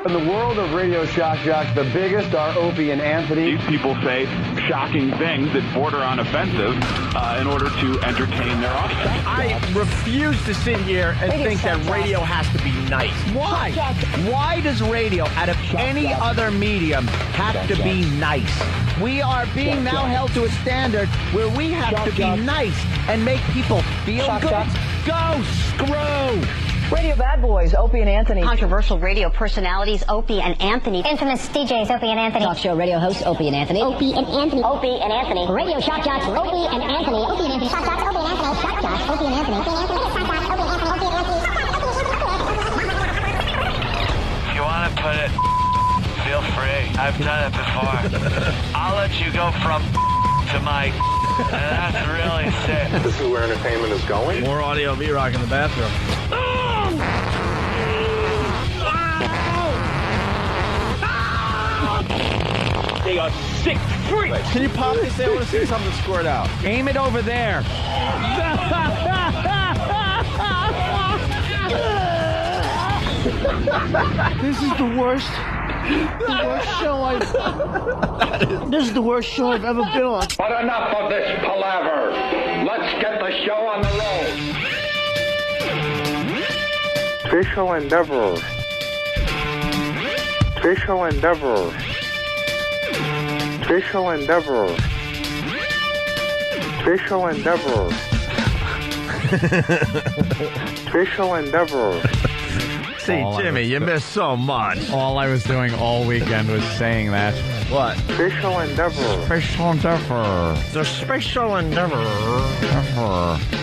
In the world of radio shock jocks, the biggest are Opie and Anthony. These people say shocking things that border on offensive in order to entertain their audience. I refuse to sit here and think that radio has to be nice. Why? Why does radio, out of any other medium, have to be nice? We are being now held to a standard where we have to be nice and make people feel good. Go screw! Radio bad boys, Opie and Anthony. Controversial radio personalities, Opie and Anthony. Infamous DJs, Opie and Anthony. Talk show radio hosts, Opie and Anthony. Opie and Anthony. Opie and Anthony. Radio shock jocks, Opie and Anthony. Opie and Anthony. Shock jocks, Opie and Anthony. Shock jocks, Opie and Anthony. Opie and Anthony. Shock jocks, Opie and Anthony. Opie and Anthony. If you want to put it, feel free. I've done it before. I'll let you go from to my... And that's really sick. This is where entertainment is going. More audio of E-Rock in the bathroom. They are sick freaks. Can you pop this? I want to see something squirt out. Aim it over there. This is the worst show This is the worst show I've ever been on. But enough of this palaver. Let's get the show on the road. Space Shuttle Endeavour. Space Shuttle Endeavour. Space Shuttle Endeavour. Space Shuttle Endeavour. Space Shuttle Endeavour. See, Jimmy, you missed so much. All I was doing all weekend was saying that. What? Space Shuttle Endeavour. Space Shuttle Endeavour. The Space Shuttle Endeavour.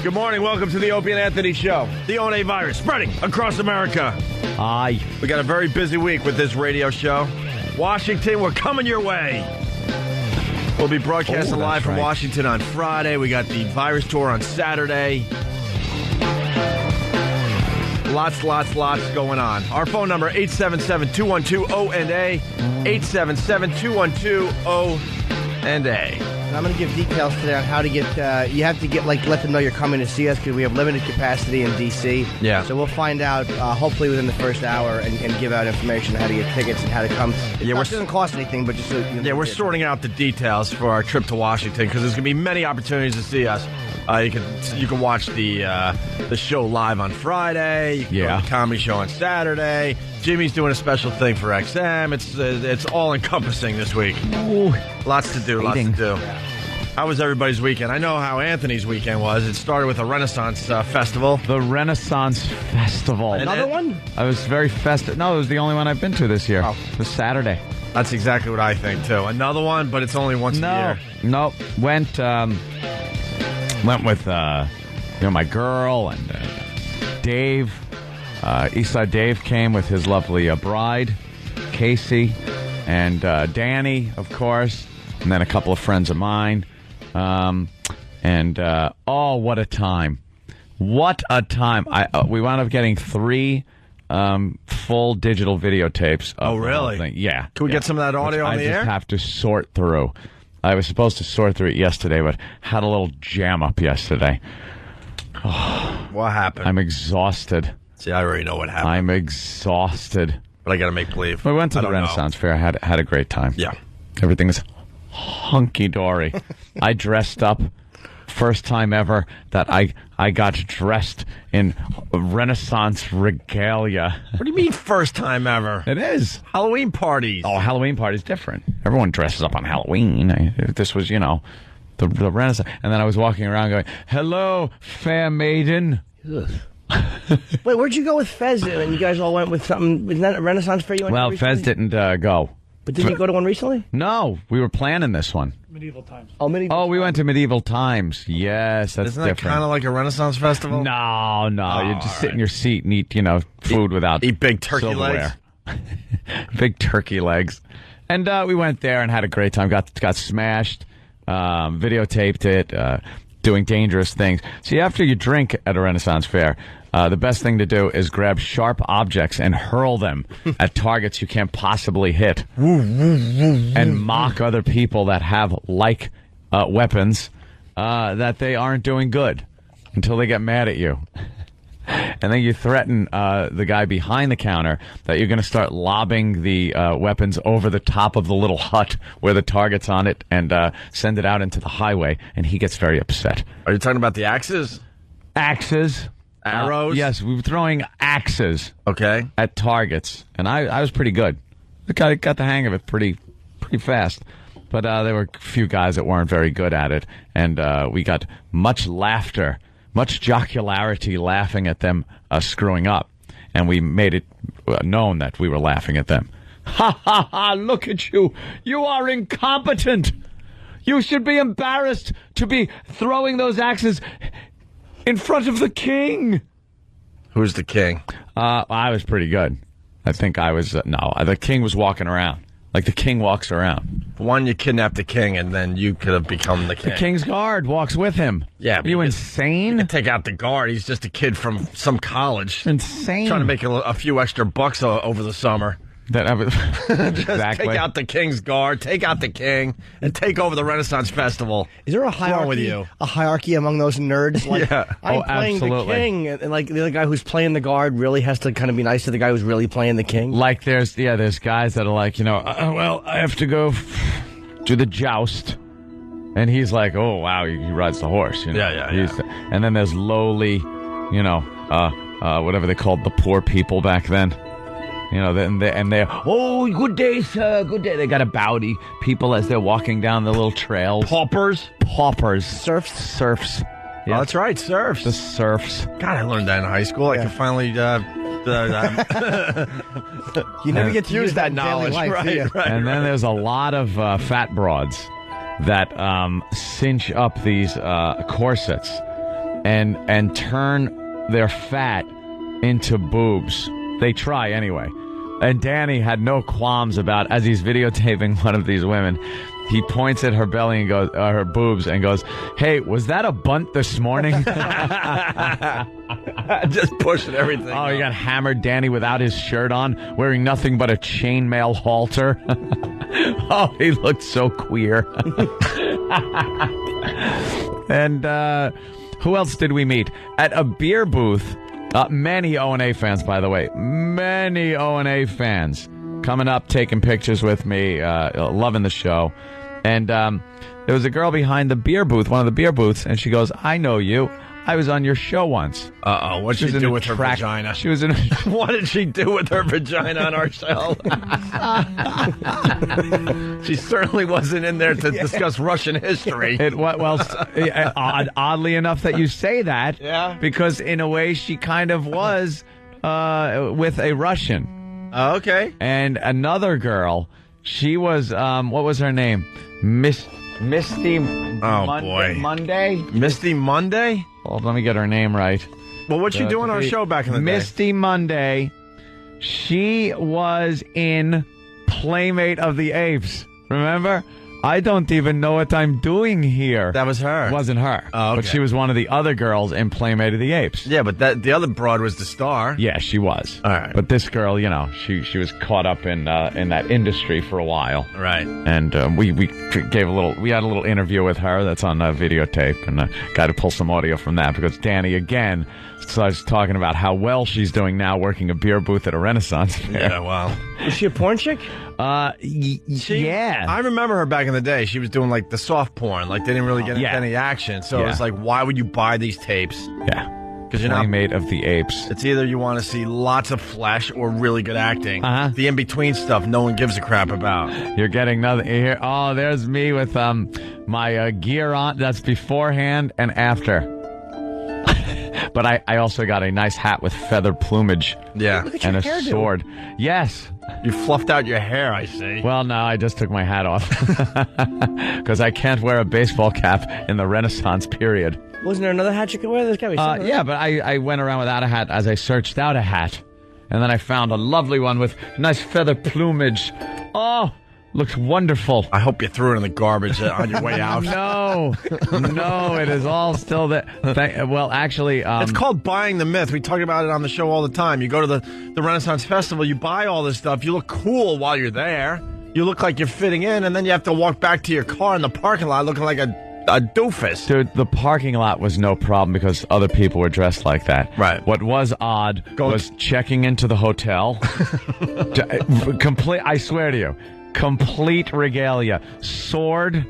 Good morning. Welcome to the Opie and Anthony Show. The ONA virus spreading across America. Aye. We got a very busy week with this radio show. Washington, we're coming your way. We'll be broadcasting live from Washington on Friday. We got the virus tour on Saturday. Lots going on. Our phone number, 877-212-ONA, 877-212-ONA. I'm going to give details today on how to get, you have to get, let them know you're coming to see us because we have limited capacity in D.C. Yeah. So we'll find out, hopefully within the first hour and give out information on how to get tickets and how to come. It doesn't cost anything, but just so you know. Yeah, we're sorting out the details for our trip to Washington because there's going to be many opportunities to see us. You can watch the show live on Friday. You can go to the comedy show on Saturday. Jimmy's doing a special thing for XM. It's all encompassing this week. Ooh, lots to do. How was everybody's weekend? I know how Anthony's weekend was. It started with a Renaissance festival. The Renaissance Festival. Another one? I was very festive. No, it was the only one I've been to this year. This Saturday. That's exactly what I think too. Another one, but it's only once a year. No, went with my girl and Dave. Eastside Dave came with his lovely bride, Casey, and Danny, of course, and then a couple of friends of mine. What a time! What a time! We wound up getting 3 full digital videotapes. Oh, really? Yeah. Can we get some of that audio on the air? I just have to sort through. I was supposed to sort through it yesterday, but had a little jam up yesterday. What happened? I'm exhausted. See, I already know what happened. I'm exhausted. But I got to make believe. We went to the Renaissance Fair. I had a great time. Yeah. Everything was hunky-dory. I dressed up. First time ever that I got dressed in Renaissance regalia. What do you mean first time ever? It is. Halloween parties. Oh, Halloween parties different. Everyone dresses up on Halloween. This was, the Renaissance. And then I was walking around going, hello, fair maiden. Wait, where'd you go with Fez? And you guys all went with something. Isn't that a Renaissance fair you went to recently? Fez didn't go. But didn't you go to one recently? No, we were planning this one. Medieval times. Oh, we went to Medieval Times. Yes, that's Isn't that different. kind of like a Renaissance festival? No. You just sit in your seat and eat, food without eat big turkey silverware. legs. Big turkey legs. And we went there and had a great time. Got smashed, videotaped it, doing dangerous things. See, after you drink at a Renaissance fair, the best thing to do is grab sharp objects and hurl them at targets you can't possibly hit. And mock other people that have weapons that they aren't doing good until they get mad at you. And then you threaten the guy behind the counter that you're going to start lobbing the weapons over the top of the little hut where the target's on it and send it out into the highway, and he gets very upset. Are you talking about the axes? Axes. Arrows? Yes, we were throwing axes at targets, and I was pretty good. I got the hang of it pretty fast. But there were a few guys that weren't very good at it, and we got much laughter, much jocularity laughing at them screwing up. And we made it known that we were laughing at them. Ha, ha, ha, look at you. You are incompetent. You should be embarrassed to be throwing those axes in front of the king. Who's the king? I was pretty good. I think I was, the king was walking around. Like the king walks around. One, you kidnapped the king, and then you could have become the king. The king's guard walks with him. Yeah. Are you insane? You can take out the guard. He's just a kid from some college. Insane. Trying to make a few extra bucks over the summer. Exactly. Take out the king's guard, take out the king, and take over the Renaissance Festival. Is there a What's wrong hierarchy? with you? A hierarchy among those nerds? Like, yeah. I'm playing absolutely. the king, and like the other guy who's playing the guard really has to kind of be nice to the guy who's really playing the king. Like there's guys that are like, well, I have to go do the joust. And he's like, oh, wow, he rides the horse. Yeah. And then there's lowly, whatever they called the poor people back then. They're, oh, good day, sir, good day. They got to bow to people as they're walking down the little trails. Paupers. Serfs. Yeah. Oh, that's right, serfs. The serfs. God, I learned that in high school. I could finally... You never get to use that knowledge, life, right. And then there's a lot of fat broads that cinch up these corsets and turn their fat into boobs. They try anyway. And Danny had no qualms about, as he's videotaping one of these women, he points at her belly and goes, her boobs, and goes, "Hey, was that a bunt this morning?" Just pushing everything. Oh, he got hammered, Danny, without his shirt on, wearing nothing but a chainmail halter. Oh, he looked so queer. And who else did we meet? At a beer booth. Many O&A fans, by the way. Many O&A fans coming up, taking pictures with me, loving the show. And there was a girl behind the beer booth, one of the beer booths, and she goes, "I know you. I was on your show once." Uh-oh, what did she do with her vagina? She was in What did she do with her vagina on our show? She certainly wasn't in there to discuss Russian history. Oddly enough that you say that, yeah, because in a way she kind of was with a Russian. Oh, okay. And another girl, she was, what was her name? Misty Monday? Misty Monday? Well, let me get her name right. Well, what'd she do on our show back in the day? Misty Monday. She was in Playmate of the Apes. Remember? I don't even know what I'm doing here. That was her. It wasn't her. Oh, okay. But she was one of the other girls in Playmate of the Apes. Yeah, but the other broad was the star. Yeah, she was. All right. But this girl, she was caught up in that industry for a while. Right. And we had a little interview with her that's on videotape, and got to pull some audio from that because Danny again starts talking about how well she's doing now working a beer booth at a Renaissance fair. Yeah, wow. Is she a porn chick? Yeah. I remember her back in the day. She was doing like the soft porn. Like they didn't really get into any action. So it's like, why would you buy these tapes? Yeah. Because you're not Playmate of the Apes. It's either you want to see lots of flesh or really good acting. Uh-huh. The in-between stuff no one gives a crap about. You're getting nothing here. Oh, there's me with my gear on. That's beforehand and after. But I also got a nice hat with feather plumage. Yeah. And a sword. Yes. You fluffed out your hair, I see. Well, no, I just took my hat off. Because I can't wear a baseball cap in the Renaissance period. Wasn't there another hat you could wear? There's gotta be something. Yeah, but I went around without a hat as I searched out a hat. And then I found a lovely one with nice feather plumage. Oh, looks wonderful. I hope you threw it in the garbage on your way out. No, it is all still there. Well, actually... it's called buying the myth. We talk about it on the show all the time. You go to the Renaissance Festival, you buy all this stuff, you look cool while you're there. You look like you're fitting in, and then you have to walk back to your car in the parking lot looking like a a doofus. Dude, the parking lot was no problem because other people were dressed like that. Right. What was odd was checking into the hotel. Complete. I swear to you, complete regalia. Sword,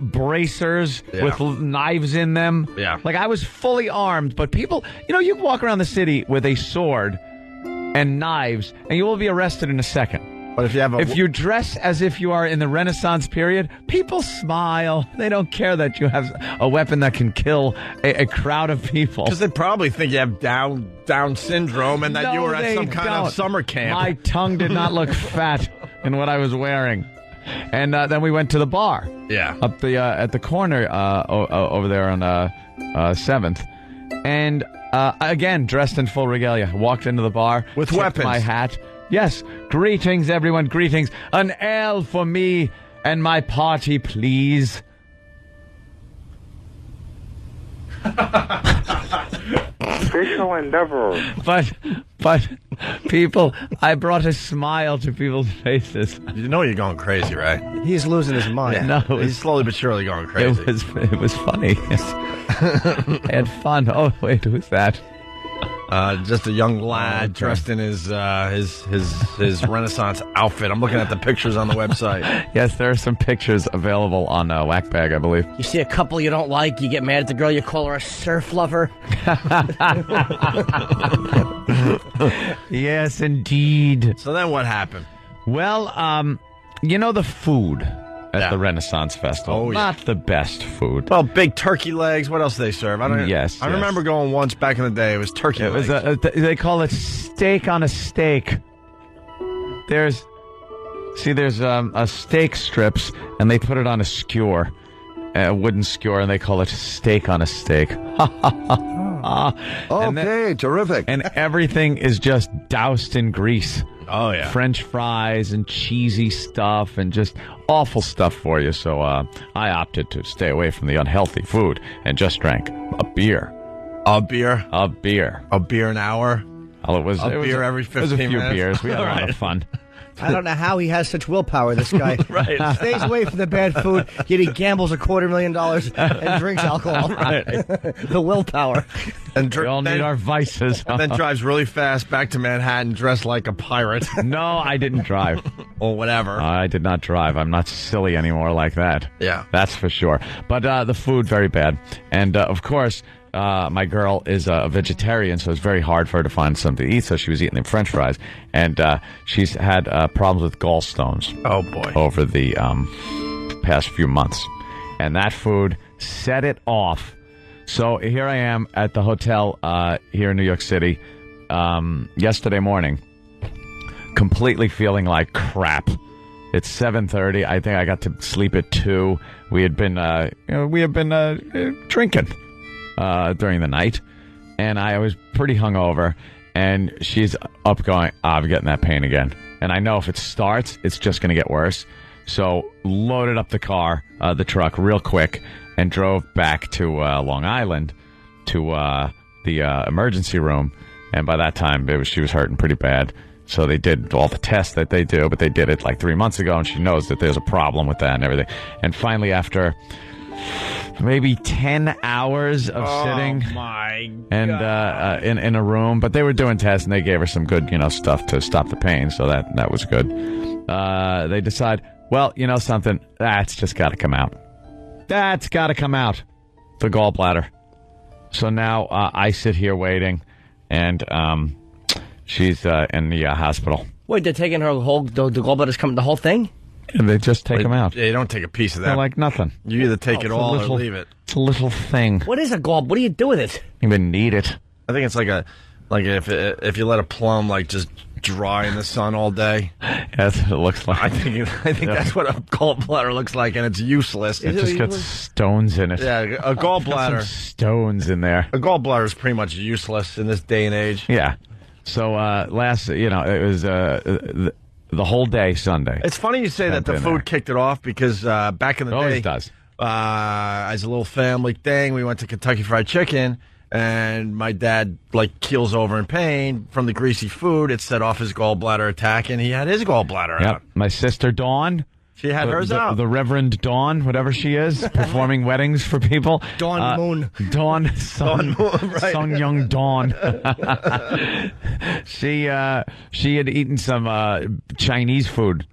bracers with knives in them. Yeah. Like I was fully armed, but people, you can walk around the city with a sword and knives, and you will be arrested in a second. But if you dress as if you are in the Renaissance period, people smile. They don't care that you have a weapon that can kill a crowd of people. Because they probably think you have Down syndrome and that you were at some kind of summer camp. My tongue did not look fat in what I was wearing. And then we went to the bar. Yeah. Up the at the corner over there on 7th. And again, dressed in full regalia. Walked into the bar. With took weapons. my hat. Yes. Greetings, everyone. Greetings. An ale for me and my party, please. Space Shuttle Endeavour. But people, I brought a smile to people's faces. You know you're going crazy, right? He's losing his mind. Yeah. No, He's slowly but surely going crazy. It was funny. I had fun. Oh wait, who's that? Just a young lad dressed in his Renaissance outfit. I'm looking at the pictures on the website. Yes, there are some pictures available on Whackbag, I believe. You see a couple you don't like, you get mad at the girl, you call her a surf lover. Yes, indeed. So then what happened? Well, the food at the Renaissance Festival. Oh, yeah. Not the best food. Well, big turkey legs. What else do they serve? I remember going once back in the day. It was turkey legs. They call it steak on a steak. There's a steak strips, and they put it on a skewer, a wooden skewer, and they call it steak on a steak. Okay, terrific. And everything is just doused in grease. Oh, yeah. French fries and cheesy stuff and just awful stuff for you. So I opted to stay away from the unhealthy food and just drank a beer. A beer? A beer. A beer an hour? Well, it was beer every 15 minutes? It was a few beers. We had a lot of fun. I don't know how he has such willpower, this guy. Right. Stays away from the bad food, yet he gambles $250,000 and drinks alcohol. Right. The willpower. And We all need our vices. And then drives really fast back to Manhattan dressed like a pirate. No, I didn't drive. Or whatever. I did not drive. I'm not silly anymore like that. Yeah. That's for sure. But the food, very bad. And, of course, my girl is a vegetarian, so it's very hard for her to find something to eat, so she was eating them French fries. And she's had problems with gallstones. Oh, boy. Over the past few months. And that food set it off. So here I am at the hotel here in New York City yesterday morning, completely feeling like crap. It's 7:30. I think I got to sleep at 2. We had been drinking during the night, and I was pretty hungover. And she's up going, I'm getting that pain again. And I know if it starts, it's just going to get worse. So loaded up the truck real quick, and drove back to Long Island to the emergency room. And by that time, she was hurting pretty bad. So they did all the tests that they do, but they did it like 3 months ago, and she knows that there's a problem with that and everything. And finally, after maybe 10 hours of sitting and in a room, but they were doing tests, and they gave her some good stuff to stop the pain, so that was good. They decide, well, something, that's just got to come out. That's got to come out, the gallbladder. So now I sit here waiting, and she's in the hospital. Wait, they're taking her whole, the gallbladder's coming, the whole thing? And they just take them out. Yeah, you don't take a piece of that. They're like nothing. You either take it all or leave it. It's a little thing. What is a gallbladder? What do you do with it? You even need it. I think it's like if you let a plum just dry in the sun all day. That's what it looks like. I think that's what a gallbladder looks like, and it's useless. It just got stones in it. Yeah, a gallbladder. Some stones in there. A gallbladder is pretty much useless in this day and age. Yeah. So it was the whole day Sunday. It's funny you say that the food kicked it off, because back in the day, always does. As a little family thing, we went to Kentucky Fried Chicken, and my dad keels over in pain from the greasy food. It set off his gallbladder attack, and he had his gallbladder out. My sister Dawn She had hers out. The Reverend Dawn, whatever she is, performing weddings for people. Dawn Moon. Dawn Moon, right. Sung Young Dawn. She had eaten some Chinese food,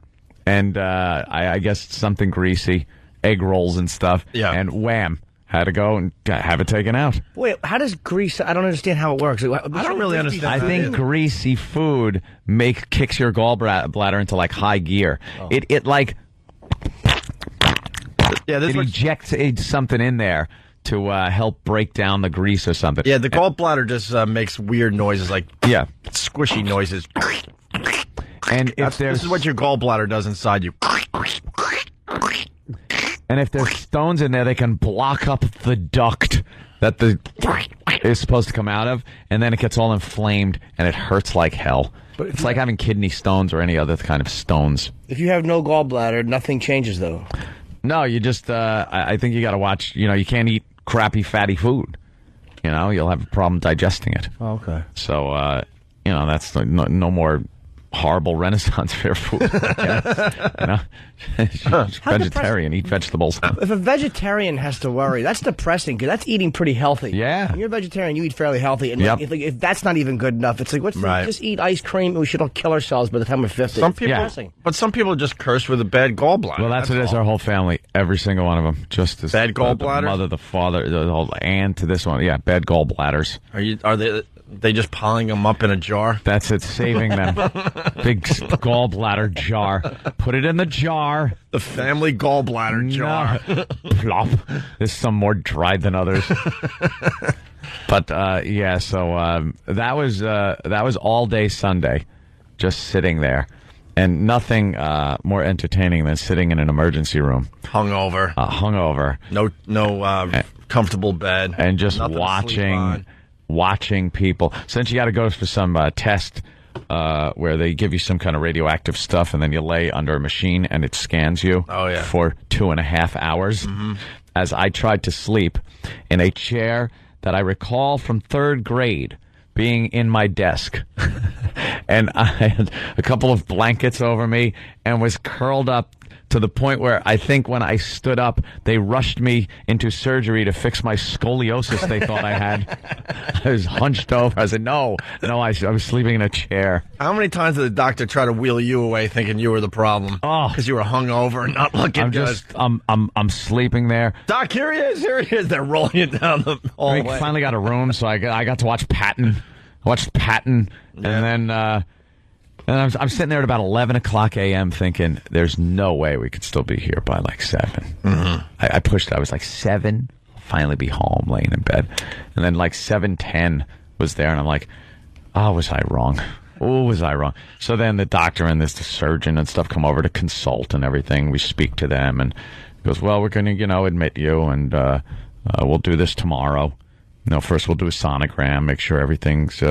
and I guess something greasy, egg rolls and stuff. Yeah. And wham, had to go and have it taken out. Wait, how does grease? I don't understand how it works. I don't really understand. I think greasy food kicks your gallbladder into like high gear. Oh. It like. Yeah, it ejects something in there to help break down the grease or something. Yeah, the gallbladder just makes weird noises, like squishy noises. And if this is what your gallbladder does inside you. And if there's stones in there, they can block up the duct that is supposed to come out of, and then it gets all inflamed, and it hurts like hell. But it's like having kidney stones or any other kind of stones. If you have no gallbladder, nothing changes, though. No, you just, I think you got to watch, you can't eat crappy, fatty food. You'll have a problem digesting it. Oh, okay. So, that's no more horrible Renaissance fair food. Vegetarian, eat vegetables. If a vegetarian has to worry, that's depressing because that's eating pretty healthy. Yeah. When you're a vegetarian, you eat fairly healthy. And if that's not even good enough, it's like, just eat ice cream and we should all kill ourselves by the time we're 50. But some people just curse with a bad gallbladder. Well, that's what it is. Our whole family, every single one of them, just as bad gallbladders. The mother, the father, the whole aunt to this one. Yeah, bad gallbladders. Are they just piling them up in a jar? That's it, saving them. Big gallbladder jar. Put it in the jar. The family gallbladder jar. Plop. There's some more dried than others. But so that was all day Sunday, just sitting there, and nothing more entertaining than sitting in an emergency room, hungover, no comfortable bed, and just watching people. Since you got to go for some test where they give you some kind of radioactive stuff, and then you lay under a machine and it scans you for 2.5 hours. Mm-hmm. As I tried to sleep in a chair that I recall from 3rd grade being in my desk. And I had a couple of blankets over me and was curled up to the point where I think when I stood up, they rushed me into surgery to fix my scoliosis they thought I had. I was hunched over. I said, no, I was sleeping in a chair. How many times did the doctor try to wheel you away thinking you were the problem? Oh. Because you were hungover and not looking good. I'm sleeping there. Doc, here he is. They're rolling you down the hallway. We finally got a room, so I got to watch Patton. I watched Patton, and then... And I'm sitting there at about 11 o'clock a.m. thinking, there's no way we could still be here by like 7. Mm-hmm. I pushed it. I was like, 7? I'll finally be home, laying in bed. And then like 7:10 was there, and I'm like, oh, was I wrong? Oh, was I wrong? So then the doctor and the surgeon and stuff come over to consult and everything. We speak to them, and he goes, well, we're going to, admit you, and we'll do this tomorrow. First we'll do a sonogram, make sure everything's,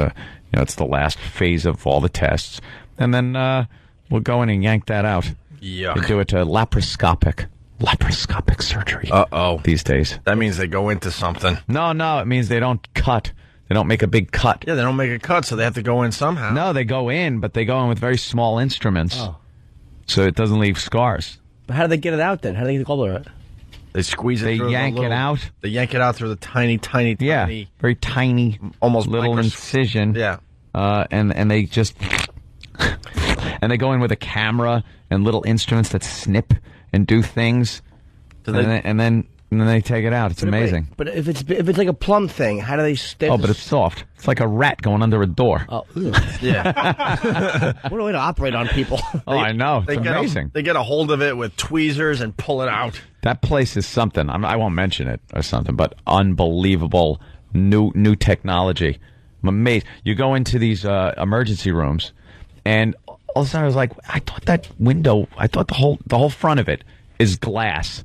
it's the last phase of all the tests. And then we'll go in and yank that out. Yuck. You do it to laparoscopic surgery. Uh-oh. These days. That means they go into something. No, it means they don't cut. They don't make a big cut. Yeah, they don't make a cut, so they have to go in somehow. No, they go in, but they go in with very small instruments. Oh. So it doesn't leave scars. But how do they get it out then? How do they get the gallbladder out? They squeeze it They through yank it out. They yank it out through the tiny... Yeah, very tiny, almost little incision. Yeah. And they just... And they go in with a camera and little instruments that snip and do things, and then they take it out. It's amazing. But if it's like a plum thing, how do they stay? Oh, but it's soft. It's like a rat going under a door. Oh, yeah. What a way to operate on people. I know. It's amazing. They get a hold of it with tweezers and pull it out. That place is something. I won't mention it or something, but unbelievable new technology. I'm amazed. You go into these emergency rooms, and all of a sudden I was like, I thought the whole front of it is glass,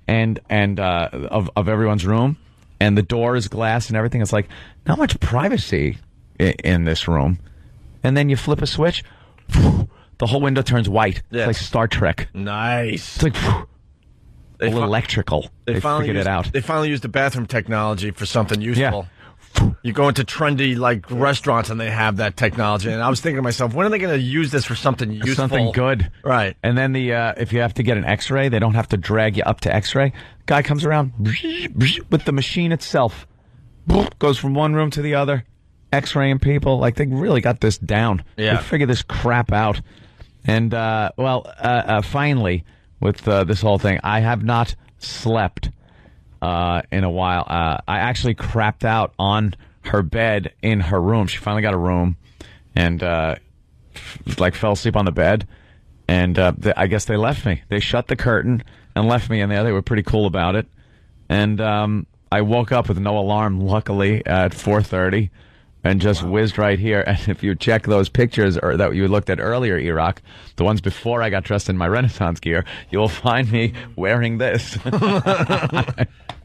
and of everyone's room, and the door is glass and everything. It's like, not much privacy in this room. And then you flip a switch, the whole window turns white. Yes. It's like Star Trek. Nice. It's like electrical. They figured it out. They finally used the bathroom technology for something useful. Yeah. You go into trendy like restaurants and they have that technology. And I was thinking to myself, when are they going to use this for something useful? Something good. Right. And then if you have to get an X-ray, they don't have to drag you up to X-ray. Guy comes around with the machine itself. Goes from one room to the other. X-raying people. Like, they really got this down. Yeah. They figured this crap out. And, finally, with this whole thing, I have not slept in a while. I actually crapped out on her bed in her room. She finally got a room and fell asleep on the bed. And I guess they left me. They shut the curtain and left me in there. They were pretty cool about it. And I woke up with no alarm, luckily, at 4:30 and just whizzed right here. And if you check those pictures that you looked at earlier, Iraq, the ones before I got dressed in my Renaissance gear, you'll find me wearing this.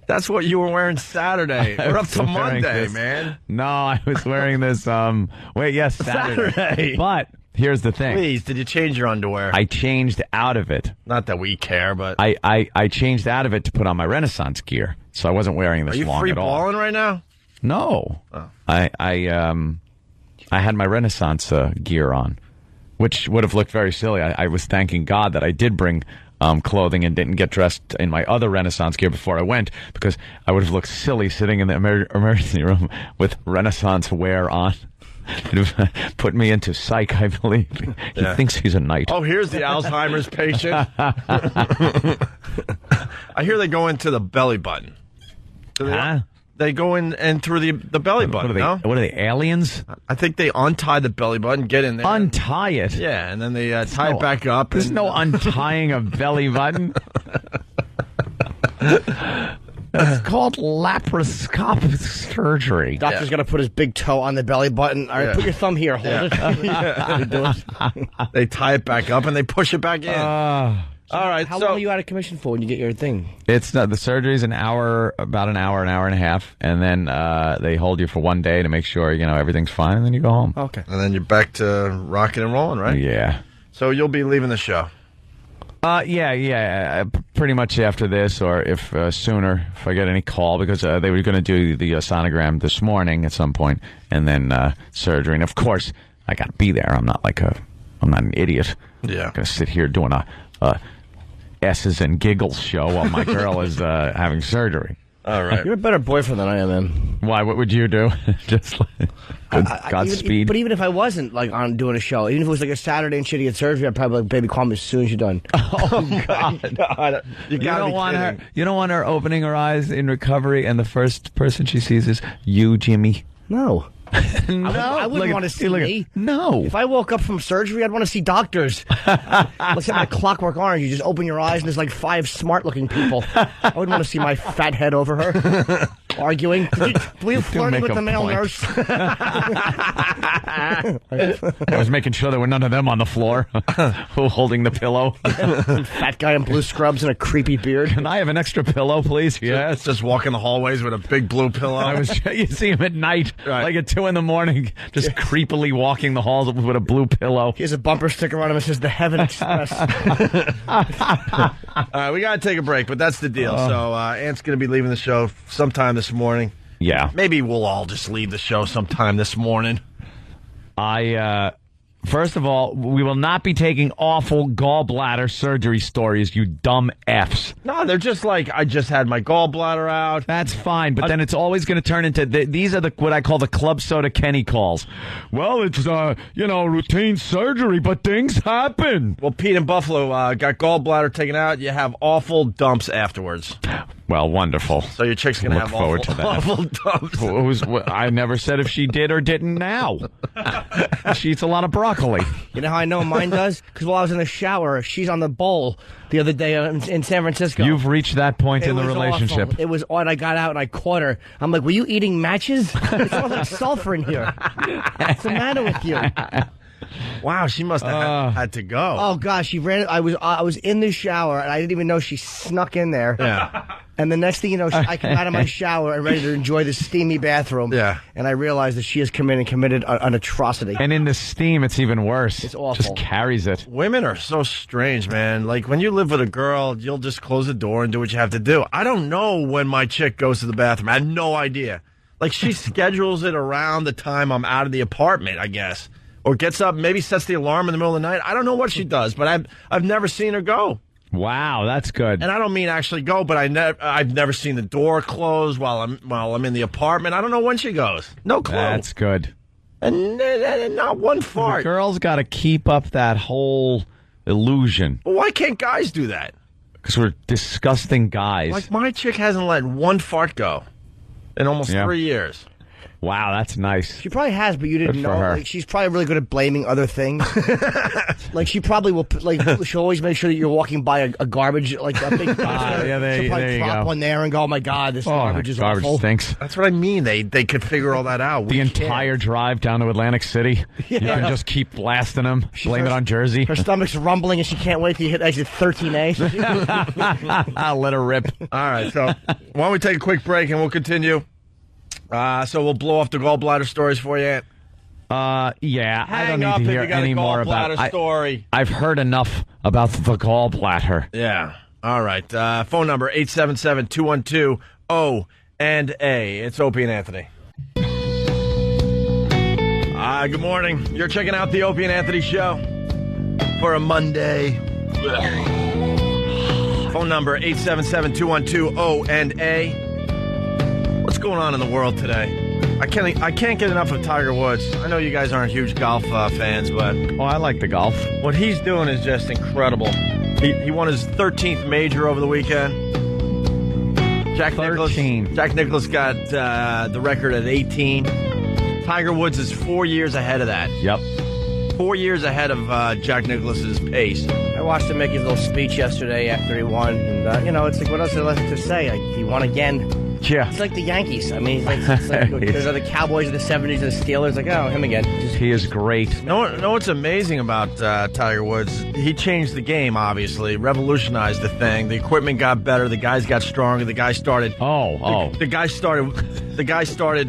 That's what you were wearing Saturday. We're up to Monday, man. No, I was wearing this, Saturday. But here's the thing. Please, did you change your underwear? I changed out of it. Not that we care, but... I changed out of it to put on my Renaissance gear, so I wasn't wearing this long at all. Are you free balling right now? No. Oh. I had my Renaissance gear on, which would have looked very silly. I was thanking God that I did bring clothing and didn't get dressed in my other Renaissance gear before I went, because I would have looked silly sitting in the emergency room with Renaissance wear on. It would have put me into psych, I believe. He thinks he's a knight. Oh, here's the Alzheimer's patient. I hear they go into the belly button. They go in and through the belly button, What are they, aliens? I think they untie the belly button, get in there. Untie it? Yeah, and then they tie it back up. There's no untying a belly button. It's called laparoscopic surgery. Doctor's got to put his big toe on the belly button. All right, put your thumb here. Hold it. They tie it back up and they push it back in. All right. How long are you out of commission for when you get your thing? It's the surgery's about an hour and a half, and then they hold you for 1 day to make sure everything's fine, and then you go home. Okay. And then you're back to rocking and rolling, right? Yeah. So you'll be leaving the show. Pretty much after this, or if sooner, if I get any call, because they were going to do the sonogram this morning at some point, and then surgery. And of course, I got to be there. I'm not an idiot. Yeah. I'm going to sit here doing a S's and giggles show while my girl is having surgery. All right. You're a better boyfriend than I am, man. Why? What would you do? Just Godspeed. But even if I wasn't on doing a show, even if it was a Saturday and she had surgery, I'd probably baby, call me as soon as you're done. Oh God! You don't want her. You don't want her opening her eyes in recovery, and the first person she sees is you, Jimmy. No. No, I wouldn't want to see me. No. If I woke up from surgery, I'd want to see doctors. Let's have a Clockwork Orange. You just open your eyes and there's 5 smart-looking people. I wouldn't want to see my fat head over her arguing. Were you flirting with the male nurse? I was making sure there were none of them on the floor holding the pillow. Fat guy in blue scrubs and a creepy beard. Can I have an extra pillow, please? Yes. Just walking the hallways with a big blue pillow. You see him at night, right. at 2 a.m, just creepily walking the halls with a blue pillow. He has a bumper sticker on him that says the Heaven Express. All right, we got to take a break, but that's the deal. So Ant's going to be leaving the show sometime this morning. Yeah. Maybe we'll all just leave the show sometime this morning. First of all, we will not be taking awful gallbladder surgery stories, you dumb Fs. No, they're just I just had my gallbladder out. That's fine, but then it's always going to turn into, these are what I call the Club Soda Kenny calls. Well, it's, routine surgery, but things happen. Well, Pete in Buffalo got gallbladder taken out. You have awful dumps afterwards. Well, wonderful. So your chick's going to have awful dumps. I never said if she did or didn't now. She eats a lot of broccoli. You know how I know mine does? Because while I was in the shower, she's on the bowl the other day in San Francisco. You've reached that point in the relationship. Awful. It was odd. I got out and I caught her. I'm like, were you eating matches? It smells like sulfur in here. What's the matter with you? Wow, she must have had to go. Oh gosh, she ran. I was in the shower and I didn't even know she snuck in there. Yeah. And the next thing you know, I come out of my shower and ready to enjoy the steamy bathroom. Yeah. And I realized that she has come in and committed an atrocity. And in the steam, it's even worse. It's awful. Just carries it. Women are so strange, man. When you live with a girl, you'll just close the door and do what you have to do. I don't know when my chick goes to the bathroom. I have no idea. Like, she schedules it around the time I'm out of the apartment, I guess. Or gets up, maybe sets the alarm in the middle of the night. I don't know what she does, but I've never seen her go. Wow, that's good. And I don't mean actually go, but I've never seen the door close while I'm in the apartment. I don't know when she goes. No clue. That's good. And not one fart. The girls got to keep up that whole illusion. Well, why can't guys do that? Because we're disgusting guys. Like, my chick hasn't let one fart go in almost 3 years. Wow, that's nice. She probably has, but you didn't Good know. for her. Like, she's probably really good at blaming other things. Like, she probably will. Like, she'll always make sure that you're walking by a garbage, like a big. She'll probably drop one there and go, "Oh my God, this garbage is awful." Stinks. That's what I mean. They could figure all that out. The entire drive down to Atlantic City. You can just keep blasting them. Blame it on Jersey. Her stomach's rumbling, and she can't wait to hit exit 13A. I'll let her rip. All right, so why don't we take a quick break and we'll continue. So we'll blow off the gallbladder stories for you. Yeah, I don't Hang up need to if hear you got any a more about gallbladder story. I've heard enough about the gallbladder. Yeah. All right. Phone number 877-212-O&A. It's Opie and Anthony. Good morning. You're checking out the Opie and Anthony show for a Monday. Phone number 877-212-O&A. What's going on in the world today? I can't get enough of Tiger Woods. I know you guys aren't huge golf fans, but I like the golf. What he's doing is just incredible. He won his 13th major over the weekend. Jack Nicklaus got the record at 18. Tiger Woods is 4 years ahead of that. Yep. 4 years ahead of Jack Nicklaus's pace. I watched him make his little speech yesterday after he won, and it's like, what else is there left to say? He won again. Yeah. It's like the Yankees. I mean, it's like there's the Cowboys of the 70s and the Steelers. Like, oh, him again. He is great. Know what's amazing about Tiger Woods? He changed the game, obviously. Revolutionized the thing. The equipment got better. The guys got stronger. The guys started... The guys started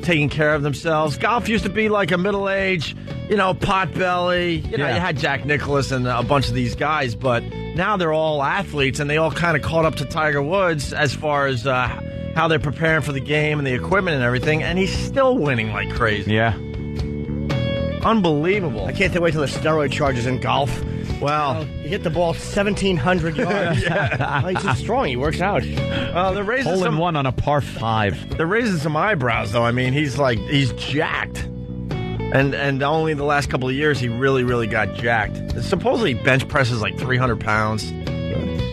taking care of themselves. Golf used to be like a middle-aged, pot-belly. You had Jack Nicklaus and a bunch of these guys, but now they're all athletes, and they all kind of caught up to Tiger Woods as far as... how they're preparing for the game and the equipment and everything, and he's still winning like crazy. Yeah. Unbelievable. I can't wait till the steroid charges in golf. Well, you hit the ball 1,700 yards. He's just strong. He works out. They're raising Hole in one on a par 5. They're raising some eyebrows, though. I mean, he's jacked. And only the last couple of years, he really, really got jacked. Supposedly, bench presses like 300 pounds.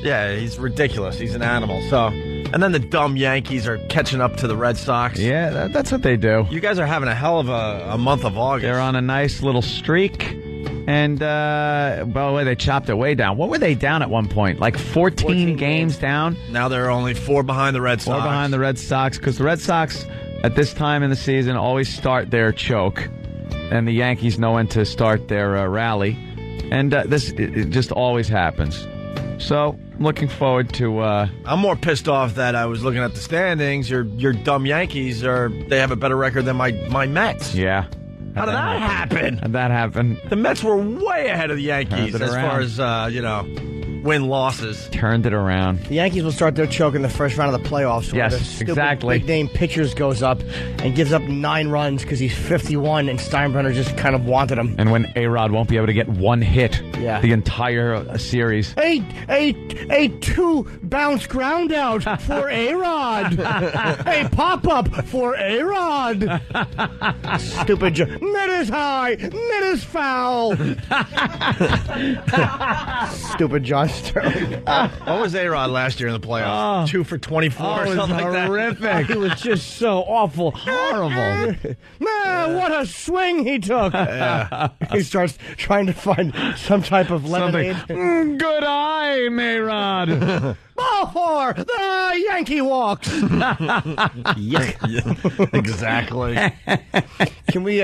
Yeah, he's ridiculous. He's an animal. So... And then the dumb Yankees are catching up to the Red Sox. Yeah, that's what they do. You guys are having a hell of a month of August. They're on a nice little streak. And, by the way, they chopped it way down. What were they down at one point? Like 14 games down? Now they're only 4 behind the Red Sox. 4 behind the Red Sox. Because the Red Sox, at this time in the season, always start their choke. And the Yankees know when to start their rally. And it just always happens. So... looking forward to... I'm more pissed off that I was looking at the standings. Your dumb Yankees they have a better record than my Mets. Yeah. How did that happen? How'd that happen? The Mets were way ahead of the Yankees as far as, win-losses. Turned it around. The Yankees will start their choke in the first round of the playoffs. Yes, the stupid exactly. Big-name pitchers goes up and gives up 9 runs because he's 51, and Steinbrenner just kind of wanted him. And when A-Rod won't be able to get one hit the entire series. A 2-bounce ground out for A-Rod. A pop-up for A-Rod. Stupid net is high, net is foul. Stupid John Sterling. What was A-Rod last year in the playoffs? 2 for 24 or something like that? Horrific. He was just so awful. Horrible. Man, what a swing he took. He starts trying to find some type of lemonade. Good eye, A-Rod. Ball 4, the Yankee walks. Exactly. Can we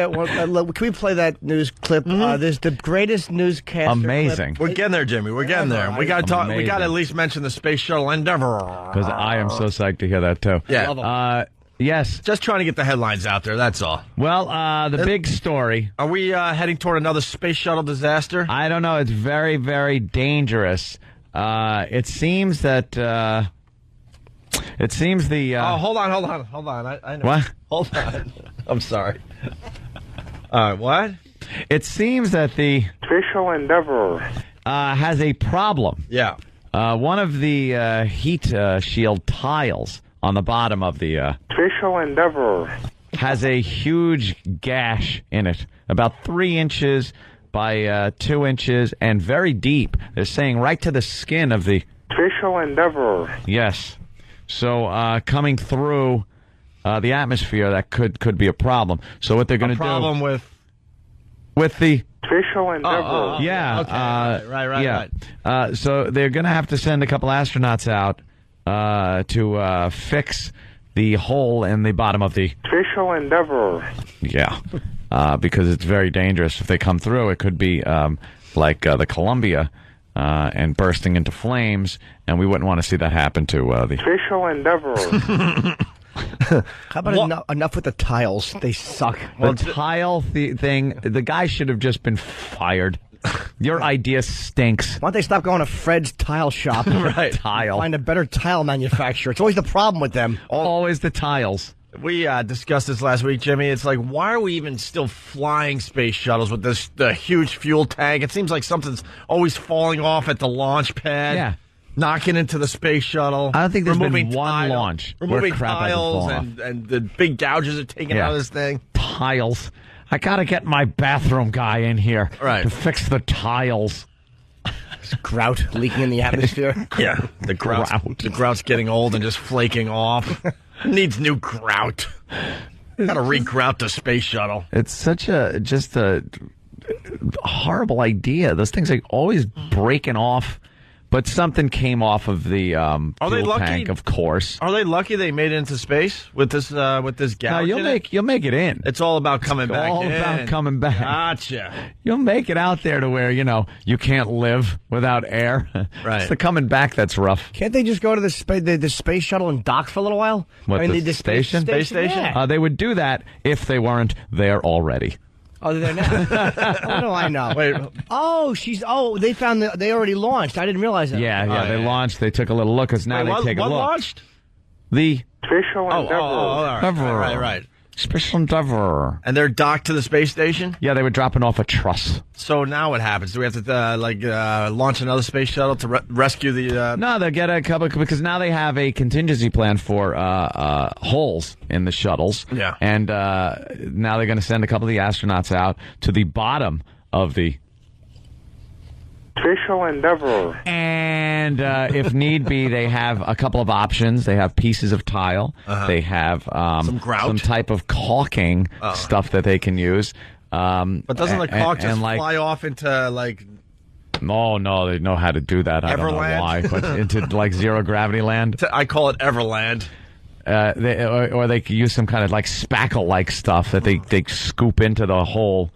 play that news clip? This the greatest newscaster. Amazing. Clip. We're getting there, Jimmy. We're getting there. We got to talk. We got to at least mention the Space Shuttle Endeavour. Because I am so psyched to hear that too. Yeah. Yes. Just trying to get the headlines out there, that's all. Well, the big story. Are we heading toward another space shuttle disaster? I don't know. It's very, very dangerous. It seems that It seems the... hold on. I know. What? Hold on. I'm sorry. What? It seems that the... Space Shuttle Endeavour has a problem. Yeah. One of the heat shield tiles on the bottom of the... Space Shuttle Endeavour has a huge gash in it, about 3 inches by 2 inches, and very deep. They're saying right to the skin of the... Space Shuttle Endeavour. Yes. So coming through the atmosphere, that could be a problem. So what they're going to do... A problem with the... Space Shuttle Endeavour. Yeah. Okay. Right. So they're going to have to send a couple astronauts out to fix the hole in the bottom of the... Space Shuttle Endeavour. Yeah. Because it's very dangerous. If they come through, it could be like the Columbia and bursting into flames, and we wouldn't want to see that happen to the... Space Shuttle Endeavour. How about enough with the tiles? They suck. The tile thing, the guy should have just been fired. Your idea stinks. Why don't they stop going to Fred's tile shop? Right. Tile. Find a better tile manufacturer. It's always the problem with them. Always the tiles. We discussed this last week, Jimmy. It's like, why are we even still flying space shuttles with the huge fuel tank? It seems like something's always falling off at the launch pad. Yeah. Knocking into the space shuttle. I don't think there's been one launch where removing crap hasn't tiles fallen and the big gouges are taken out of this thing. Tiles. I gotta get my bathroom guy in here to fix the tiles. There's grout leaking in the atmosphere. Yeah, the grout's getting old and just flaking off. Needs new grout. Got to re-grout the space shuttle. It's such a horrible idea. Those things are always breaking off. But something came off of the fuel tank, of course. Are they lucky they made it into space with this gouge? No, you'll make it in. It's all about coming back. All about coming back. Gotcha. You'll make it out there to where you can't live without air. Right. It's the coming back that's rough. Can't they just go to the space shuttle and dock for a little while? What, the station? Space station? Yeah. They would do that if they weren't there already. Oh, they're there now. What do I know? Wait. They found they already launched. I didn't realize that. Yeah, they launched. They took a little look, because now they take a look. What launched? The Space Shuttle Endeavour. Right. Space Endeavour. And they're docked to the space station? Yeah, they were dropping off a truss. So now what happens? Do we have to launch another space shuttle to rescue the... No, they'll get a couple, because now they have a contingency plan for holes in the shuttles. Yeah. And now they're going to send a couple of the astronauts out to the bottom of the... Space Shuttle Endeavour. And if need be, they have a couple of options. They have pieces of tile. They have some grout, some type of caulking stuff that they can use. But doesn't the caulk just fly off into like... Oh, no, they know how to do that. I don't know why. But into like zero gravity land. I call it Everland. Or they could use some kind of like spackle-like stuff that they scoop into the hole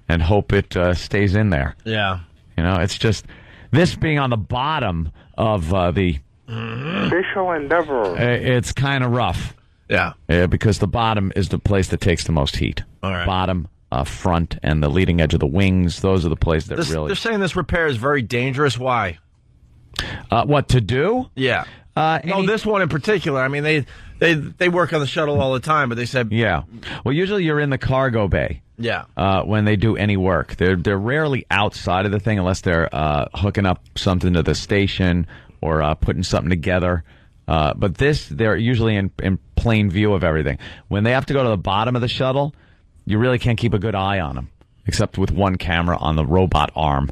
and hope it stays in there. Yeah. It's just this being on the bottom of the Space Shuttle Endeavour. It's kind of rough. Yeah. Because the bottom is the place that takes the most heat. All right. Bottom, front, and the leading edge of the wings. Those are the places that really... They're saying this repair is very dangerous. Why? What to do? Yeah. No, this one in particular. I mean, they work on the shuttle all the time, but they said... Yeah. Well, usually you're in the cargo bay. Yeah. When they do any work. They're rarely outside of the thing unless they're hooking up something to the station or putting something together. But they're usually in plain view of everything. When they have to go to the bottom of the shuttle, you really can't keep a good eye on them, except with one camera on the robot arm,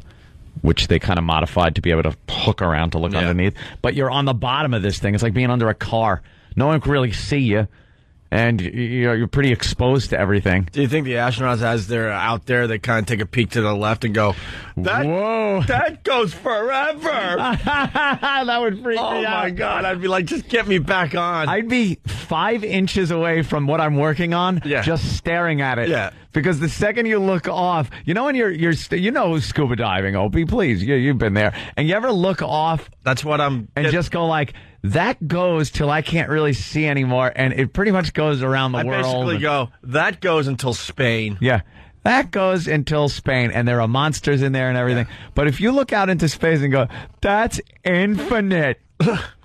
which they kind of modified to be able to hook around to look underneath. But you're on the bottom of this thing. It's like being under a car. No one can really see you. And you're pretty exposed to everything. Do you think the astronauts, as they're out there, they kind of take a peek to the left and go, "Whoa, that goes forever"? That would freak me out. Oh my God! I'd be like, just get me back on. I'd be 5 inches away from what I'm working on, just staring at it. Yeah. Because the second you look off, when you're scuba diving, Opie, please, you've been there, and you ever look off? That's what I'm. And just go like. That goes till I can't really see anymore, and it pretty much goes around the world. I basically go, that goes until Spain. Yeah. That goes until Spain, and there are monsters in there and everything. But if you look out into space and go, that's infinite,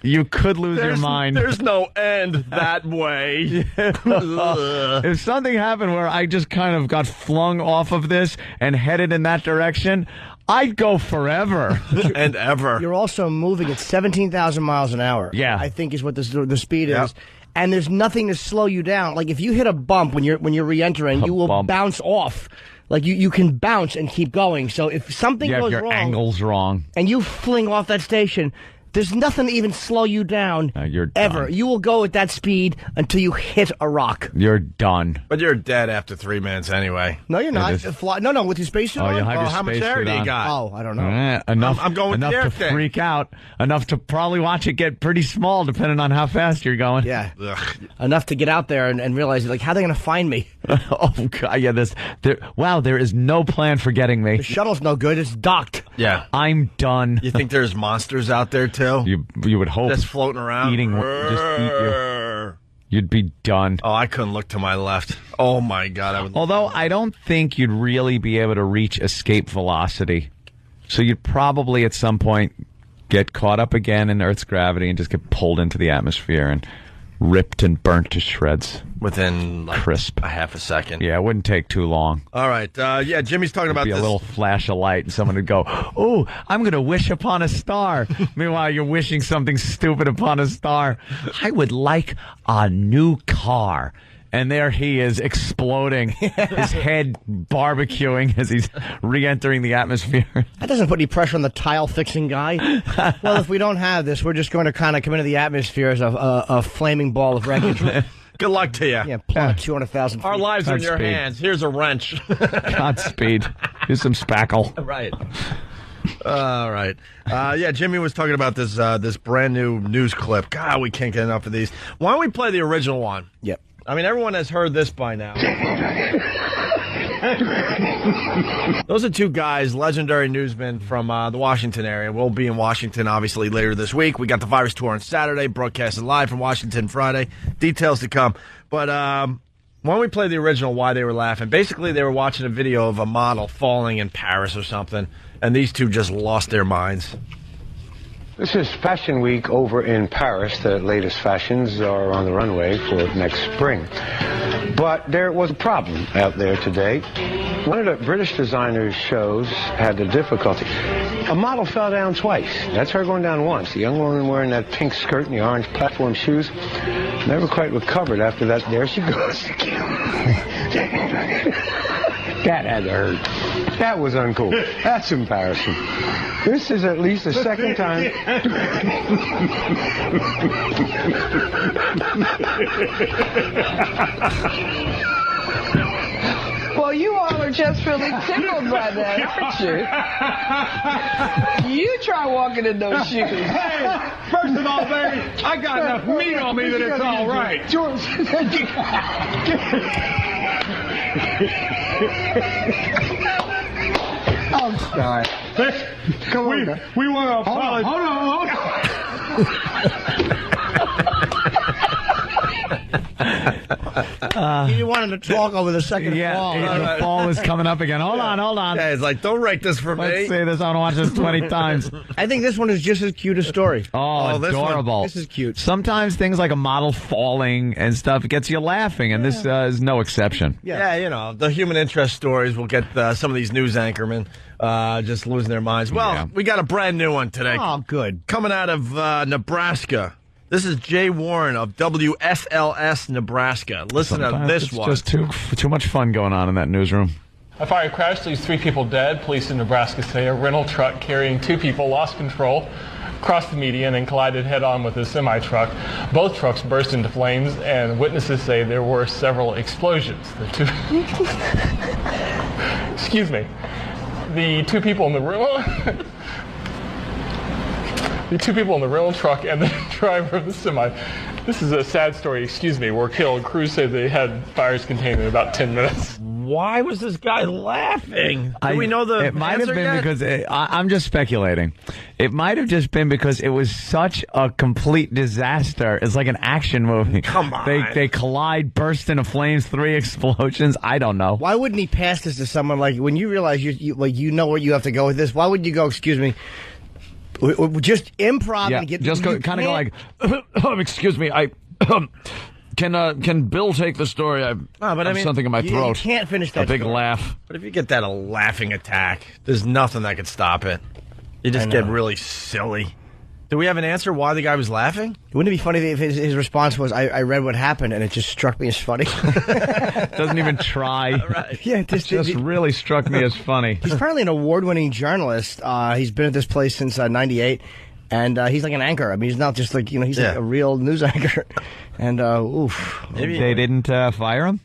you could lose your mind. There's no end that way. If something happened where I just kind of got flung off of this and headed in that direction, I'd go forever and ever. You're also moving at 17,000 miles an hour. Yeah. I think is what the speed is. And there's nothing to slow you down. Like if you hit a bump when you're re-entering, you will bounce off. Like you can bounce and keep going. So if something goes if your wrong, angle's wrong, and you fling off that station, there's nothing to even slow you down. You're ever. done. You will go at that speed until you hit a rock. You're done. But you're dead after 3 minutes anyway. No, you're not. No, with your spacesuit on. You'll have your how much spacesuit air do you on. got? Oh, I don't know. Enough. I'm going with enough the air to thing. freak out. Enough to probably watch it get pretty small, depending on how fast you're going. Yeah. Ugh. Enough to get out there and realize, like, how are they going to find me? Oh God! Yeah. There is no plan for getting me. The shuttle's no good. It's docked. Yeah. I'm done. You think there's monsters out there too? You would hope. Just floating around. Eating. Just eat you. You'd be done. Oh, I couldn't look to my left. Oh my God! Although I don't think you'd really be able to reach escape velocity, so you'd probably at some point get caught up again in Earth's gravity and just get pulled into the atmosphere and ripped and burnt to shreds within like crisp a half a second. Yeah, it wouldn't take too long. All right. Yeah, Jimmy's talking about Be this. a little flash of light, and someone would go, "Oh, I'm going to wish upon a star." Meanwhile, you're wishing something stupid upon a star. I would like a new car. And there he is, exploding, his head barbecuing as he's re-entering the atmosphere. That doesn't put any pressure on the tile-fixing guy. Well, if we don't have this, we're just going to kind of come into the atmosphere as a flaming ball of wreckage. Good luck to you. Yeah, plummet 200,000 feet. Our lives are in your Godspeed. hands. Here's a wrench. Godspeed. Here's some spackle. Right. All right. Yeah, Jimmy was talking about this brand new news clip. God, we can't get enough of these. Why don't we play the original one? Yep. I mean, everyone has heard this by now. Those are two guys, legendary newsmen from the Washington area. We'll be in Washington, obviously, later this week. We got the Virus Tour on Saturday, broadcasting live from Washington Friday. Details to come. But why don't we play the original Why They Were Laughing? Basically, they were watching a video of a model falling in Paris or something, and these two just lost their minds. This is Fashion Week over in Paris. The latest fashions are on the runway for next spring. But there was a problem out there today. One of the British designers' shows had a difficulty. A model fell down twice. That's her going down once. The young woman wearing that pink skirt and the orange platform shoes never quite recovered after that. There she goes again. That had to hurt. That was uncool. That's embarrassing. This is at least the second time. Well, you all are just really tickled by that, aren't you? You try walking in those shoes. Hey, first of all, baby, I got enough meat on me that it's all right. George. I'm sorry. Come on, we want to apologize. Hold on. You wanted to talk over the second fall. The fall is coming up again. Hold on. Yeah, it's like, don't wreck this for me. Let's say this. I want to watch this 20 times. I think this one is just as cute a story. Oh, adorable. This is cute. Sometimes things like a model falling and stuff gets you laughing, and this is no exception. Yeah, you know, the human interest stories will get some of these news anchormen just losing their minds. Well, we got a brand new one today. Oh, good. Coming out of Nebraska. This is Jay Warren of WSLS Nebraska. Listen to this it's one. Just too much fun going on in that newsroom. A fire crash leaves 3 people dead. Police in Nebraska say a rental truck carrying 2 people lost control, crossed the median, and collided head-on with a semi-truck. Both trucks burst into flames, and witnesses say there were several explosions. Excuse me. The 2 people in the room... The 2 people in the rental truck and the driver of the semi, this is a sad story, were killed. Crews say they had fires contained in about 10 minutes. Why was this guy laughing? Do we know the It might have answer been yet? because I'm just speculating. It might have just been because it was such a complete disaster. It's like an action movie. Come on. They collide, burst into flames, 3 explosions. I don't know. Why wouldn't he pass this to someone like when you realize you know where you have to go with this? Why would you go? Excuse me. Just improv and get just go like, excuse me, Can Bill take the story? I have something in my throat. You can't finish that. A big story. laugh. But if you get that a laughing attack, there's nothing that could stop it. You just get really silly. Do we have an answer why the guy was laughing? Wouldn't it be funny if his response was, I read what happened and it just struck me as funny? Doesn't even try. Right. Yeah, just really struck me as funny. He's apparently an award-winning journalist. He's been at this place since '98. And he's like an anchor. I mean, he's not just like, he's like a real news anchor. And, oof. Maybe they didn't fire him?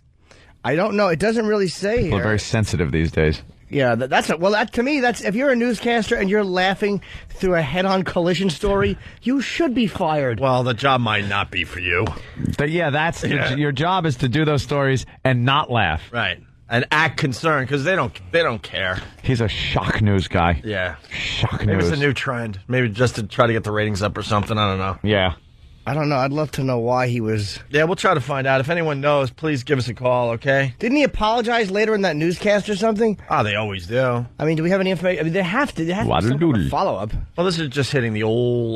I don't know. It doesn't really say People are very sensitive these days. Yeah, to me, that's if you're a newscaster and you're laughing through a head-on collision story, you should be fired. Well, the job might not be for you. But your job is to do those stories and not laugh. Right. And act concerned because they don't care. He's a shock news guy. Yeah. Shock Maybe news. it's a new trend. Maybe just to try to get the ratings up or something. I don't know. Yeah. I don't know. I'd love to know why he was... Yeah, we'll try to find out. If anyone knows, please give us a call, okay? Didn't he apologize later in that newscast or something? Oh, they always do. I mean, do we have any information? I mean, they have to be some kind of follow-up. Well, this is just hitting the old...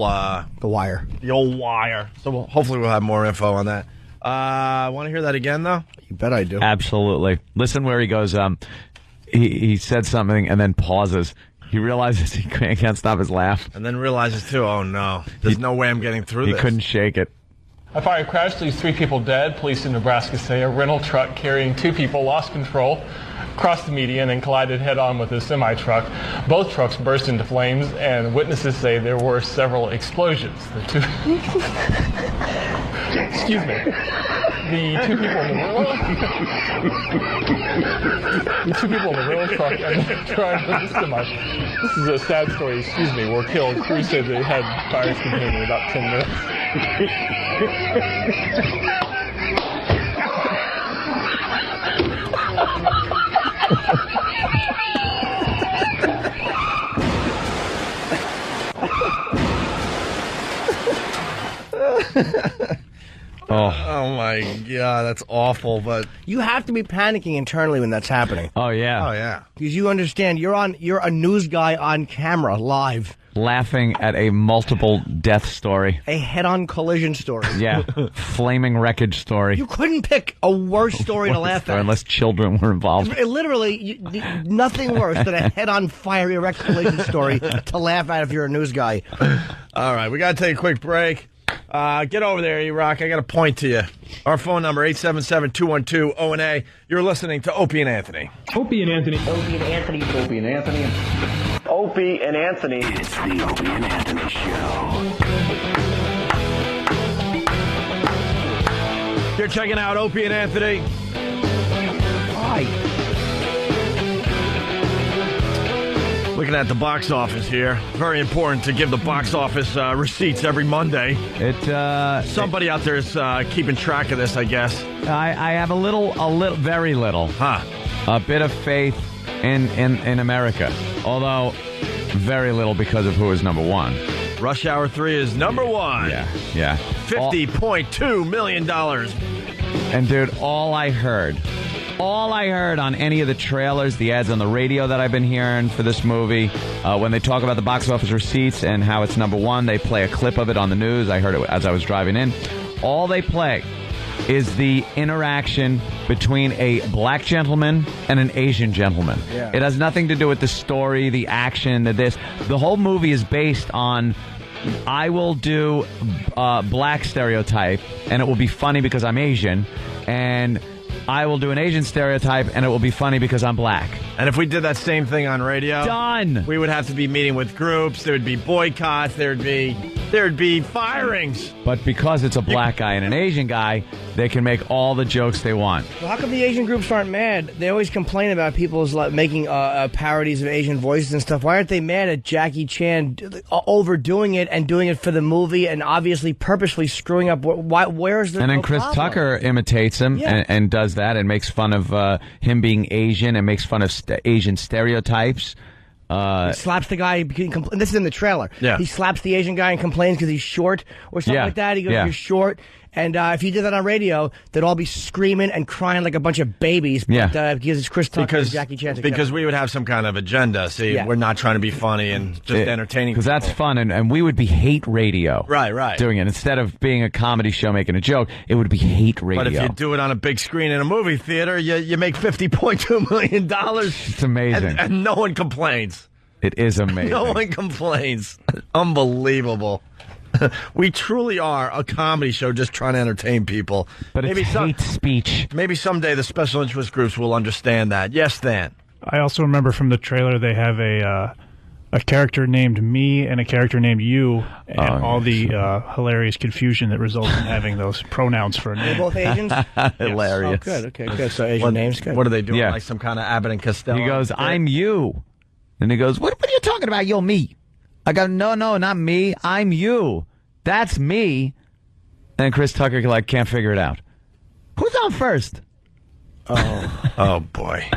the wire. The old wire. So hopefully we'll have more info on that. Want to hear that again, though? You bet I do. Absolutely. Listen where he goes, he said something and then pauses. He realizes he can't stop his laugh. And then realizes, too, oh, no. There's no way I'm getting through this. He couldn't shake it. A fire crash leaves 3 people dead. Police in Nebraska say a rental truck carrying 2 people lost control, crossed the median, and collided head-on with a semi-truck. Both trucks burst into flames, and witnesses say there were several explosions. The 2... Excuse me. The 2 people in the rental truck and the driver of the semi. This is a sad story, excuse me, were killed. Crews said they had fires contained in about 10 minutes. Oh my God, that's awful. But you have to be panicking internally when that's happening. Oh yeah. Oh yeah. Because you understand you're a news guy on camera live. Laughing at a multiple death story. A head-on collision story. Yeah. Flaming wreckage story. You couldn't pick a worse story to laugh at. Unless children were involved. Literally, nothing worse than a head-on fiery wreck collision story to laugh at if you're a news guy. All right, we got to take a quick break. Get over there, E-Rock. I got a point to you. Our phone number, 877-212-ONA. You're listening to Opie and Anthony. Opie and Anthony. Opie and Anthony. Opie and Anthony. Opie and Anthony. It's the Opie and Anthony Show. You're checking out Opie and Anthony. Hi. Looking at the box office here. Very important to give the box office receipts every Monday. Somebody out there is keeping track of this, I guess. I have very little. Huh. A bit of faith in America. Although, very little because of who is number one. Rush Hour 3 is number 1. Yeah. $50.2 million. And dude, all I heard on any of the trailers, the ads on the radio that I've been hearing for this movie, when they talk about the box office receipts and how it's number 1, they play a clip of it on the news. I heard it as I was driving in. All they play is the interaction between a black gentleman and an Asian gentleman. Yeah. It has nothing to do with the story, the action, the whole movie is based on, I will do black stereotype, and it will be funny because I'm Asian, and I will do an Asian stereotype, and it will be funny because I'm black. And if we did that same thing on radio, done. We would have to be meeting with groups. There would be boycotts. There'd be firings. But because it's a black guy and an Asian guy, they can make all the jokes they want. Well, how come the Asian groups aren't mad? They always complain about people's making parodies of Asian voices and stuff. Why aren't they mad at Jackie Chan overdoing it and doing it for the movie and obviously purposely screwing up? Where's the And then Chris Tucker imitates him and does that and makes fun of him being Asian and makes fun of Asian stereotypes. He slaps the guy. This is in the trailer. Yeah. He slaps the Asian guy and complains because he's short or something like that. He goes, "You're short." And if you did that on radio, they'd all be screaming and crying like a bunch of babies. But, because it's Chris Tucker and Jackie Chan. Because we would have some kind of agenda. See, we're not trying to be funny and just entertaining. Because that's fun, and we would be hate radio. Right. Doing it. Instead of being a comedy show making a joke, it would be hate radio. But if you do it on a big screen in a movie theater, you make $50.2 million. It's amazing. And no one complains. It is amazing. No one complains. Unbelievable. We truly are a comedy show just trying to entertain people. But it's hate speech. Maybe someday the special interest groups will understand that. Yes, Dan. I also remember from the trailer they have a character named Me and a character named You, and all the hilarious confusion that results in having those pronouns for a name. They're both Asians? Hilarious. Oh, good. Okay, good. So Asian names, good. What are they doing? Like some kind of Abbott and Costello? He goes, "I'm you." And he goes, what are you talking about? You're me. I go, no, not me. I'm you. That's me. And Chris Tucker can't figure it out. Who's on first? Oh boy.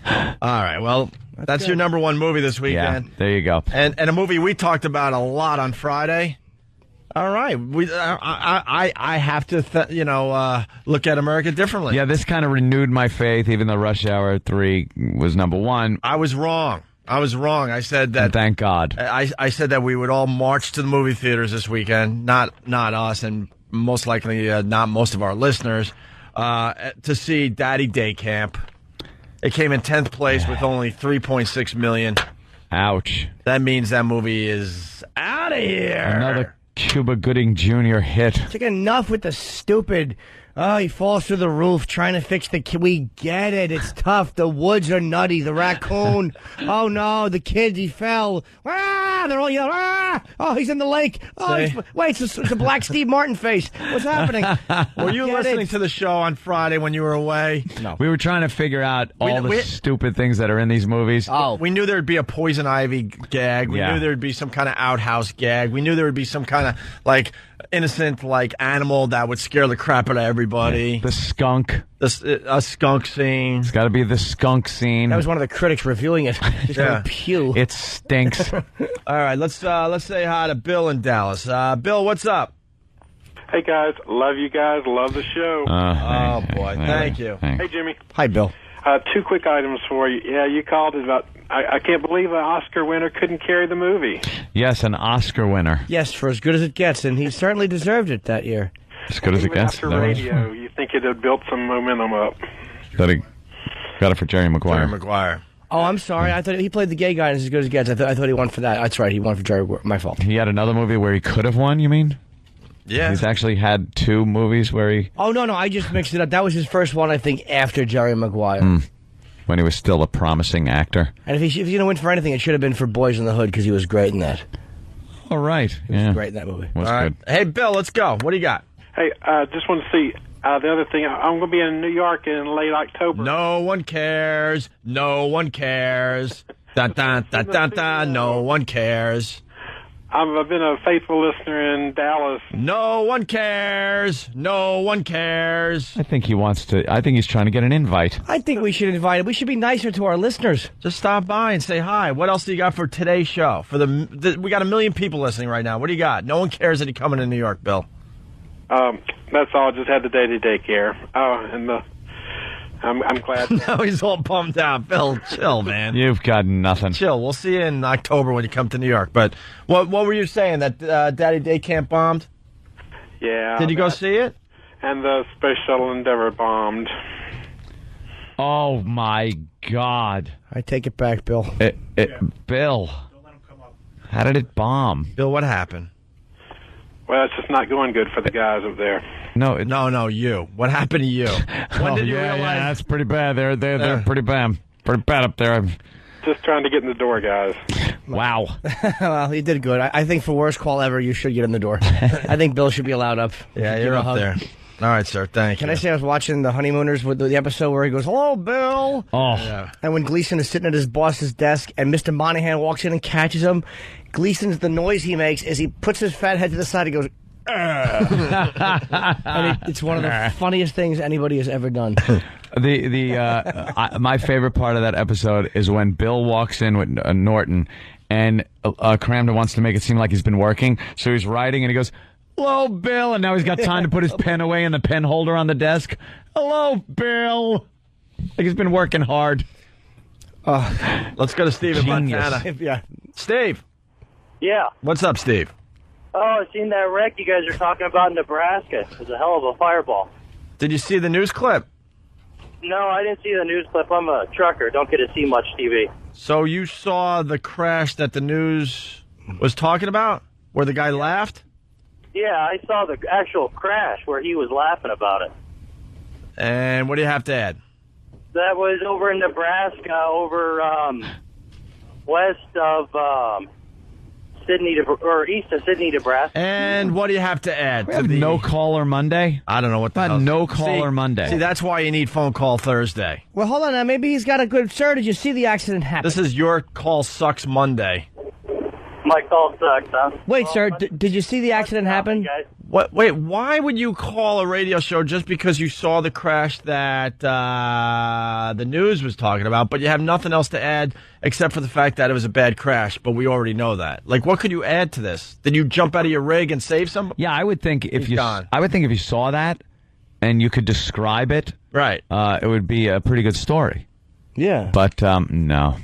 All right. Well, that's your number one movie this weekend. Yeah, there you go. And a movie we talked about a lot on Friday. All right. I have to look at America differently. Yeah, this kind of renewed my faith, even though Rush Hour 3 was number one. I was wrong. I said that. And thank God. I said that we would all march to the movie theaters this weekend. Not us, and most likely not most of our listeners, to see Daddy Day Camp. It came in 10th place with only 3.6 million. Ouch. That means that movie is out of here. Another Cuba Gooding Jr. hit. It's like enough with the stupid. Oh, he falls through the roof trying to fix the kid. We get it. It's tough. The woods are nutty. The raccoon. Oh, no. The kid, he fell. Ah! They're all yelling. Ah! Oh, he's in the lake. Oh, wait, it's a black Steve Martin face. What's happening? Were you listening to the show on Friday when you were away? No. We were trying to figure out all the stupid things that are in these movies. Oh, we knew there'd be a poison ivy gag. We knew there'd be some kind of outhouse gag. We knew there would be some kind of, innocent animal that would scare the crap out of everybody. Yeah. The skunk. A skunk scene. It's got to be the skunk scene. That was one of the critics reviewing it. Just going, pew. It stinks. All right, let's say hi to Bill in Dallas. Bill, what's up? Hey guys, love you guys, love the show. Oh boy, thank you. Hey Jimmy. Hi Bill. Two quick items for you. Yeah, you called it about. I can't believe an Oscar winner couldn't carry the movie. Yes, an Oscar winner. Yes, for as good as it gets, and he certainly deserved it that year. As good as it gets. After radio, you think it had built some momentum up. Got it for Jerry Maguire. Jerry Maguire. Oh, I'm sorry. I thought he played the gay guy in As Good as It Gets. I thought he won for that. That's right. He won for Jerry. My fault. He had another movie where he could have won, you mean? Yeah. He's actually had two movies where he... Oh, no. I just mixed it up. That was his first one, I think, after Jerry Maguire. When he was still a promising actor. And if he's going to win for anything, it should have been for Boys in the Hood, because he was great in that. All right. He was great in that movie. Was All right. good. Hey, Bill, let's go. What do you got? Hey, just want to see the other thing. I'm going to be in New York in late October. No one cares. No one cares. Dun, dun, dun, dun, dun. No one cares. I've been a faithful listener in Dallas. No one cares. No one cares. I think he's trying to get an invite. I think we should invite him. We should be nicer to our listeners. Just stop by and say hi. What else do you got for today's show? We got 1 million people listening right now. What do you got? No one cares that you're coming to New York, Bill. That's all. Just had the day-to-day care. And I'm glad. Now he's all bummed out. Bill, chill, man. You've got nothing. Chill. We'll see you in October when you come to New York. But what were you saying? That Daddy Day Camp bombed? Yeah. Did you go see it? And the Space Shuttle Endeavour bombed. Oh, my God. I take it back, Bill. Bill. Don't let him come up. How did it bomb? Bill, what happened? Well, it's just not going good for the guys up there. No, you. What happened to you? When did you realize? Yeah, that's pretty bad. They're pretty bad. Pretty bad up there. Just trying to get in the door, guys. Wow. Well, he did good. I think for worst call ever, you should get in the door. I think Bill should be allowed up. Yeah, you're up there. All right, sir. Thank you. Can I say I was watching The Honeymooners with the episode where he goes, "Hello, Bill." Oh. Yeah. And when Gleason is sitting at his boss's desk and Mr. Monahan walks in and catches him, the noise he makes is he puts his fat head to the side. He goes, And it's one of the funniest things anybody has ever done. My favorite part of that episode is when Bill walks in with Norton, and Cramden wants to make it seem like he's been working, so he's writing, and he goes, "Hello, Bill," and now he's got time to put his pen away in the pen holder on the desk. "Hello, Bill." Like he's been working hard. Let's go to Steve in Montana. Yeah. Steve. Yeah. What's up, Steve? Oh, I seen that wreck you guys are talking about in Nebraska. It was a hell of a fireball. Did you see the news clip? No, I didn't see the news clip. I'm a trucker. Don't get to see much TV. So you saw the crash that the news was talking about, where the guy laughed? Yeah, I saw the actual crash where he was laughing about it. And what do you have to add? That was over in Nebraska, over west of Sydney, or east of Sydney, Nebraska. And what do you have to add? We have No Caller Monday? I don't know what the hell. No Caller Monday. See, that's why you need Phone Call Thursday. Well, hold on now. Maybe he's got a good... Sir, did you see the accident happen? This is Your Call Sucks Monday. My call sucks, huh? Wait, sir, did you see the accident happen? What? Wait, why would you call a radio show just because you saw the crash that the news was talking about, but you have nothing else to add except for the fact that it was a bad crash, but we already know that. Like, what could you add to this? Did you jump out of your rig and save somebody? Yeah, I would think if you saw that and you could describe it, right, it would be a pretty good story. Yeah. But no,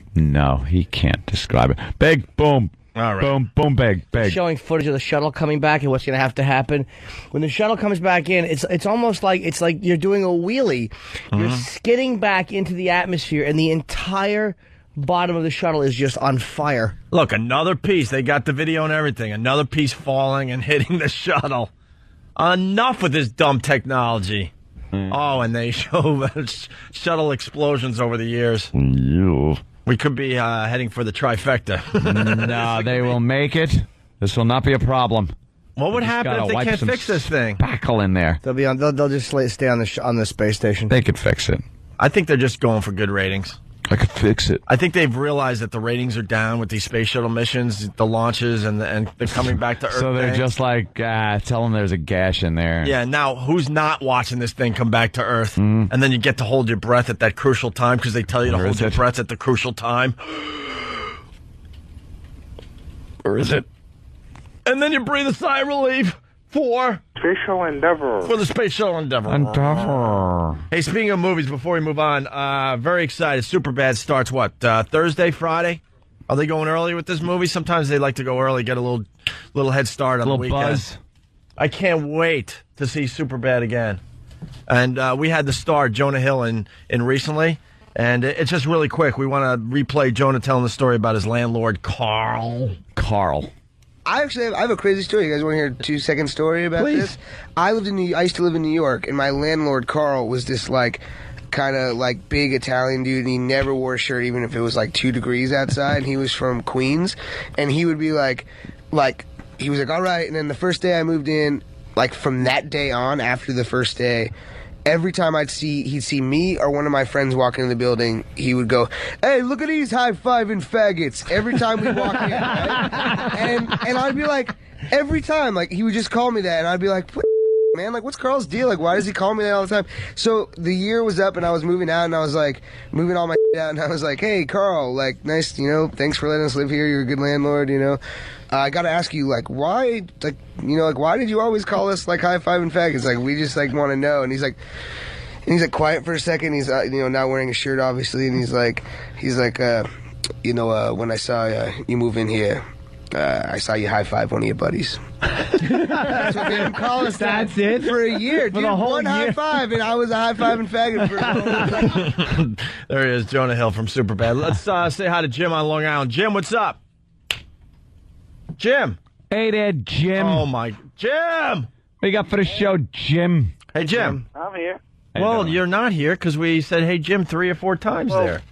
he can't describe it. Big boom. All right. Boom, boom, big. Showing footage of the shuttle coming back and what's going to have to happen. When the shuttle comes back in, it's almost like you're doing a wheelie. You're skidding back into the atmosphere, and the entire bottom of the shuttle is just on fire. Look, another piece. They got the video and everything. Another piece falling and hitting the shuttle. Enough with this dumb technology. Oh, and they show shuttle explosions over the years. We could be heading for the trifecta. No, they will make it. This will not be a problem. What would happen if they can't fix this thing? Spackle in there. They'll be on. They'll just stay on the space station. They could fix it. I think they're just going for good ratings. I could fix it. I think they've realized that the ratings are down with these space shuttle missions, the launches, and they're coming back to Earth. So they're just like, tell them there's a gash in there. Yeah, now who's not watching this thing come back to Earth? And then you get to hold your breath at that crucial time because they tell you to hold your breath at the crucial time. Or is it? And then you breathe a sigh of relief for Space Shuttle Endeavour. For the Space Shuttle Endeavour. Hey, speaking of movies, before we move on, very excited. Superbad starts what? Thursday, Friday? Are they going early with this movie? Sometimes they like to go early, get a little head start on the weekend. Buzz. I can't wait to see Superbad again. And we had the star Jonah Hill in recently, and it's just really quick. We want to replay Jonah telling the story about his landlord, Carl. I have a crazy story. You guys want to hear a 2-second story about this? I used to live in New York, and my landlord Carl was this kind of big Italian dude, and he never wore a shirt even if it was 2 degrees outside. And he was from Queens, and he would be he was all right. And then the first day I moved in, from that day on, after the first day, every time he'd see me or one of my friends walking in the building, he would go, "Hey, look at these high-fiving faggots." Every time we walk in, right? And I'd be like, every time, he would just call me that, and I'd be like, man, what's Carl's deal? Why does he call me that all the time? So the year was up, and I was moving out, and I was moving all my out, and I was like, "Hey, Carl, nice, thanks for letting us live here. You're a good landlord, I got to ask you, why, why did you always call us, high-fiving faggots? We just, want to know." And he's quiet for a second. He's, not wearing a shirt, obviously. And he's like, when I saw you move in here, I saw you high-five one of your buddies. That's what made him call us. That's it? For a year. Dude, the whole one year. high-five, and I was a high-fiving faggot for a whole time. There he is, Jonah Hill from Superbad. Let's say hi to Jim on Long Island. Jim, what's up? Jim. Hey there, Jim. Oh, my. Jim! What you got for the show, Jim? Hey, Jim. I'm here. Well, you're not here because we said, hey, Jim, 3 or 4 times there.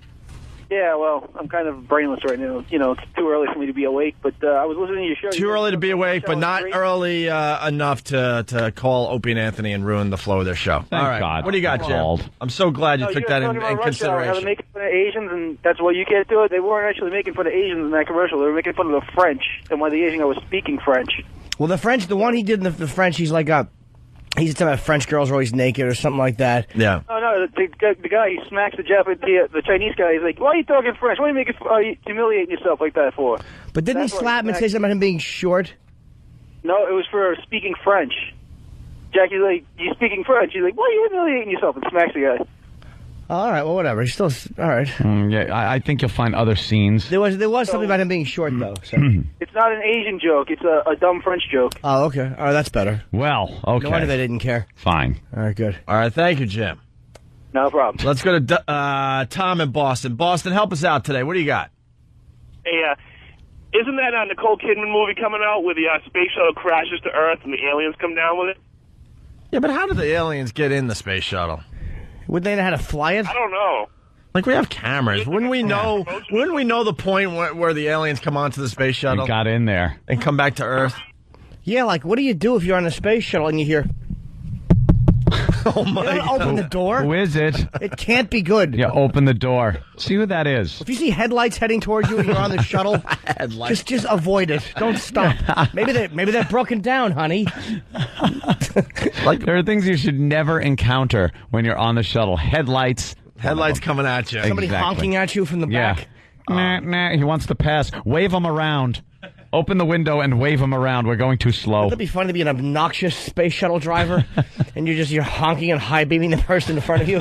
Yeah, well, I'm kind of brainless right now. It's too early for me to be awake, but I was listening to your show. Too early to be awake, but not early enough to call Opie and Anthony and ruin the flow of their show. Thank All right. God. What do you got, Jim? I'm so glad you took that in consideration. They're making fun of Asians, and that's why you can't do it. They weren't actually making fun of Asians in that commercial. They were making fun of the French, and why the Asian guy was speaking French. Well, the one he did in the French, he's like he's talking about French girls are always naked or something like that. Yeah. Oh, no, the guy, he smacks the Chinese guy. He's like, why are you talking French? Why are you humiliating yourself like that for? But didn't he slap him and say something about him being short? No, it was for speaking French. Jackie's like, you speaking French? He's like, why are you humiliating yourself? And smacks the guy. Oh, all right, well, whatever. He's still all right. Yeah, I think you'll find other scenes. There was something about him being short though. So. It's not an Asian joke. It's a dumb French joke. Oh, okay. All right, that's better. Well, okay. No wonder they didn't care. Fine. All right, good. All right, thank you, Jim. No problem. Let's go to Tom in Boston. Boston, help us out today. What do you got? Hey, isn't that a Nicole Kidman movie coming out where the space shuttle crashes to Earth and the aliens come down with it? Yeah, but how do the aliens get in the space shuttle? Would they know how to fly it? I don't know. Like, we have cameras. Wouldn't we know the point where the aliens come onto the space shuttle? They got in there. And come back to Earth? Yeah, like, what do you do if you're on a space shuttle and you hear... Oh, my God. Open the door? Who is it? It can't be good. Yeah, open the door. See who that is. If you see headlights heading towards you and you're on the shuttle, just avoid it. Don't stop. Maybe they're broken down, honey. Like, there are things you should never encounter when you're on the shuttle. Headlights coming at you. Somebody honking at you from the back. Nah, he wants to pass. Wave him around. Open the window and wave him around. We're going too slow. Wouldn't it be funny to be an obnoxious space shuttle driver and you're honking and high beaming the person in front of you?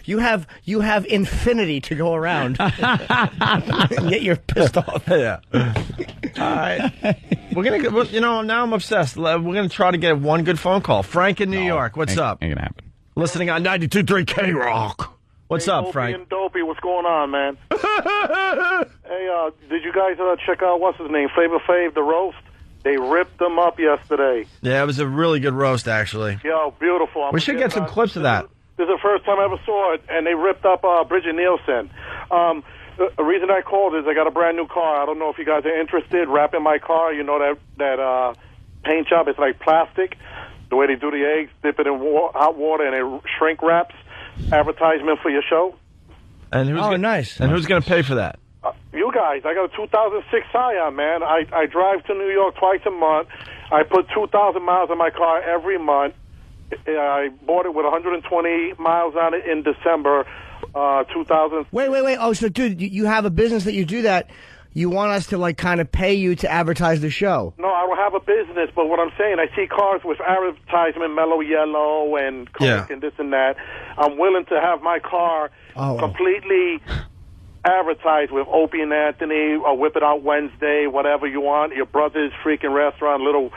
You have infinity to go around, and yet you're pissed off. Yeah. All right. We're gonna now I'm obsessed. We're gonna try to get one good phone call. Frank in New York. What's up? Ain't gonna happen. Listening on 92.3 K-Rock. What's up, Frank? And Dopey, what's going on, man? Hey, did you guys check out, what's his name, Flavor Flav, the roast? They ripped them up yesterday. Yeah, it was a really good roast, actually. Yo, beautiful. We should get some clips of that. This is the first time I ever saw it, and they ripped up Bridget Nielsen. The reason I called is I got a brand new car. I don't know if you guys are interested. Wrapping my car, you know that paint job, it's like plastic. The way they do the eggs, dip it in hot water, and it shrink wraps. Advertisement for your show. And who's nice. And who's going to pay for that? You guys. I got a 2006 Scion, man. I drive to New York twice a month. I put 2,000 miles on my car every month. I bought it with 120 miles on it in December 2000. Wait. Oh, so, dude, you have a business that you do that. You want us to, kind of pay you to advertise the show? No, I don't have a business, but what I'm saying, I see cars with advertisement, Mellow Yellow and Coke and this and that. I'm willing to have my car completely advertised with Opie and Anthony, or Whip It Out Wednesday, whatever you want, your brother's freaking restaurant, little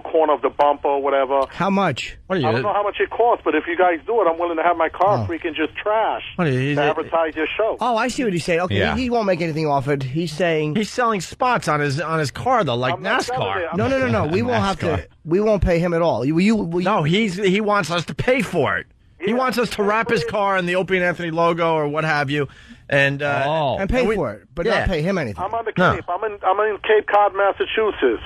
corner of the bumper or whatever. How much? I don't know how much it costs, but if you guys do it, I'm willing to have my car freaking just trash to advertise your show. Oh, I see what he's saying. Okay, he won't make anything off it. He's saying he's selling spots on his car though, like NASCAR. No. We won't have to. We won't pay him at all. No, he wants us to pay for it. He wants us to wrap his car in the Opie and Anthony logo or what have you, and pay for it, but not pay him anything. I'm on the Cape. I'm in Cape Cod, Massachusetts.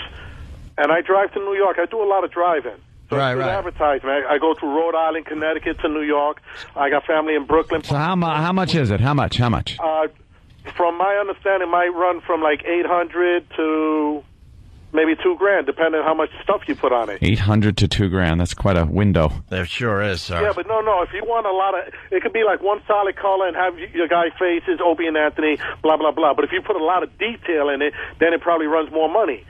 And I drive to New York. I do a lot of driving. So right. Advertisement. I go to Rhode Island, Connecticut to New York. I got family in Brooklyn. So how much is it? How much? From my understanding, it might run from like $800 to maybe $2,000, depending on how much stuff you put on it. $800 to $2,000. That's quite a window. There sure is, sir. Yeah, but no. If you want a lot of, it could be like one solid color and have your guy faces, Opie and Anthony, blah blah blah. But if you put a lot of detail in it, then it probably runs more money.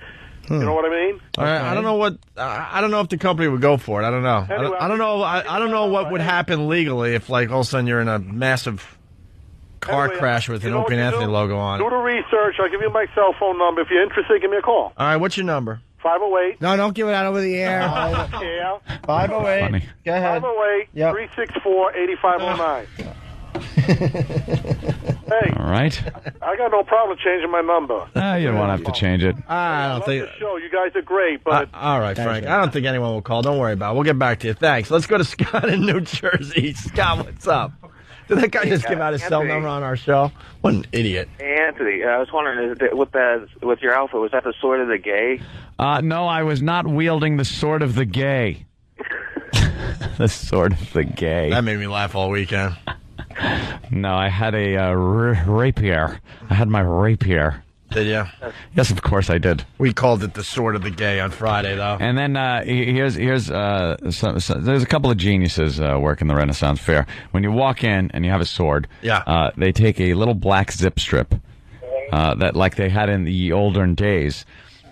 You know what I mean? I don't know I don't know if the company would go for it. I don't know. Anyway, I don't know what would happen legally if, like, all of a sudden you're in a massive car crash with an Opie and Anthony logo on it. Do the research. I'll give you my cell phone number. If you're interested, give me a call. All right, what's your number? 508. No, don't give it out over the air. Yeah. 508. Go ahead. 508-364-8509. Hey. All right. I got no problem changing my number. You won't have to change it. I don't think. The show. You guys are great, but all right, Frank. I don't think anyone will call. Don't worry about it. We'll get back to you. Thanks. Let's go to Scott in New Jersey. Scott, what's up? Did that guy just give out his cell number on our show? What an idiot. Hey, Anthony, I was wondering, with your outfit, was that the sword of the gay? No, I was not wielding the sword of the gay. The sword of the gay. That made me laugh all weekend. No, I had a rapier. I had my rapier. Did you? Yes, of course I did. We called it the sword of the gay on Friday, though. And then there's a couple of geniuses working the Renaissance Fair. When you walk in and you have a sword, they take a little black zip strip that like they had in the olden days,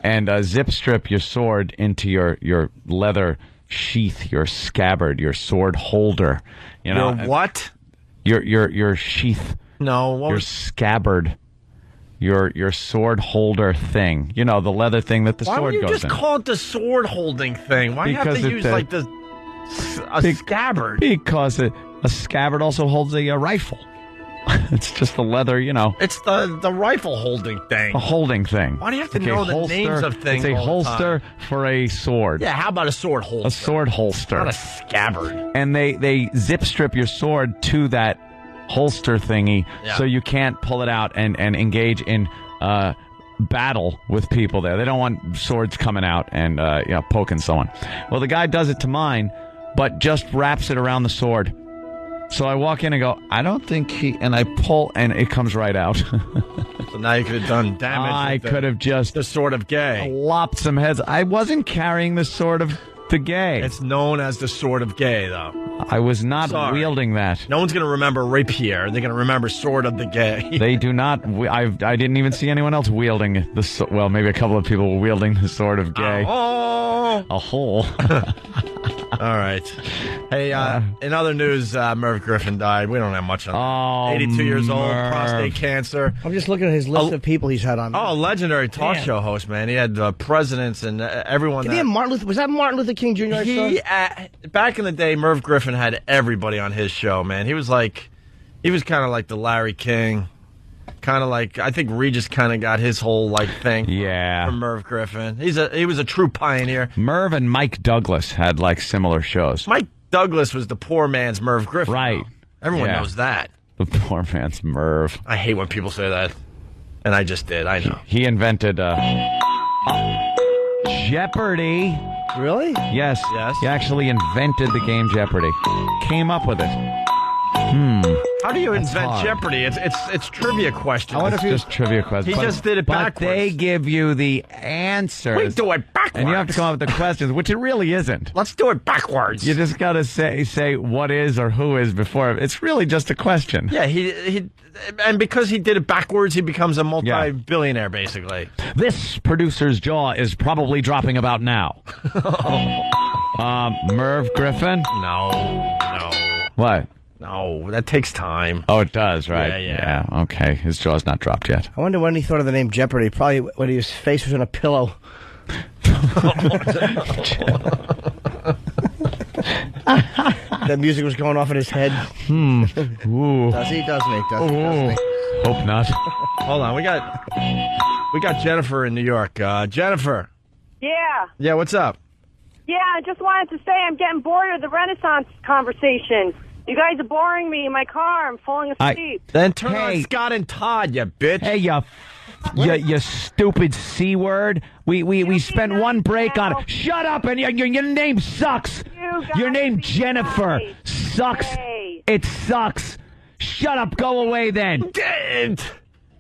and zip strip your sword into your leather sheath, your scabbard, your sword holder. You know what? Your sheath. No, your scabbard. Your sword holder thing. You know, the leather thing that the sword goes in. Why would you just call it the sword holding thing? Why do you have to use like a scabbard? Because a scabbard also holds a rifle. It's just the leather, you know. It's the rifle holding thing. A holding thing. Why do you have to know the names of things? It's a holster for a sword. Yeah, how about a sword holster? A sword holster. Not a scabbard. And they zip strip your sword to that holster thingy, so you can't pull it out and engage in battle with people there. They don't want swords coming out and poking someone. Well, the guy does it to mine, but just wraps it around the sword. So I walk in and go, I don't think and I pull, and it comes right out. So now you could have done damage. I could have just the sword of gay. Lopped some heads. I wasn't carrying the sword of the gay. It's known as the sword of gay, though. I was not wielding that. No one's going to remember rapier. They're going to remember sword of the gay. They do not. I didn't even see anyone else wielding the. Well, maybe a couple of people were wielding the sword of gay. A hole. All right. Hey, in other news, Merv Griffin died. We don't have much on that. 82 years old, prostate cancer. I'm just looking at his list of people he's had on. Oh, legendary talk show host, man. He had presidents and everyone. Did he have Martin Luther? Was that Martin Luther King Jr.? Back in the day, Merv Griffin had everybody on his show, man. He was kind of like the Larry King. Kind of like, I think Regis kind of got his whole thing from Merv Griffin. He was a true pioneer. Merv and Mike Douglas had similar shows. Mike Douglas was the poor man's Merv Griffin. Right. Everyone knows that. The poor man's Merv. I hate when people say that. And I just did. I know. He invented Jeopardy. Really? Yes. He actually invented the game Jeopardy. Came up with it. How do you invent Jeopardy? It's trivia questions. I wonder if it's just trivia questions. He just did it backwards. But they give you the answers. We do it backwards. And you have to come up with the questions, which it really isn't. Let's do it backwards. You just got to say what is or who is before. It's really just a question. Yeah, and because he did it backwards, he becomes a multi-billionaire, basically. This producer's jaw is probably dropping about now. Merv Griffin? No. What? No, that takes time. Oh, it does, right? Yeah. Okay, his jaw's not dropped yet. I wonder when he thought of the name Jeopardy. Probably when his face was in a pillow. That music was going off in his head. Ooh. Does he? Doesn't he? Hope not. Hold on, we got Jennifer in New York. Jennifer. Yeah. Yeah, what's up? Yeah, I just wanted to say I'm getting bored of the Renaissance conversation. You guys are boring me in my car. I'm falling asleep. Then turn on Scott and Todd, you bitch. Hey, you stupid C word. We spent one break on it. Shut up, and your name sucks. Your name Jennifer sucks. It sucks. Shut up. Go away then.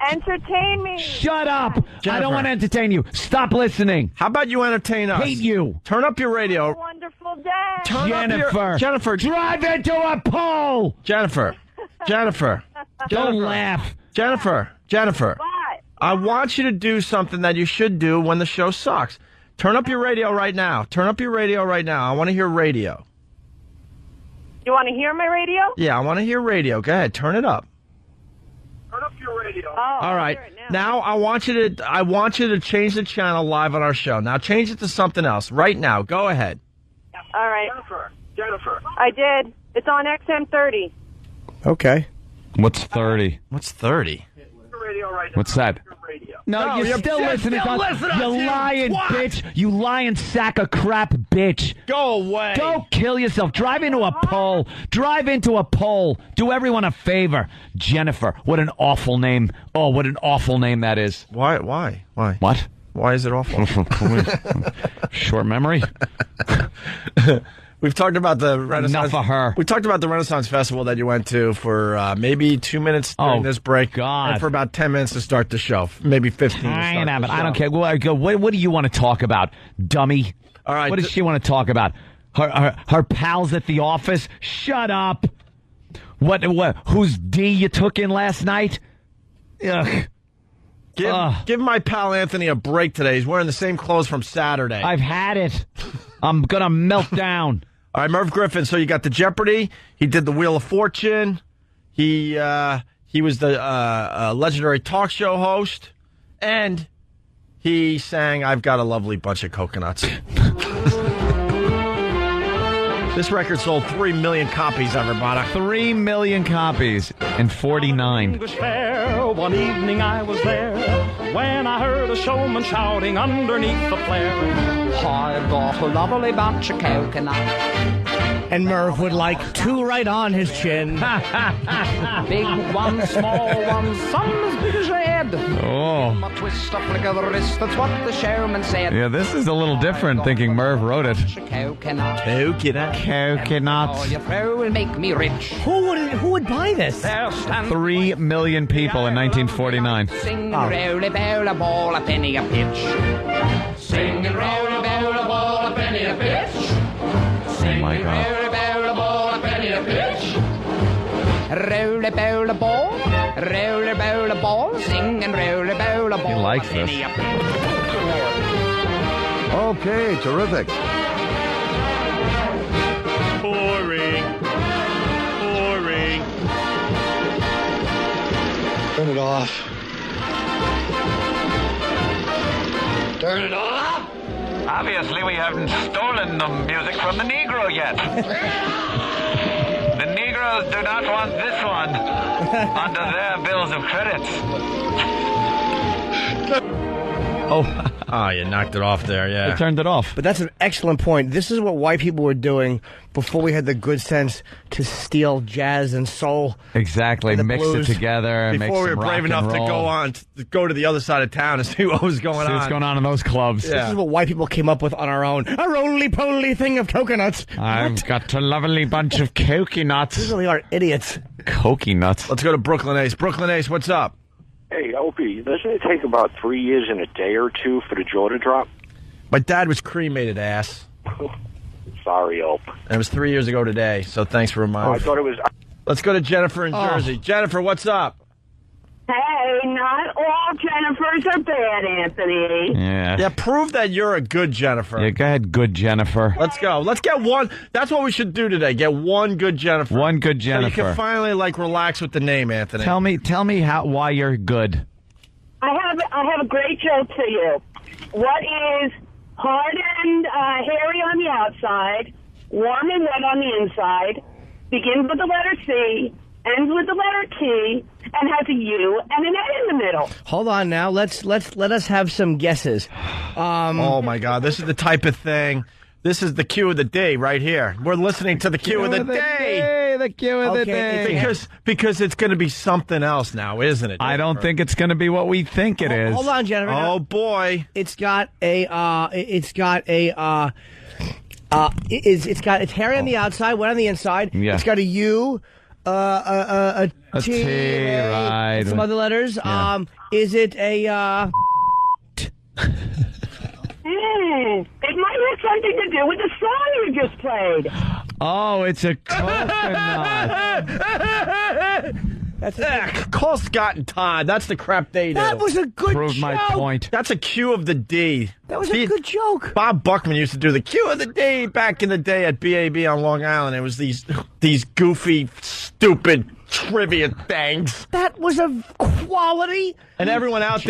Entertain me. Shut up. Jennifer. I don't want to entertain you. Stop listening. How about you entertain us? Hate you. Turn up your radio. Have a wonderful day. Jennifer, drive into a pole. Jennifer. Don't laugh. Jennifer. What? I want you to do something that you should do when the show sucks. Turn up your radio right now. I want to hear radio. You want to hear my radio? Yeah, I want to hear radio. Go ahead. Turn it up. Turn up your radio. All right. Now I want you to change the channel live on our show. Now change it to something else right now. Go ahead. All right. Jennifer. I did. It's on XM30. Okay. What's 30? What's 30? What's that? No, you're still listening. You lying bitch. You lying sack of crap bitch. Go away. Go kill yourself. Drive into a pole. Do everyone a favor. Jennifer. What an awful name. Oh, what an awful name that is. Why? What? Why is it awful? Short memory? We've talked about the Renaissance. Enough of her. We talked about the Renaissance Festival that you went to for maybe 2 minutes during this break. God. And for about 10 minutes to start the show. Maybe 15 to start the show. I don't care. What do you want to talk about, dummy? All right. What does she want to talk about? Her pals at the office? Shut up. What? Whose D you took in last night? Ugh. Give my pal Anthony a break today. He's wearing the same clothes from Saturday. I've had it. I'm going to melt down. All right, Merv Griffin. So you got the Jeopardy. He did the Wheel of Fortune. He was the legendary talk show host. And he sang I've Got a Lovely Bunch of Coconuts. This record sold 3 million copies, everybody. 3 million copies in 49. English fair, one evening I was there when I heard a showman shouting underneath the flare, I've got a lovely bunch of coconuts. And Merv would like 2 right on his chin. Big one, small one, some as big as your head. Oh. A twist, a flick of the wrist, that's what the showman said. Yeah, this is a little different thinking Merv wrote it. Coconuts. Coconuts. All you throw will make me rich. Who would buy this? 3 million people in 1949. Sing and roll bowl a ball, a penny a pitch. Sing and roll bowl a ball, a penny a pitch. Oh my God. Roll bowl a ball, a penny a pitch. Roll a bowl a ball, roll a bowl a ball, sing and roll a bowl a ball. He likes this. Okay, terrific. Boring. Turn it off. Turn it off! Obviously, we haven't stolen the music from the Negro yet. The Negroes do not want this one under their bills of credits. Oh, you knocked it off there, yeah. They turned it off. But that's an excellent point. This is what white people were doing before we had the good sense to steal jazz and soul. Exactly. Mix blues. it together. And Before we make were some brave rock enough and to go to the other side of town and see what was going See on. what's going on in those clubs. This is what white people came up with on our own. A roly-poly thing of coconuts. I've got a lovely bunch of coconuts. These really are idiots. Coconuts. Let's go to Brooklyn Ace. Brooklyn Ace, what's up? Hey, Opie, doesn't it take about 3 years and a day or 2 for the jaw to drop? My dad was cremated, ass. Sorry, Ope. And it was 3 years ago today, so thanks for reminding me. I thought it was... Let's go to Jennifer in Jersey. Jennifer, what's up? Hey, not all Jennifers are bad, Anthony. Yeah, prove that you're a good Jennifer. Yeah, go ahead, good Jennifer. Let's go. Let's get one. That's what we should do today. Get one good Jennifer. One good Jennifer. So you can finally, relax with the name, Anthony. Tell me why you're good. I have a great joke for you. What is hard and hairy on the outside, warm and wet on the inside, begins with the letter C, ends with the letter T, and has a U and an A in the middle? Hold on now. Let us have some guesses. Oh my God, this is the type of thing. This is the cue of the day right here. We're listening to the cue of the day. The cue of the day. Because it's going to be something else now, isn't it? I don't think it's going to be what we think it is. Hold on, Jennifer. Oh boy, it's got it's hairy on the outside, wet on the inside. Yeah. It's got a U, a T, right? Some other letters. Yeah. Is it a? It might have something to do with the song you just played. Oh, it's a coconut. Call Scott and Todd. That's the crap they do. That was a good Proved joke. my point. That's a cue of the D. That was a good joke. Bob Buckman used to do the cue of the day back in the day at BAB on Long Island. It was these goofy, stupid trivia things. That was a quality. And everyone out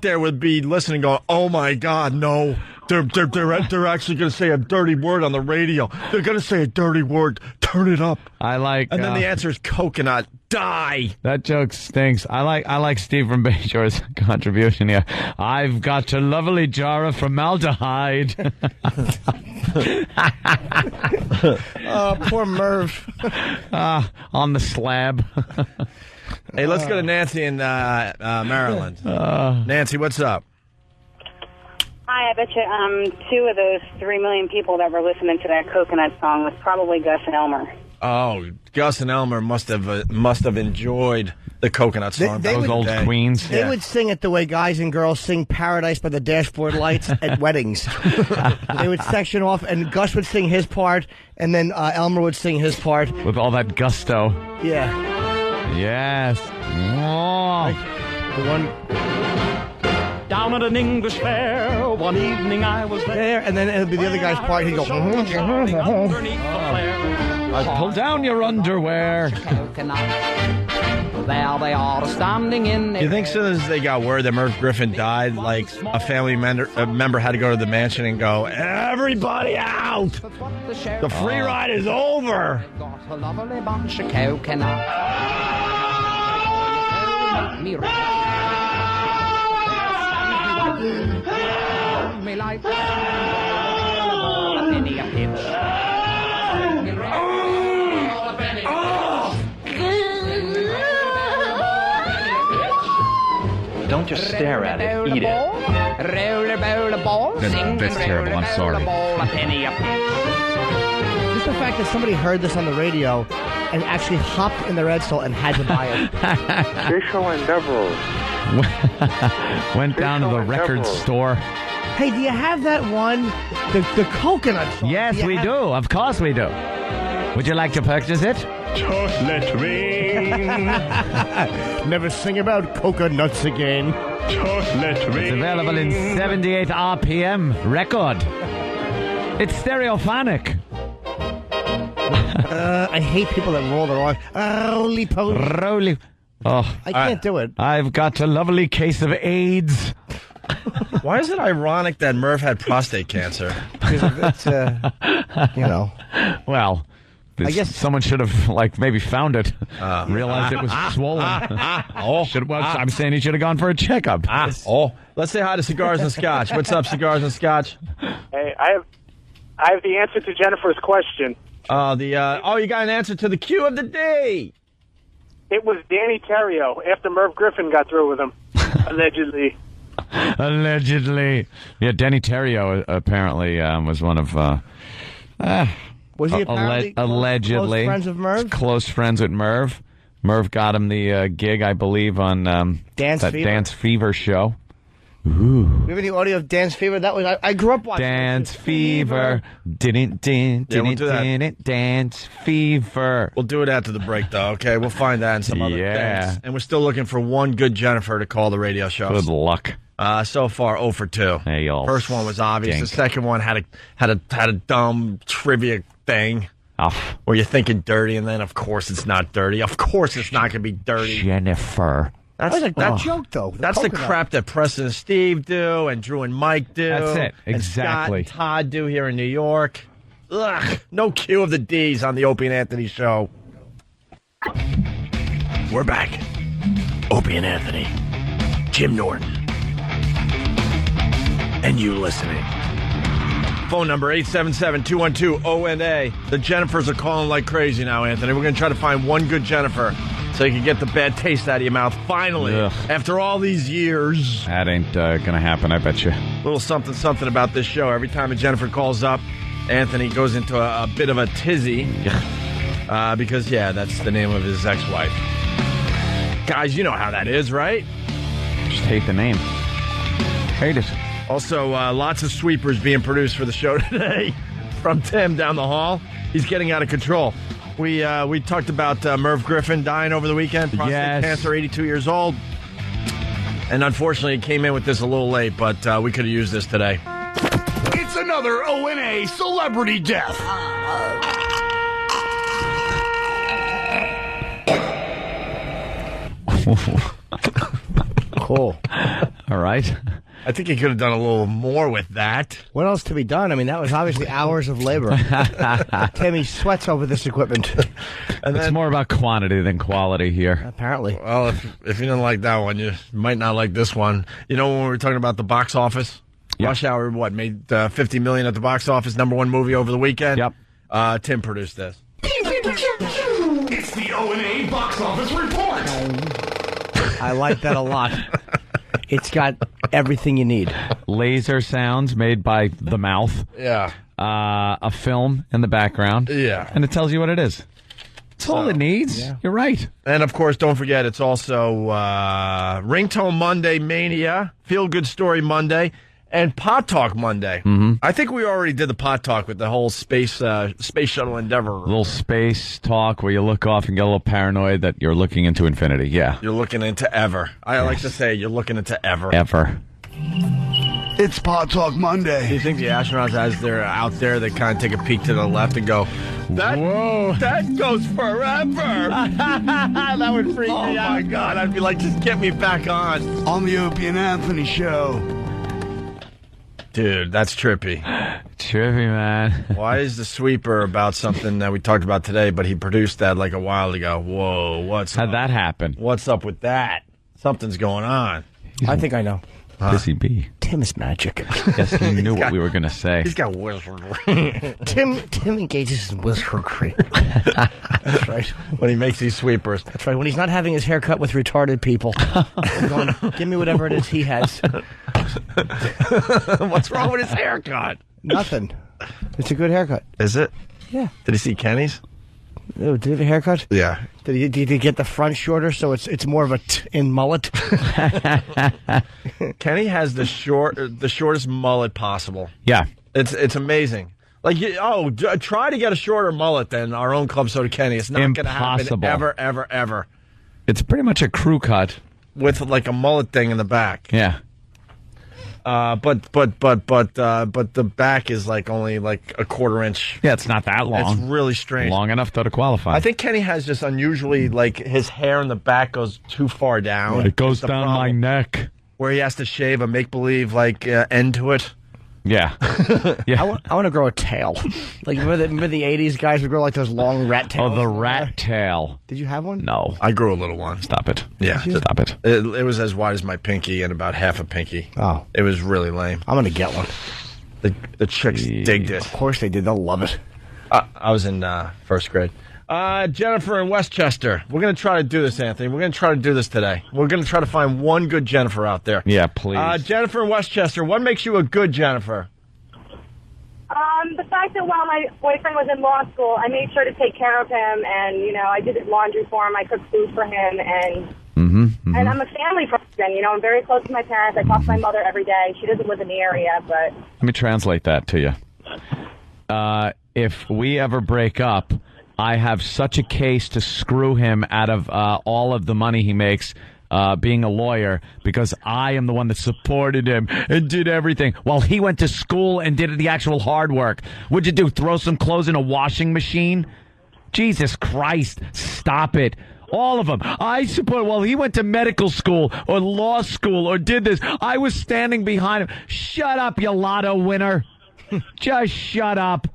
there would be listening, going, "Oh my God, no! They're actually going to say a dirty word on the radio. They're going to say a dirty word. Turn it up." And then the answer is coconut. Die. That joke stinks. I like Steve from Bayshore's contribution here. I've got a lovely jar of formaldehyde. Poor Merv. On the slab. Hey, let's go to Nancy in Maryland. Nancy, what's up? Hi, I bet you 2 of those 3 million people that were listening to that coconut song was probably Gus and Elmer. Oh, Gus and Elmer must have enjoyed the coconut song. Those old queens. They would sing it the way guys and girls sing Paradise by the Dashboard Lights at weddings. They would section off, and Gus would sing his part, and then Elmer would sing his part. With all that gusto. Yeah. Yes. Oh. The one... Down at an English fair, one evening I was there, and then it would be the other guy's part. He'd go... Pull down your underwear. There they are standing in. You think as soon as they got word that Merv Griffin died, like a family member had to go to the mansion and go, everybody out! The free ride is over! Got a lovely bunch of coconut. Me me like a penny a pinch. Don't just stare at it, eat it. Roll a bowl of balls. That's terrible, I'm sorry. Just the fact that somebody heard this on the radio and actually hopped in the Red Soul and had to buy it. Space Shuttle Endeavour. Went down to the record store. Hey, do you have that one? The coconut song? Yes, we do. Of course we do. Would you like to purchase it? Chocolate rain. Never sing about coconuts again. Chocolate rain. It's available in 78 RPM record. It's stereophonic. I hate people that roll their eyes. Roly poly. Roly. Oh, I can't do it. I've got a lovely case of AIDS. Why is it ironic that Merv had prostate cancer? Because it's, you know. Well, I guess someone should have, maybe found it, realized it was swollen. I'm saying he should have gone for a checkup. Let's say hi to Cigars and Scotch. What's up, Cigars and Scotch? Hey, I have the answer to Jennifer's question. You got an answer to the cue of the day. It was Danny Terrio after Merv Griffin got through with him, allegedly. Allegedly. Yeah, Danny Terrio apparently was one of... was he apparently allegedly close friends of Merv? Close friends with Merv. Merv got him the gig, I believe, on Dance Fever. Dance Fever show. Ooh. We have any audio of Dance Fever? That was I grew up watching Dance Fever. Dance Fever. We'll do it after the break, though. Okay, we'll find that in some other things. And we're still looking for one good Jennifer to call the radio show. Good luck. So far, 0 for 2. Hey, y'all. First one was obvious. Dink. The second one had a dumb trivia thing. Where you're thinking dirty, and then of course it's not dirty. Of course it's not going to be dirty. Jennifer. That's that joke, though. That's the crap that Preston and Steve do, and Drew and Mike do. That's it. Exactly. And Scott and Todd do here in New York. Ugh. No cue of the D's on the Opie and Anthony show. We're back. Opie and Anthony. Jim Norton. And you listening. Phone number 877-212-ONA. The Jennifers are calling like crazy now, Anthony. We're going to try to find one good Jennifer so you can get the bad taste out of your mouth. Finally, after all these years. That ain't going to happen, I bet you. A little something about this show. Every time a Jennifer calls up, Anthony goes into a bit of a tizzy. Because, that's the name of his ex-wife. Guys, you know how that is, right? Just hate the name. Hate it. Also, lots of sweepers being produced for the show today from Tim down the hall. He's getting out of control. We talked about Merv Griffin dying over the weekend. Prostate cancer, 82 years old. And unfortunately, he came in with this a little late, but we could have used this today. It's another ONA celebrity death. Cool. All right. I think he could have done a little more with that. What else to be done? I mean, that was obviously hours of labor. Timmy sweats over this equipment. And it's more about quantity than quality here. Apparently. Well, if you didn't like that one, you might not like this one. You know, when we were talking about the box office, Rush Hour, made $50 million at the box office, #1 movie over the weekend? Yep. Tim produced this. It's the ONA box office report. I like that a lot. It's got everything you need. Laser sounds made by the mouth. Yeah. A film in the background. Yeah. And it tells you what it is. That's all it needs. Yeah. You're right. And, of course, don't forget, it's also Ringtone Monday Mania, Feel Good Story Monday, and Pot Talk Monday. Mm-hmm. I think we already did the Pot Talk with the whole Space Shuttle Endeavour. A little space talk where you look off and get a little paranoid that you're looking into infinity. Yeah. You're looking into ever. I like to say you're looking into ever. Ever. It's Pot Talk Monday. Do you think the astronauts, as they're out there, they kind of take a peek to the left and go, that goes forever. That would freak me out. Oh, my God. I'd be like, just get me back on. On the Opie and Anthony show. Dude, that's trippy. Trippy, man. Why is the sweeper about something that we talked about today, but he produced that like a while ago? Whoa, How'd that happen? What's up with that? Something's going on. I think I know. Busy bee. Tim is magic. Yes, he knew what we were going to say. He's got wizardry. Tim engages in wizardry. That's right. When he makes these sweepers. That's right. When he's not having his hair cut with retarded people. Going, give me whatever it is he has. What's wrong with his haircut? Nothing. It's a good haircut. Is it? Yeah. Did he see Kenny's? Oh, did he have a haircut? Yeah. Did he get the front shorter so it's more of a in mullet? Kenny has the shortest mullet possible. Yeah. It's amazing. Like, try to get a shorter mullet than our own Club Soda Kenny. It's not going to happen ever, ever, ever. It's pretty much a crew cut. With like a mullet thing in the back. Yeah. But the back is like only like a quarter inch. Yeah, it's not that long. It's really strange. Long enough though to qualify. I think Kenny has just unusually like his hair in the back goes too far down. It goes down my neck. Where he has to shave a make believe like end to it. Yeah. Yeah. I want to grow a tail. Like remember the 80s guys would grow like those long rat tails. Oh, the rat tail. Did you have one? No. I grew a little one. Stop it. Yeah. Stop it. It was as wide as my pinky and about half a pinky. Oh. It was really lame. I'm going to get one. The chicks digged it. Of course they did. They'll love it. I was in first grade. Jennifer in Westchester. We're going to try to do this, Anthony. We're going to try to do this today. We're going to try to find one good Jennifer out there. Yeah, please. Jennifer in Westchester, what makes you a good Jennifer? The fact that while my boyfriend was in law school, I made sure to take care of him, and, I did his laundry for him, I cooked food for him, and and I'm a family person, I'm very close to my parents. I talk to my mother every day. She doesn't live in the area, but... Let me translate that to you. If we ever break up, I have such a case to screw him out of all of the money he makes being a lawyer, because I am the one that supported him and did everything while he went to school and did the actual hard work. What'd you do, throw some clothes in a washing machine? Jesus Christ, stop it. All of them. I support, while he went to medical school or law school or did this, I was standing behind him. Shut up, you lotto winner. Just shut up.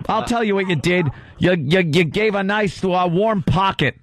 I'll tell you what you did. You gave a nice warm pocket.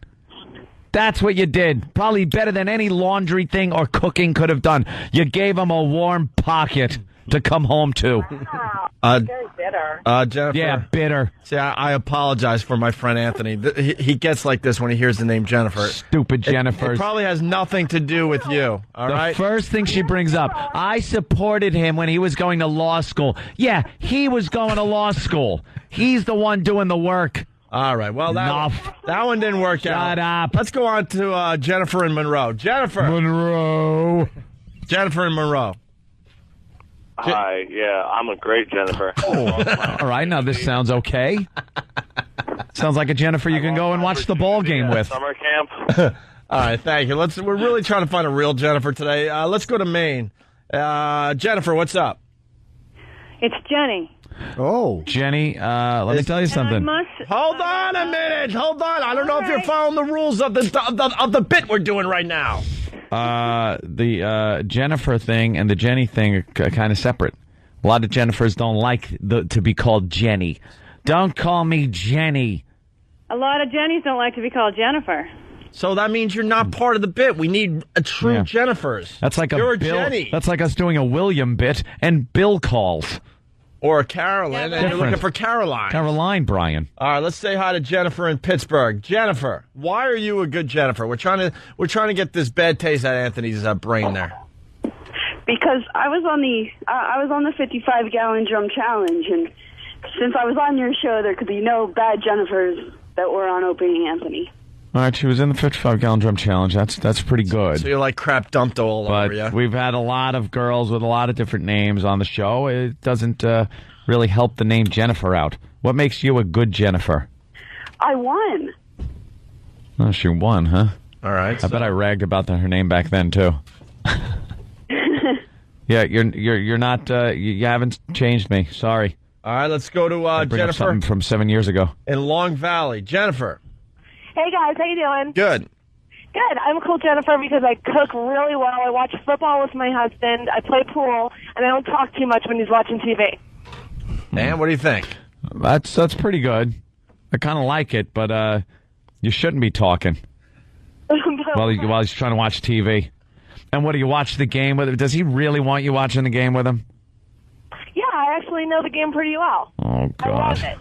That's what you did. Probably better than any laundry thing or cooking could have done. You gave him a warm pocket to come home to. Wow. Very bitter. Jennifer. Yeah, bitter. See, I apologize for my friend Anthony. He gets like this when he hears the name Jennifer. Stupid Jennifer. It probably has nothing to do with you. All right. The first thing she brings up, I supported him when he was going to law school. Yeah, he was going to law school. He's the one doing the work. All right. Well, that one didn't work out. Shut up. Let's go on to Jennifer in Monroe. Jennifer in Monroe. Hi, yeah, I'm a great Jennifer. All right, now this sounds okay. Sounds like a Jennifer you can go and watch the ball game with. Summer camp. All right, thank you. We're really trying to find a real Jennifer today. Let's go to Maine. Jennifer, what's up? It's Jenny. Oh, Jenny, let me tell you something. Hold on a minute. Hold on. I don't know if you're following the rules of the bit we're doing right now. The Jennifer thing and the Jenny thing are kind of separate. A lot of Jennifers don't like to be called Jenny. Don't call me Jenny. A lot of Jennys don't like to be called Jennifer. So that means you're not part of the bit. We need a true Jennifers. That's like you're a Bill, Jenny. That's like us doing a William bit and Bill calls. Or a Carolyn, and you're looking for Caroline. Caroline, Brian. All right, let's say hi to Jennifer in Pittsburgh. Jennifer, why are you a good Jennifer? We're trying to get this bad taste out of Anthony's brain there. because I was on the 55-gallon drum challenge, and since I was on your show, there could be no bad Jennifers that were on Opie and Anthony. All right, she was in the 55-gallon drum challenge. That's pretty good. So you're like crap dumped all over you. We've had a lot of girls with a lot of different names on the show. It doesn't really help the name Jennifer out. What makes you a good Jennifer? I won. Oh, she won, huh? All right. I bet I ragged about her name back then too. Yeah, you're not. You haven't changed me. Sorry. All right, let's go to Bring up Jennifer something from 7 years ago. in Long Valley. Jennifer. Hey guys, how you doing? Good. Good. I'm cool Jennifer because I cook really well. I watch football with my husband. I play pool, and I don't talk too much when he's watching TV. Dan, what do you think? That's pretty good. I kind of like it, but you shouldn't be talking while he's trying to watch TV. And what do you watch the game with him? Does he really want you watching the game with him? Yeah, I actually know the game pretty well. Oh I love God. it.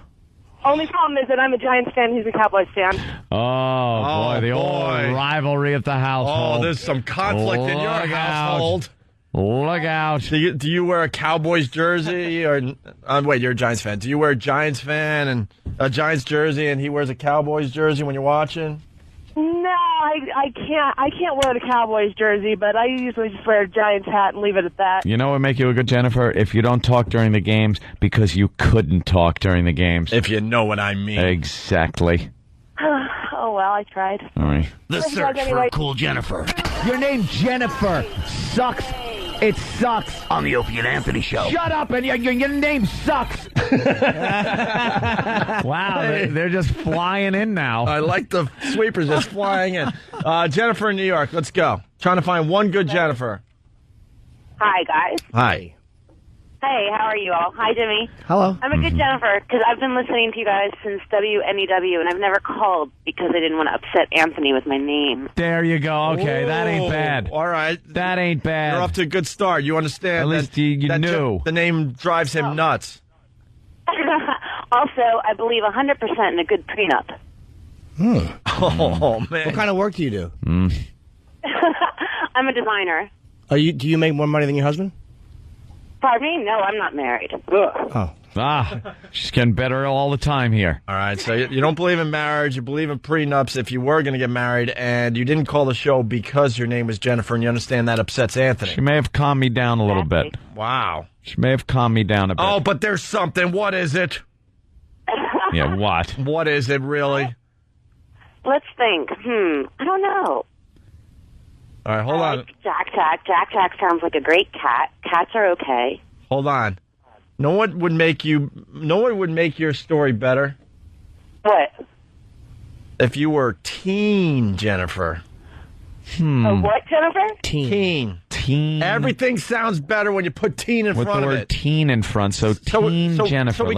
Only problem is that I'm a Giants fan. He's a Cowboys fan. Oh boy, the old rivalry at the household. Oh, there's some conflict in your Look household. Look out. Do you wear a Cowboys jersey or wait, you're a Giants fan. Do you wear a Giants fan and a Giants jersey and he wears a Cowboys jersey when you're watching? No, I can't wear the Cowboys jersey, but I usually just wear a Giants hat and leave it at that. You know what would make you a good Jennifer? If you don't talk during the games because you couldn't talk during the games. If you know what I mean. Exactly. Oh, well, I tried. All right. The Love you search guys for anyway. a cool Jennifer. Your name Jennifer sucks. It sucks. On the Opie and Anthony Show. Shut up, and your name sucks. Wow, they're just flying in now. I like the sweepers just flying in. Jennifer in New York, let's go. Trying to find one good Jennifer. Hi, guys. Hi. Hey, how are you all? Hi, Jimmy. Hello. I'm a good Jennifer because I've been listening to you guys since WNEW, and I've never called because I didn't want to upset Anthony with my name. There you go. Okay, that ain't bad. All right. That ain't bad. You're off to a good start. You understand At least you that knew. The name drives him nuts. Also, I believe 100% in a good prenup. Oh, man. What kind of work do you do? I'm a designer. Do you make more money than your husband? Pardon me? No, I'm not married. Oh. She's getting better all the time here. All right, so you don't believe in marriage, you believe in prenups if you were going to get married, and you didn't call the show because your name was Jennifer, and you understand that upsets Anthony. She may have calmed me down a little bit. Wow. She may have calmed me down a bit. Oh, but there's something. What is it? Yeah, what? What is it, really? Let's think. I don't know. All right, hold on. Jack Jack. Jack Jack sounds like a great cat. Cats are okay. Hold on. Know what would make your story better? What? If you were teen Jennifer. A what, Jennifer? Teen. Everything sounds better when you put teen in With front the of word it. teen in front, so teen Jennifer. So we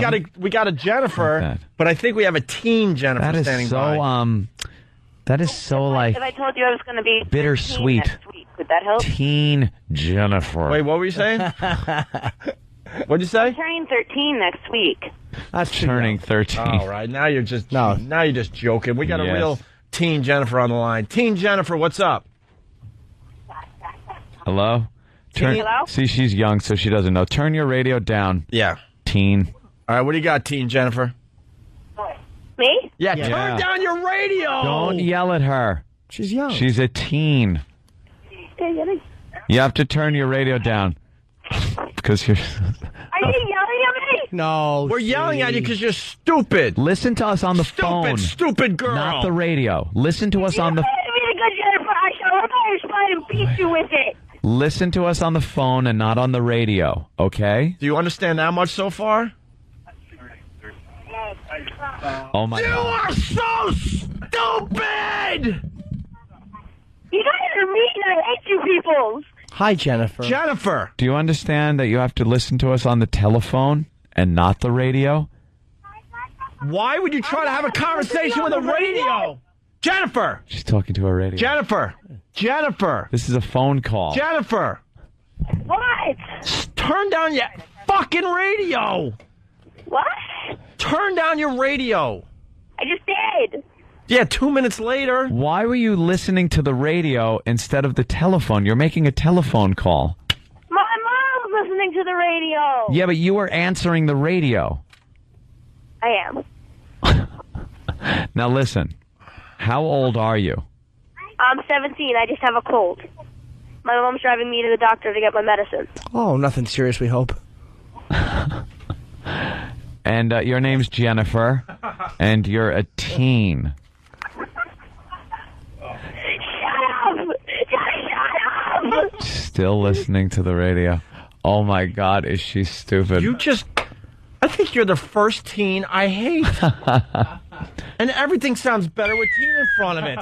got a Jennifer, but I think we have a teen Jennifer That is standing so by. That is so like If I told you I was going to be bittersweet. 13 next week, would that help? Teen Jennifer. Wait, what were you saying? What'd you say? I'm turning 13 next week. That's turning 13. All right, now you're just joking. We got a Yes. real teen Jennifer on the line. Teen Jennifer, what's up? Hello? Hello? See, she's young, so she doesn't know. Turn your radio down. Yeah. Teen. All right, what do you got, teen Jennifer? Me? Yeah, turn down your radio. Don't yell at her. She's young. She's a teen. You have to turn your radio down. Because you're... Are you yelling at me? No. We're yelling at you because you're stupid. Listen to us on the phone. Stupid girl. Not the radio. Listen to us on the... Be the good Jennifer. I shall rip out your spine and beat you with it. Listen to us on the phone and not on the radio, okay? Do you understand that much so far? Oh, my You God. are so stupid! You guys are mean. I hate you people. Hi, Jennifer. Jennifer! Do you understand that you have to listen to us on the telephone and not the radio? Why would you try to have a conversation with a radio? Jennifer! She's talking to a radio. Jennifer! Jennifer! This is a phone call. Jennifer! What? Turn down your fucking radio! What? Turn down your radio! I just did. Yeah, 2 minutes later. Why were you listening to the radio instead of the telephone? You're making a telephone call. Mom, the radio. Yeah, but you were answering the radio. I am. Now listen, how old are you? I'm 17. I just have a cold. My mom's driving me to the doctor to get my medicine. Oh, nothing serious, we hope. And your name's Jennifer, and you're a teen. Shut up! Still listening to the radio. Oh my God, is she stupid? I think you're the first teen I hate. And everything sounds better with teen in front of it.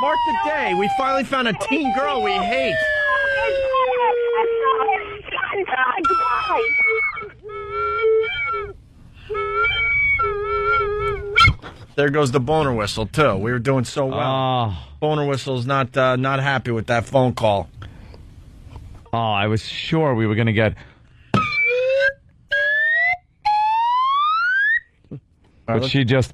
Mark the day. We finally found a teen girl we hate. There goes the boner whistle, too. We were doing so well. Boner whistle's not happy with that phone call. Oh, I was sure we were going to get... But she just...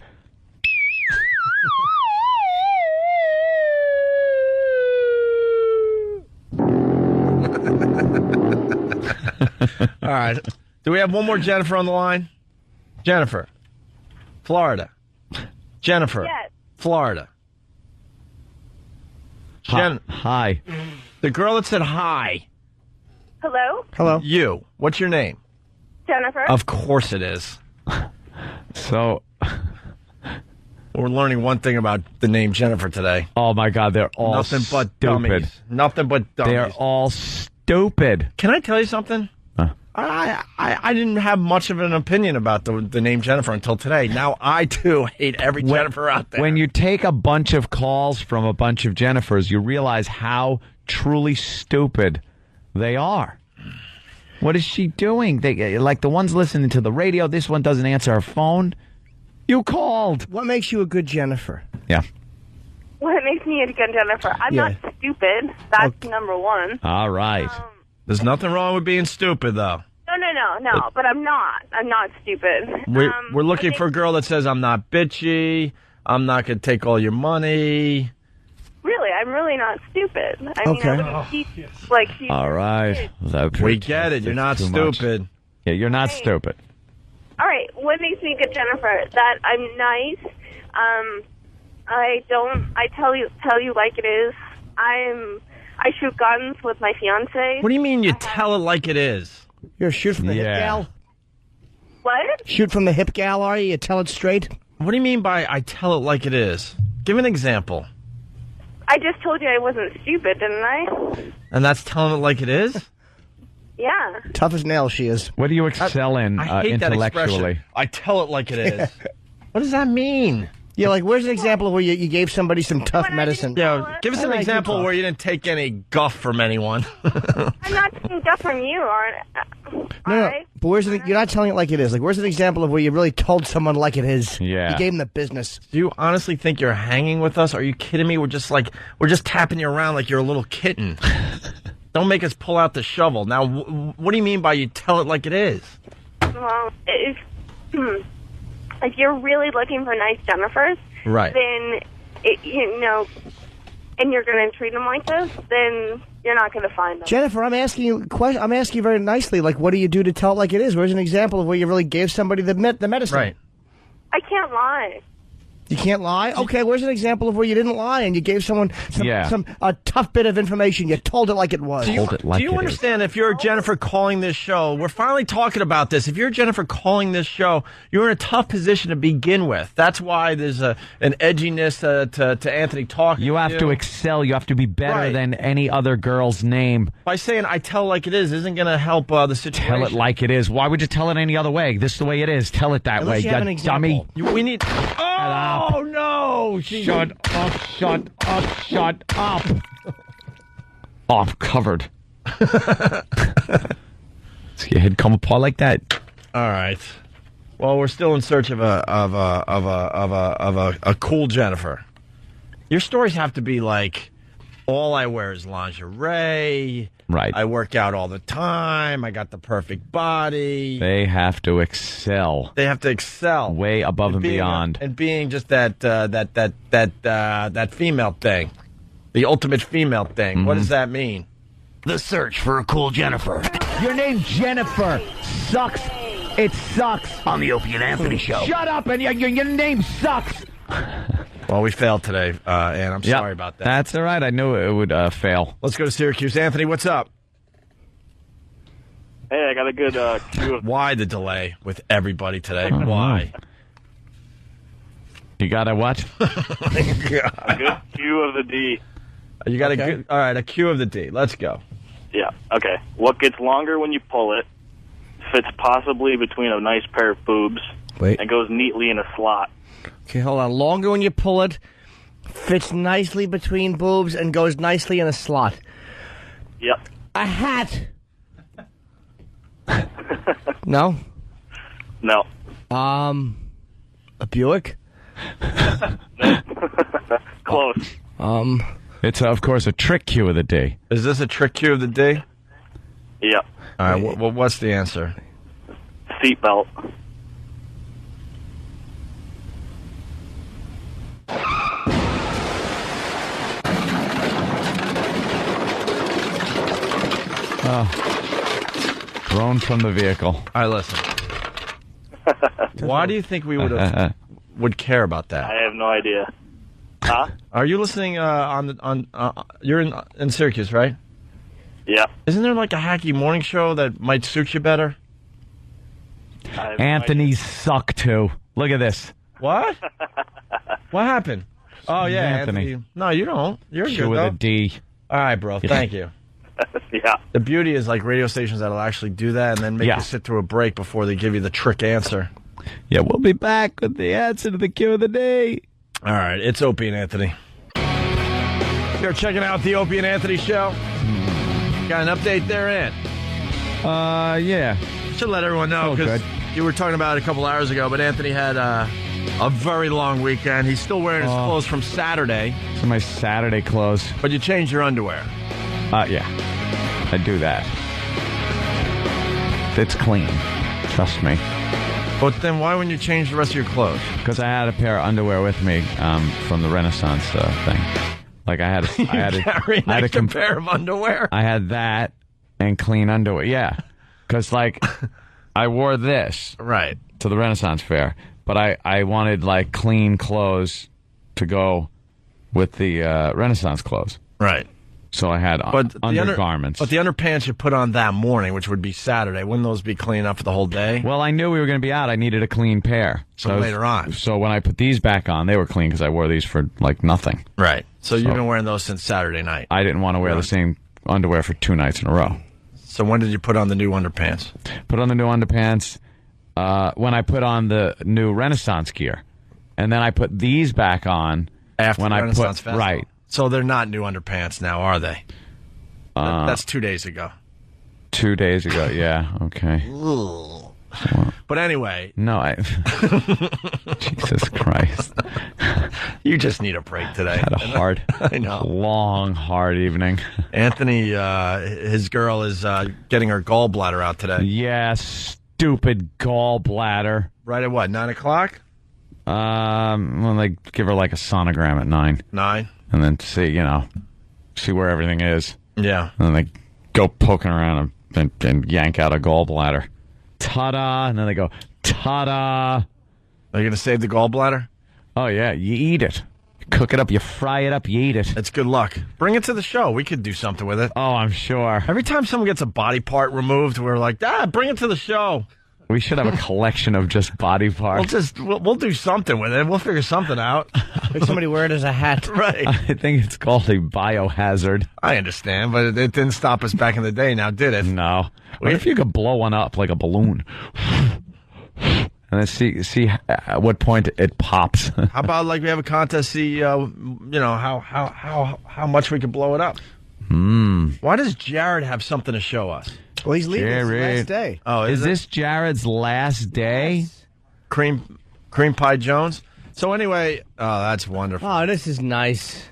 All right. Do we have one more Jennifer on the line? Jennifer. Florida. Jennifer. Yes. Florida. Hi. The girl that said hi. Hello? Hello. You. What's your name? Jennifer? Of course it is. So... We're learning one thing about the name Jennifer today. Oh, my God. They're all Nothing but stupid. dummies. Nothing but dummies. They're all stupid. Can I tell you something? I didn't have much of an opinion about the name Jennifer until today. Now I, too, hate every Jennifer out there. When you take a bunch of calls from a bunch of Jennifers, you realize how truly stupid they are. What is she doing? Like the ones listening to the radio, this one doesn't answer her phone. You called. What makes you a good Jennifer? Yeah. What makes me a good Jennifer? I'm not stupid. That's number one. All right. There's nothing wrong with being stupid, though. No, but I'm not. I'm not stupid. We're looking for a girl that says, I'm not bitchy, I'm not going to take all your money. Really, I'm really not stupid. I mean, I wouldn't teach, All right. We get it. You're not stupid. Much. Yeah, you're not stupid. All right. What makes me a good Jennifer? That I'm nice. I tell you like it is. I shoot guns with my fiance. What do you mean you tell it like it is? You're a shoot from the hip gal? What? Shoot from the hip gal, are you? You tell it straight? What do you mean by I tell it like it is? Give an example. I just told you I wasn't stupid, didn't I? And that's telling it like it is? Yeah. Tough as nails she is. What do you excel in I hate that intellectually? expression. I tell it like it is. What does that mean? Yeah, like, where's an example of where you gave somebody some tough medicine? Yeah, give us an example where you didn't take any guff from anyone. I'm not taking guff from you, No, but you're not telling it like it is. Like, where's an example of where you really told someone like it is? Yeah. You gave them the business. Do you honestly think you're hanging with us? Are you kidding me? We're just tapping you around like you're a little kitten. Don't make us pull out the shovel. Now, what do you mean by you tell it like it is? Well, if you're really looking for nice Jennifers, right? Then and you're going to treat them like this, then you're not going to find them. Jennifer, I'm asking you very nicely. Like, what do you do to tell it like it is? Where's an example of where you really gave somebody the medicine? Right. I can't lie. You can't lie? Okay, where's an example of where you didn't lie and you gave someone a tough bit of information? You told it like it was. Do you understand if you're Jennifer calling this show, we're finally talking about this. If you're Jennifer calling this show, you're in a tough position to begin with. That's why there's an edginess to Anthony talking. You have to excel. You have to be better than any other girl's name. By saying I tell it like it is isn't going to help the situation. Tell it like it is. Why would you tell it any other way? This is the way it is. Tell it that way, you dummy. We need... Oh, no! Shut up, shut up, shut up. Oh, I'm covered. See your head come apart like that? All right. Well, we're still in search of a cool Jennifer. Your stories have to be like, all I wear is lingerie. Right. I work out all the time. I got the perfect body. They have to excel. They have to excel way above and beyond. And being just that female thing, the ultimate female thing. Mm-hmm. What does that mean? The search for a cool Jennifer. Your name Jennifer sucks. It sucks. On the Opie and Anthony Show. Shut up, and your name sucks. Well, we failed today, and I'm sorry about that. That's all right. I knew it would fail. Let's go to Syracuse. Anthony, what's up? Hey, I got a good cue of... Why the delay with everybody today? Oh, Why? You got a what? a good cue of the D. You got a good... All right, a cue of the D. Let's go. Yeah, okay. What gets longer when you pull it, fits possibly between a nice pair of boobs, and goes neatly in a slot. Okay, hold on. Longer when you pull it, fits nicely between boobs, and goes nicely in a slot. Yep. A hat. No? No. A Buick? Close. It's, of course, a trick cue of the D. Is this a trick cue of the day? Yep. All right, what's the answer? Seatbelt. Thrown from the vehicle. All right, listen. Why do you think we would care about that? I have no idea. Huh? Are you listening you're in Syracuse, right? Yeah. Isn't there like a hacky morning show that might suit you better? Anthony's suck too. Look at this. What? What happened? Oh yeah, Anthony. No, you don't. You're Cue good with though. a D. All right, bro. Thank you. Yeah. The beauty is like radio stations that'll actually do that and then make you sit through a break before they give you the trick answer. Yeah, we'll be back with the answer to the cue of the day. All right, it's Opie and Anthony. You're checking out the Opie and Anthony Show. Got an update there, Ant? Yeah. Should let everyone know because you were talking about it a couple hours ago, but Anthony had a very long weekend. He's still wearing his clothes from Saturday. So my Saturday clothes. But you changed your underwear. Yeah. I do that. It's clean. Trust me. But then why wouldn't you change the rest of your clothes? Because I had a pair of underwear with me from the Renaissance thing. Like I had a pair of underwear. I had that and clean underwear. Yeah, because like I wore this to the Renaissance fair, but I wanted like clean clothes to go with the Renaissance clothes. Right. So I had undergarments. But the underpants you put on that morning, which would be Saturday, wouldn't those be clean enough for the whole day? Well, I knew we were going to be out. I needed a clean pair. So later on. So when I put these back on, they were clean because I wore these for like nothing. Right. So you've been wearing those since Saturday night. I didn't want to wear the same underwear for 2 nights in a row. So when did you put on the new underpants? Put on the new underpants when I put on the new Renaissance gear. And then I put these back on after when the I Renaissance put Festival. Right. So they're not new underpants now, are they? That's 2 days ago. 2 days ago, yeah. Okay. But anyway. No, Jesus Christ. You just need a break today. Had a long, hard evening. Anthony, his girl is getting her gallbladder out today. Yeah, stupid gallbladder. Right at what, 9 o'clock? Well, they give her like a sonogram at 9. 9? And then see where everything is. Yeah. And then they go poking around and yank out a gallbladder. Ta-da! And then they go, ta-da! Are you going to save the gallbladder? Oh, yeah. You eat it. You cook it up. You fry it up. You eat it. That's good luck. Bring it to the show. We could do something with it. Oh, I'm sure. Every time someone gets a body part removed, we're like, bring it to the show. We should have a collection of just body parts. We'll do something with it. We'll figure something out. Make somebody wear it as a hat. Right. I think it's called a biohazard. I understand, but it didn't stop us back in the day now, did it? No. What if you could blow one up like a balloon? And then see at what point it pops. How about like we have a contest, see how much we could blow it up? Why does Jarod have something to show us? Well, he's leaving. It's his last day. Oh, is this Jared's last day? Yes. Cream Pie Jones. So anyway, that's wonderful. Oh, this is nice.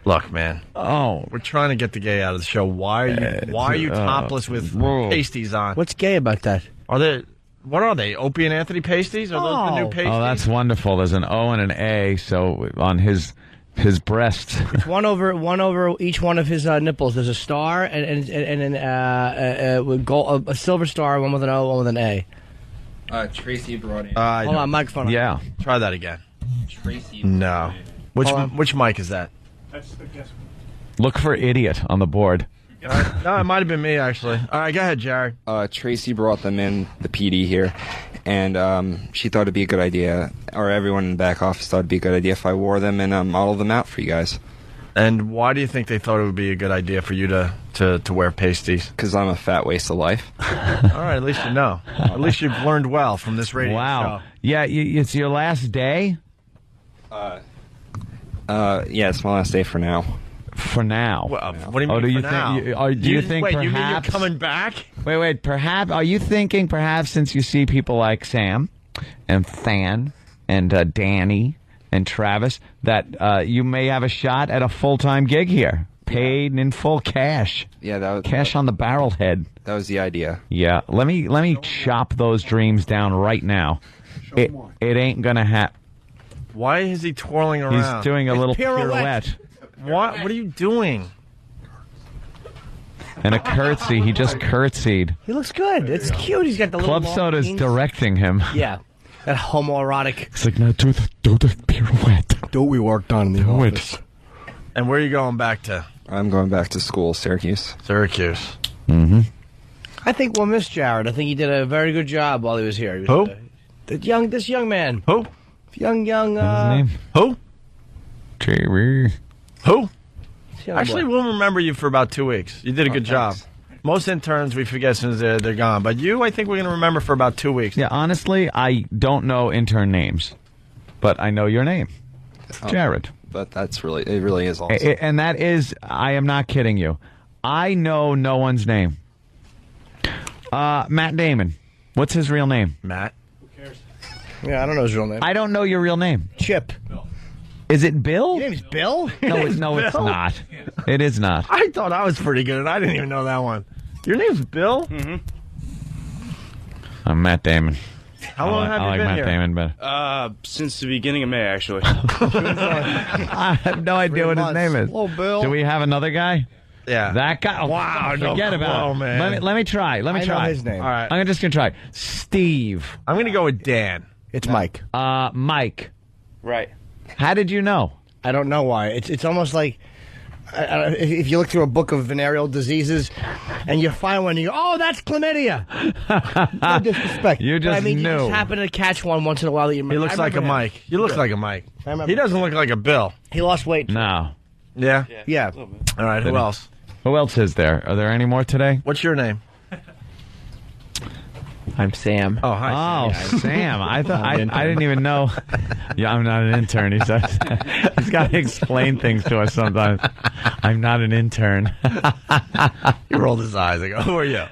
Look, man. Oh, we're trying to get the gay out of the show. Why are you topless with pasties on? What's gay about that? What are they? Opie and Anthony pasties? Are those the new pasties? Oh, that's wonderful. There's an O and an A. So on his His breasts. It's one over each one of his nipples. There's a star and a silver star, one with an O, one with an A. Tracy brought in. Hold on, microphone. Yeah. Try that again. Tracy. No. Which mic is that? That's the guess. Look for idiot on the board. No, it might have been me, actually. All right, go ahead, Jared. Tracy brought them in, the PD here, and she thought it'd be a good idea, or everyone in the back office thought it'd be a good idea if I wore them and modeled them out for you guys. And why do you think they thought it would be a good idea for you to wear pasties? Because I'm a fat waste of life. All right, at least you know. At least you've learned well from this radio Wow. show. Yeah, it's your last day? Yeah, it's my last day for now. For now. Well, what do you mean for now? Do you think wait, perhaps... you mean you're coming back? Wait, perhaps... Are you thinking perhaps since you see people like Sam and Than and Danny and Travis that you may have a shot at a full-time gig here? Paid in full cash. Yeah, that was... Cash on the barrel head. That was the idea. Yeah, let me chop those dreams down right now. It ain't gonna happen. Why is he twirling around? He's doing a little pirouette. What are you doing? And a curtsy. He just curtsied. He looks good. It's cute. He's got the little Club Soda's jeans. directing him. Yeah. That homoerotic. It's like, now do the pirouette. Do what we worked on in the office. And where are you going back to? I'm going back to school, Syracuse. Syracuse. Mm-hmm. I think we'll miss Jarod. I think he did a very good job while he was here. He was, Who? This young man. Who? Young. What's his name? Who? Jerry. Who? Young Actually, boy. we'll remember you for about 2 weeks. You did a good job. Most interns we forget as soon as they're gone. But you, I think we're going to remember for about 2 weeks. Yeah, honestly, I don't know intern names. But I know your name. Jarod. But it really is awesome. And that is, I am not kidding you. I know no one's name. Matt Damon. What's his real name? Matt. Yeah, I don't know his real name. I don't know your real name. Chip. Is it Bill? Your name's Bill? No, it's not. It is not. I thought I was pretty good, and I didn't even know that one. Your name's Bill? Mm-hmm. I'm Matt Damon. How long have you been Matt here? Damon better. Since the beginning of May, actually. I have no idea what his name is. Oh, Bill. Do we have another guy? Yeah. That guy? Oh, Wow, forget about it. man. Let me try. I know his name. All right. I'm just going to try. Steve. I'm going to go with Dan. It's Mike. Mike. Right. How did you know? I don't know why. It's almost like if you look through a book of venereal diseases and you find one and you go, oh, that's chlamydia. No disrespect. You just but, I mean, knew. You just happen to catch one once in a while that you He looks like a Mike. He looks like a Mike. He doesn't look like a Bill. He lost weight. No. Yeah? Yeah. All right, who else? Who else is there? Are there any more today? What's your name? I'm Sam. Oh, hi. Oh, Sam. I thought I didn't even know. Yeah, I'm not an intern. He says he's got to explain things to us sometimes. I'm not an intern. He rolled his eyes. I go, who are you?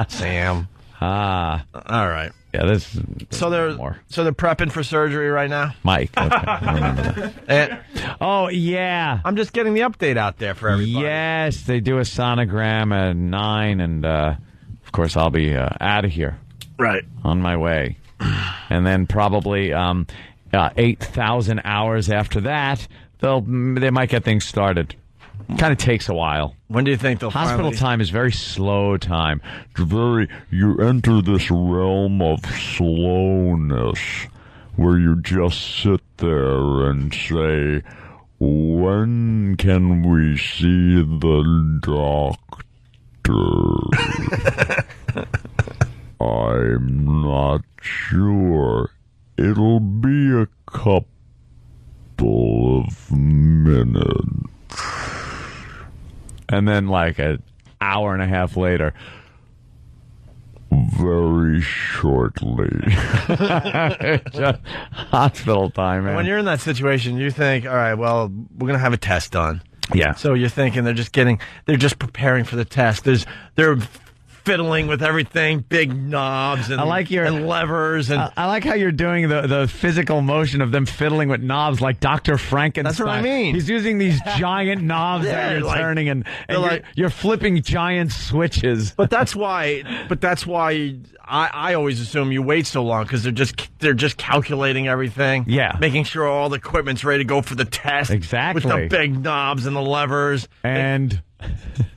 Sam. Ah. All right. Yeah, this. So they're prepping for surgery right now. Mike. Okay, I remember that. Oh yeah. I'm just getting the update out there for everybody. Yes, they do a sonogram at 9, and of course I'll be out of here. Right. On my way, and then probably 8,000 hours after that, they might get things started. Kind of takes a while. When do you think they'll Hospital finally... time is very slow time. You enter this realm of slowness where you just sit there and say, when can we see the doctor? I'm not sure. It'll be a couple of minutes. And then, like, an hour and a half later, very shortly. Just hospital time, man. When you're in that situation, you think, all right, well, we're going to have a test done. Yeah. So you're thinking they're just preparing for the test. They're fiddling with everything, big knobs and, and levers. And I like how you're doing the physical motion of them fiddling with knobs like Dr. Frankenstein. That's what I mean. He's using these giant knobs that you're turning, and you're flipping giant switches. But that's why I always assume you wait so long, because they're just calculating everything. Yeah. Making sure all the equipment's ready to go for the test. Exactly. With the big knobs and the levers. And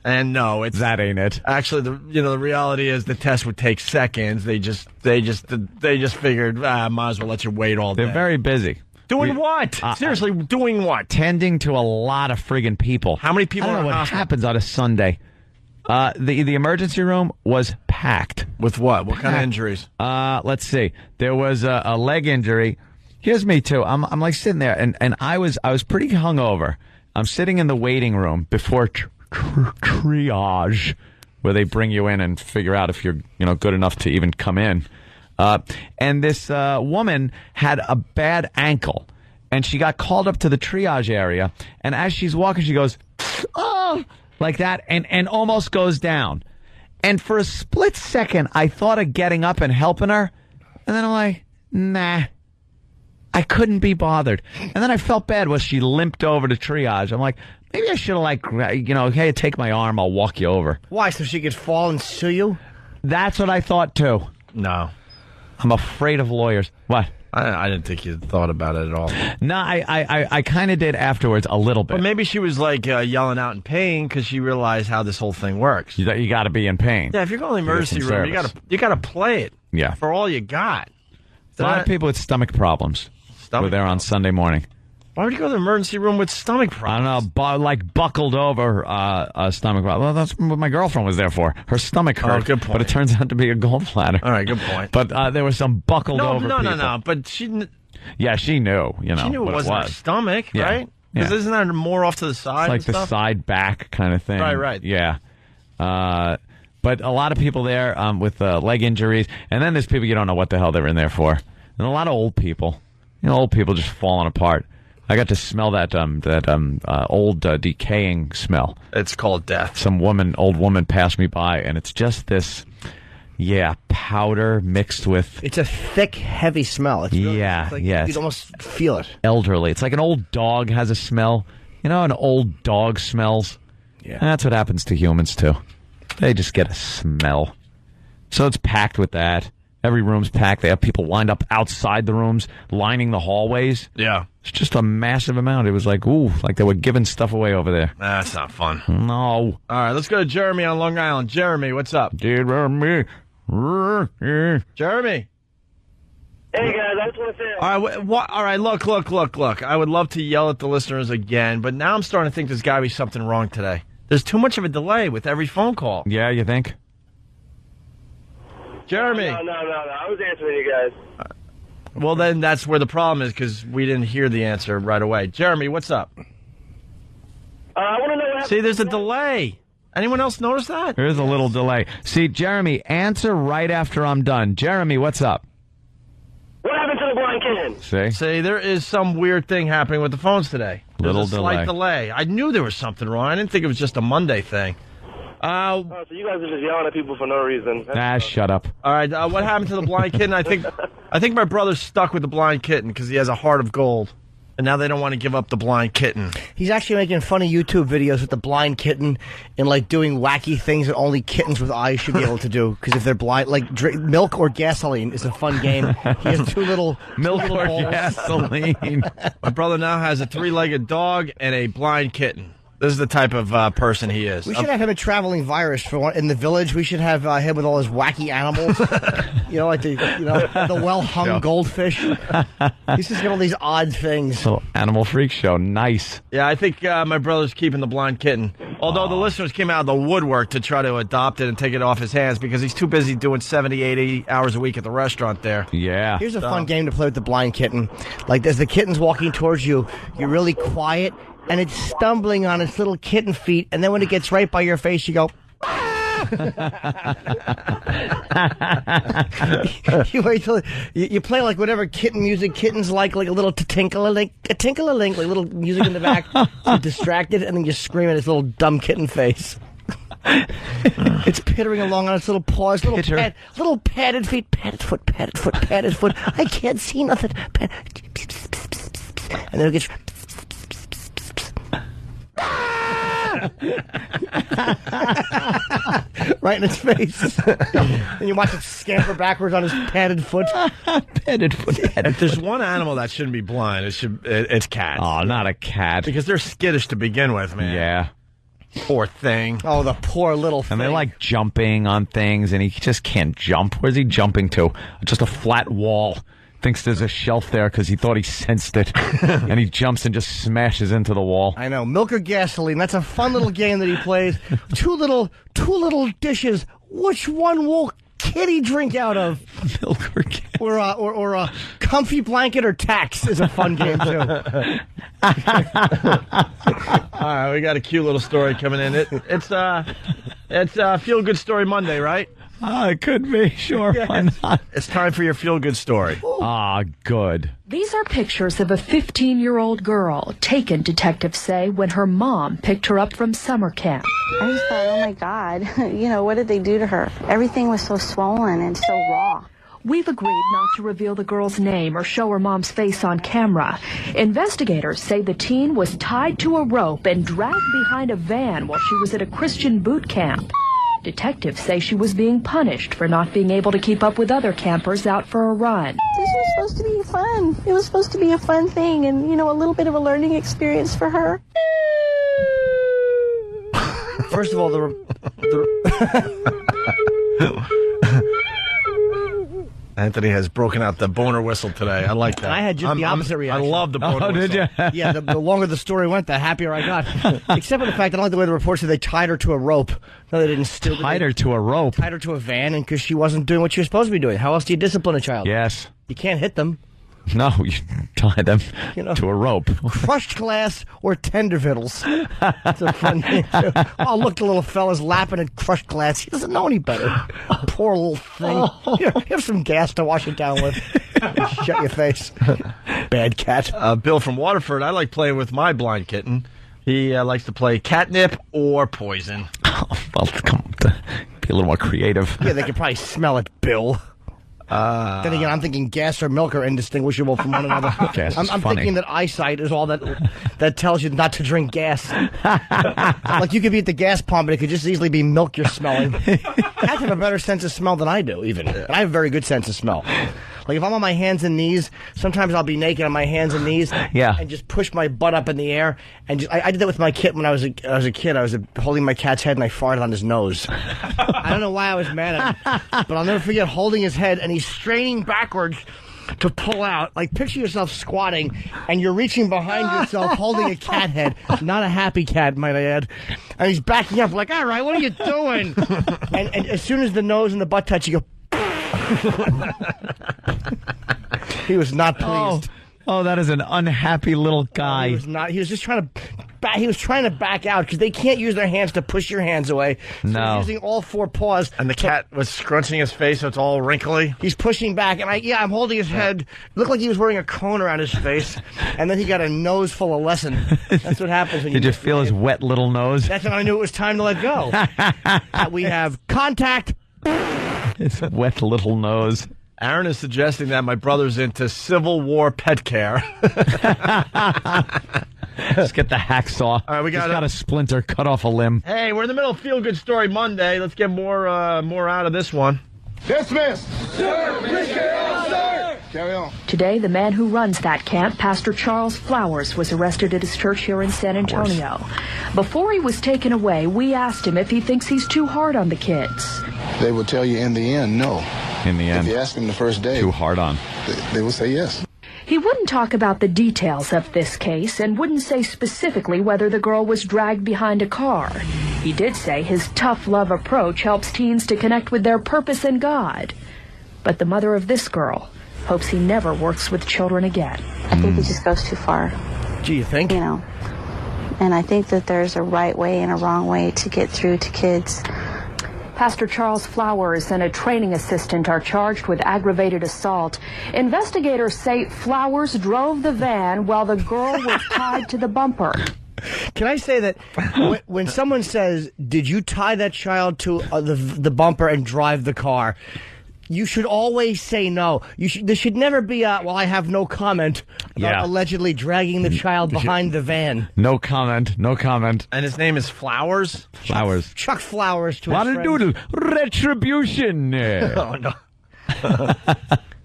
no, it's that ain't it. Actually, the reality is the test would take seconds. They just figured might as well let you wait all day. They're very busy. Doing what? Seriously, doing what? Tending to a lot of friggin' people. How many people? I don't know what happens on a Sunday. The emergency room was packed. With what? What kind of injuries? Let's see. There was a leg injury. Here's me too. I'm like sitting there, and I was pretty hungover. I'm sitting in the waiting room before triage, where they bring you in and figure out if you're good enough to even come in. And this woman had a bad ankle, and she got called up to the triage area. And as she's walking, she goes, "Oh," like that, and almost goes down. And for a split second, I thought of getting up and helping her, and then I'm like, nah. I couldn't be bothered. And then I felt bad when she limped over to triage. I'm like, maybe I should have, hey, take my arm, I'll walk you over. Why, so she could fall and sue you? That's what I thought, too. No. I'm afraid of lawyers. What? I didn't think you thought about it at all. No, I kind of did afterwards a little bit. But maybe she was yelling out in pain because she realized how this whole thing works. You got to be in pain. Yeah, if you're going to the emergency room, you got to play it. Yeah. For all you got. A lot of people with stomach problems were there on Sunday morning. Why would you go to the emergency room with stomach problems? I don't know, buckled over stomach problems. Well, that's what my girlfriend was there for. Her stomach hurt. Oh, good point. But it turns out to be a gallbladder. All right, good point. But there was some buckled over people. No. But she... Yeah, she knew, She knew it wasn't her stomach, right? Because isn't that more off to the side? It's like the side back kind of thing. Right. Yeah. But a lot of people there with leg injuries. And then there's people you don't know what the hell they're in there for. And a lot of old people. Old people just falling apart. I got to smell that old decaying smell. It's called death. Some old woman passed me by, and it's just this, powder mixed with... It's a thick, heavy smell. It's really, you'd almost feel it. Elderly. It's like an old dog has a smell. An old dog smells. Yeah. And that's what happens to humans, too. They just get a smell. So it's packed with that. Every room's packed. They have people lined up outside the rooms, lining the hallways. Yeah. It's just a massive amount. It was like they were giving stuff away over there. That's not fun. No. All right, let's go to Jeremy on Long Island. Jeremy, what's up? Jeremy. Jeremy. Hey, guys, I just want to say... All right, look. I would love to yell at the listeners again, but now I'm starting to think there's got to be something wrong today. There's too much of a delay with every phone call. Yeah, you think? Jeremy. No. I was answering you guys. Well, then that's where the problem is, because we didn't hear the answer right away. Jeremy, what's up? I want to know what happened. See, there's a delay. Anyone else notice that? There's a little delay. See, Jeremy, answer right after I'm done. Jeremy, what's up? What happened to the blind kitten? See, there is some weird thing happening with the phones today. There's a slight delay. I knew there was something wrong. I didn't think it was just a Monday thing. So you guys are just yelling at people for no reason. Shut up. All right, what happened to the blind kitten? I think my brother's stuck with the blind kitten because he has a heart of gold. And now they don't want to give up the blind kitten. He's actually making funny YouTube videos with the blind kitten and, doing wacky things that only kittens with eyes should be able to do. Because if they're blind, milk or gasoline is a fun game. He has two little milk or balls. gasoline. My brother now has a 3-legged dog and a blind kitten. This is the type of person he is. We should have him a traveling virus in the village. We should have him with all his wacky animals. The well-hung goldfish. He's just got all these odd things. Little animal freak show. Nice. Yeah, I think my brother's keeping the blind kitten. Although the listeners came out of the woodwork to try to adopt it and take it off his hands because he's too busy doing 70, 80 hours a week at the restaurant there. Yeah. Here's a fun game to play with the blind kitten. As the kitten's walking towards you, you're really quiet. And it's stumbling on its little kitten feet, and then when it gets right by your face, you go, you wait till you play whatever kitten music kittens like a little tinkle-a-link, little music in the back, so distracted, and then you scream at its little dumb kitten face. It's pittering along on its little paws, little padded feet, padded foot, padded foot, padded foot. I can't see nothing. And then it gets... right in its face. And you watch it scamper backwards on his padded foot. Padded foot. If there's one animal that shouldn't be blind, it's cats. Oh, not a cat. Because they're skittish to begin with, man. Yeah. Poor thing. Oh, the poor little thing. And they like jumping on things, and he just can't jump. Where's he jumping to? Just a flat wall. Thinks there's a shelf there because he thought he sensed it. And he jumps and just smashes into the wall. I know. Milk or gasoline. That's a fun little game that he plays. Two little dishes. Which one will Kitty drink out of? Milk or gasoline. Or a comfy blanket or tax is a fun game, too. All right, we got a cute little story coming in. It's Feel Good Story Monday, right? It could be. Sure, yes. Why not? It's time for your Feel Good Story. Good. These are pictures of a 15-year-old girl taken, detectives say, when her mom picked her up from summer camp. I just thought, oh my God, what did they do to her? Everything was so swollen and so raw. We've agreed not to reveal the girl's name or show her mom's face on camera. Investigators say the teen was tied to a rope and dragged behind a van while she was at a Christian boot camp. Detectives say she was being punished for not being able to keep up with other campers out for a run. This was supposed to be fun. It was supposed to be a fun thing and, a little bit of a learning experience for her. First of all, Anthony has broken out the boner whistle today. I like that. I had just the opposite reaction. I love the boner whistle. Did you? Yeah, the longer the story went, the happier I got. Except for the fact that I don't like the way the report said they tied her to a rope. No, they didn't steal Tied her to a rope? Tied her to a van and because she wasn't doing what she was supposed to be doing. How else do you discipline a child? Yes. You can't hit them. No, you tie them to a rope. Crushed glass or tender vittles. That's a fun name, too. Oh, look, the little fella's lapping at crushed glass. He doesn't know any better. Poor little thing. Here, have some gas to wash it down with. Shut your face. Bad cat. Bill from Waterford, I like playing with my blind kitten. He likes to play catnip or poison. Oh, well, come on. Be a little more creative. Yeah, they could probably smell it, Bill. Then again, I'm thinking gas or milk are indistinguishable from one another. I'm thinking that eyesight is all that tells you not to drink gas. Like you could be at the gas pump, and it could just easily be milk you're smelling. Cats have a better sense of smell than I do, even. And I have a very good sense of smell. Like if I'm on my hands and knees, sometimes I'll be naked on my hands and knees, and just push my butt up in the air. And I did that with my kitten when I was a kid. I was holding my cat's head and I farted on his nose. I don't know why I was mad at him, but I'll never forget holding his head and he's straining backwards to pull out. Like picture yourself squatting and you're reaching behind yourself holding a cat head. Not a happy cat, might I add. And he's backing up like, all right, what are you doing? And as soon as the nose and the butt touch, you go. He was not pleased. Oh, that is an unhappy little guy. He was not. He was just trying to. He was trying to back out because they can't use their hands to push your hands away. So no. He's using all four paws. And the cat was scrunching his face, so it's all wrinkly. He's pushing back, and I'm holding his head. It looked like he was wearing a cone around his face, and then he got a nose full of lesson. That's what happens when you. Did you feel his wet little nose? That's when I knew it was time to let go. We have contact. His wet little nose. Aaron is suggesting that my brother's into Civil War pet care. Let's get the hacksaw. All right, we got a splinter, cut off a limb. Hey, we're in the middle of Feel Good Story Monday. Let's get more out of this one. Dismissed. Sir, sir. Carry on. Today, the man who runs that camp, Pastor Charles Flowers, was arrested at his church here in San Antonio. Before he was taken away, we asked him if he thinks he's too hard on the kids. They will tell you in the end, no. In the end. If you ask them the first day. Too hard on. They will say yes. He wouldn't talk about the details of this case and wouldn't say specifically whether the girl was dragged behind a car. He did say his tough love approach helps teens to connect with their purpose in God. But the mother of this girl hopes he never works with children again. I think he just goes too far. Do you think? And I think that there's a right way and a wrong way to get through to kids. Pastor Charles Flowers and a training assistant are charged with aggravated assault. Investigators say Flowers drove the van while the girl was tied to the bumper. Can I say that when someone says, "Did you tie that child to the bumper and drive the car?" You should always say no. There should never be a, well, I have no comment about allegedly dragging the child behind the van. No comment. And his name is Flowers? Flowers. Chuck Flowers to his friends. Doodle. Retribution. Oh, no.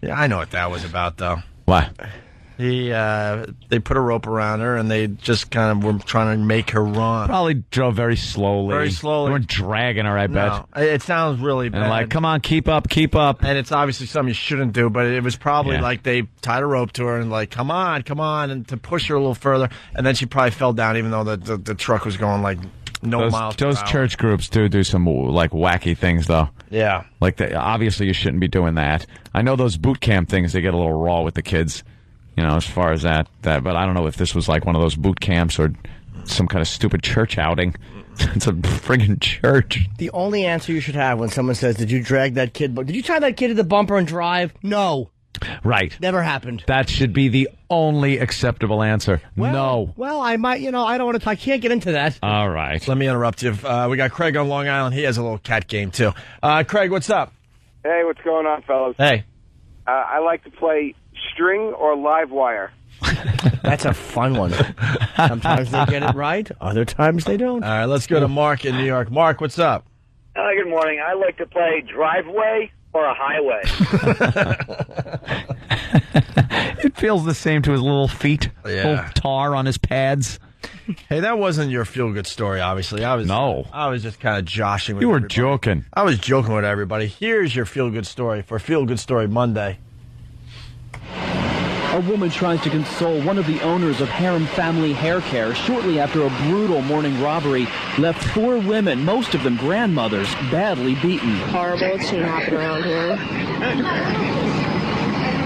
Yeah, I know what that was about, though. What? They put a rope around her, and they just kind of were trying to make her run. Probably drove very slowly. They weren't dragging her, I bet. It sounds really bad. And like, come on, keep up. And it's obviously something you shouldn't do, but it was probably like they tied a rope to her and like, come on, and to push her a little further. And then she probably fell down, even though the truck was going like miles per Those hour. church groups do some like wacky things, though. Yeah. Like, obviously you shouldn't be doing that. I know those boot camp things, they get a little raw with the kids. As far as that, but I don't know if this was like one of those boot camps or some kind of stupid church outing. It's a friggin' church. The only answer you should have when someone says, "Did you drag that kid? Did you tie that kid to the bumper and drive?" No. Right. Never happened. That should be the only acceptable answer. Well, no. Well, I might, I don't want to. I can't get into that. All right. Let me interrupt you. We got Craig on Long Island. He has a little cat game, too. Craig, what's up? Hey, what's going on, fellas? Hey. I like to play string or live wire. That's a fun one. Sometimes they get it right, other times they don't. All right, let's go to Mark in New York. Mark, what's up? Good morning. I like to play driveway or a highway. It feels the same to his little feet. Yeah. Little tar on his pads. Hey, that wasn't your feel-good story, obviously. I was just kind of joshing with You were everybody. joking. I was joking with everybody. Here's your feel-good story for Feel Good Story Monday. A woman tries to console one of the owners of Harem Family Hair Care shortly after a brutal morning robbery left 4 women, most of them grandmothers, badly beaten. Horrible. It shouldn't happen around here.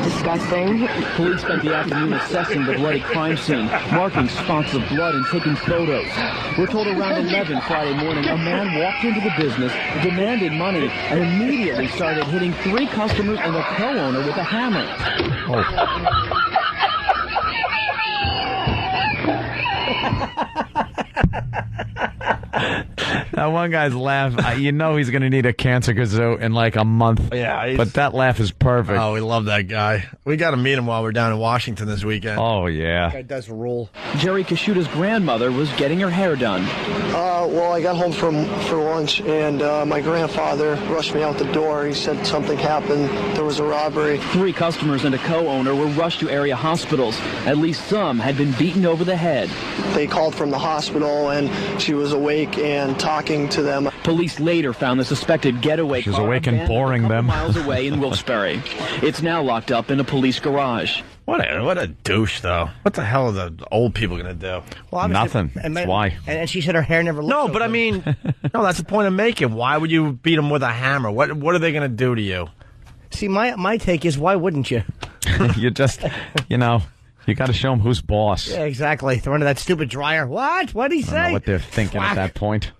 Disgusting. Police spent the afternoon assessing the bloody crime scene, marking spots of blood and taking photos. We're told around 11 Friday morning, a man walked into the business, demanded money, and immediately started hitting 3 customers and the co-owner with a hammer. That one guy's laugh, he's going to need a cancer kazoo in like a month. Yeah, but that laugh is perfect. Oh, we love that guy. We got to meet him while we're down in Washington this weekend. Oh, yeah. That guy does rule. Jerry Kashuta's grandmother was getting her hair done. Well, I got home for lunch, and my grandfather rushed me out the door. He said something happened. There was a robbery. 3 customers and a co-owner were rushed to area hospitals. At least some had been beaten over the head. They called from the hospital, and she was awake and talking to them. Police later found the suspected getaway She's car awake and boring them. miles away in Wilkes-Barre. It's now locked up in a police garage. What a douche, though. What the hell are the old people going to do? Well, nothing. That's why. And she said her hair never looked No, so but good. I mean, no, that's the point I'm making. Why would you beat them with a hammer? What are they going to do to you? See, my take is, why wouldn't you? You just, you got to show them who's boss. Yeah, exactly. Throw into that stupid dryer. What? What'd he say? I don't know what they're thinking at that point.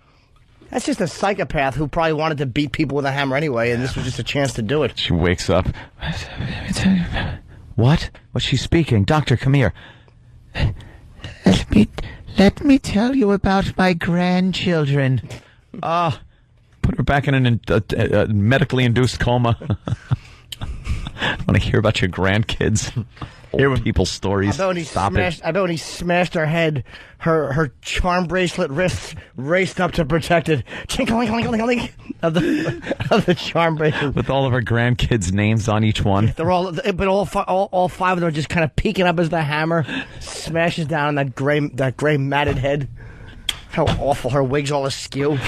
That's just a psychopath who probably wanted to beat people with a hammer anyway, and this was just a chance to do it. She wakes up. What? What's she speaking? Doctor, come here. Let me tell you about my grandchildren. Put her back in a medically induced coma. I want to hear about your grandkids. Old people's stories. I bet when he smashed her head, her charm bracelet wrists raced up to protect it. Chink-a-link-a-link-a-link of the charm bracelet. With all of her grandkids' names on each one. They're all 5 of them are just kind of peeking up as the hammer smashes down on that gray matted head. How awful. Her wig's all askew.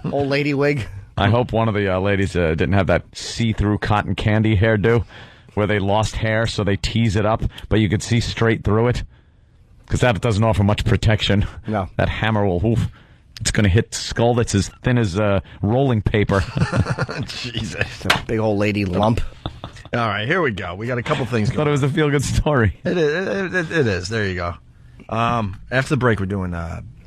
Old lady wig. I hope one of the ladies didn't have that see-through cotton candy hairdo where they lost hair, so they tease it up, but you could see straight through it. Because that doesn't offer much protection. No. That hammer will, it's going to hit skull that's as thin as rolling paper. Jesus. A big old lady lump. All right, here we go. We got a couple things going. Thought it was a feel-good story. It is. There you go. After the break, we're doing...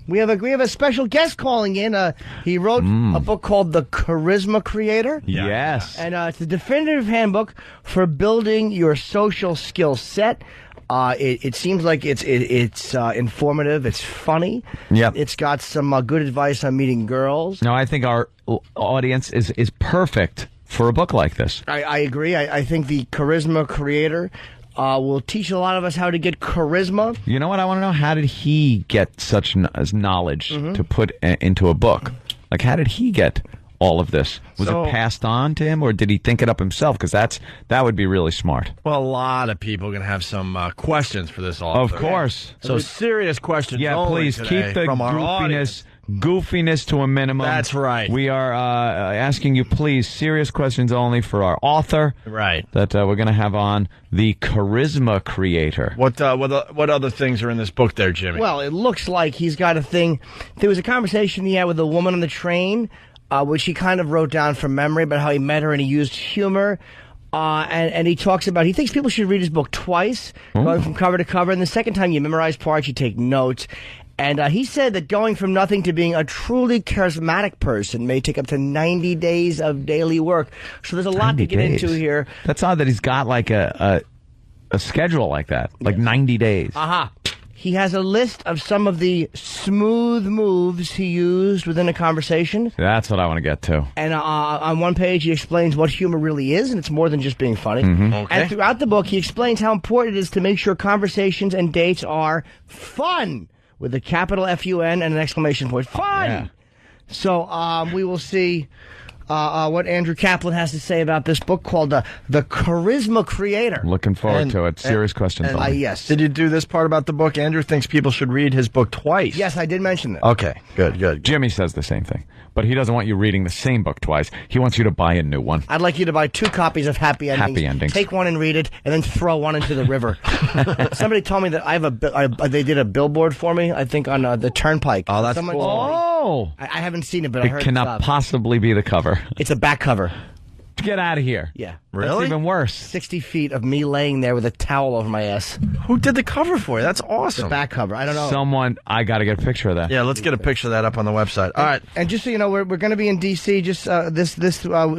We have a special guest calling in. He wrote a book called The Charisma Creator. Yes. And it's a definitive handbook for building your social skill set. It seems like it's informative. It's funny. Yep. It's got some good advice on meeting girls. No, I think our audience is perfect for a book like this. I agree. I think the charisma creator will teach a lot of us how to get charisma. You know what I want to know? How did he get such knowledge to put into a book? Like, how did he get all of this? Was it passed on to him, or did he think it up himself? Because that would be really smart. Well, a lot of people are going to have some questions for this author. Of course. So serious questions. Yeah, only please today keep the from our audience. goofiness to a minimum. That's right. We are asking you, please, serious questions only for our author. Right. That we're going to have on, the charisma creator. What other things are in this book there, Jimmy? Well, it looks like he's got a thing. There was a conversation he had with a woman on the train, which he kind of wrote down from memory about how he met her and he used humor. And he talks about, he thinks people should read his book twice, going from cover to cover. And the second time you memorize parts, you take notes. And he said that going from nothing to being a truly charismatic person may take up to 90 days of daily work. So there's a lot to get into here. That's odd that he's got like a schedule like that, like 90 days. He has a list of some of the smooth moves he used within a conversation. That's what I want to get to. And on one page, he explains what humor really is, and it's more than just being funny. Okay. And throughout the book, he explains how important it is to make sure conversations and dates are fun, with a capital F-U-N and an exclamation point. Fun! Yeah. So we will see what Andrew Kaplan has to say about this book called The Charisma Creator. Looking forward to it. Serious questions only. Yes. Did you do this part about the book? Andrew thinks people should read his book twice. Yes, I did mention that. Okay, good. Jimmy says the same thing. But he doesn't want you reading the same book twice. He wants you to buy a new one. I'd like you to buy 2 copies of Happy Endings. Happy Endings. Take one and read it, and then throw one into the river. Somebody told me that they did a billboard for me, I think, on the Turnpike. Oh, that's Someone cool. told me. Oh! I haven't seen it, but I heard It cannot possibly be the cover. It's a back cover. Get out of here. Yeah. Really? That's even worse. 60 feet of me laying there with a towel over my ass. Who did the cover for you? That's awesome. The back cover. I don't know. Someone, I got to get a picture of that. Yeah, let's get a picture of that up on the website. All right. And just so you know, we're going to be in D.C. just this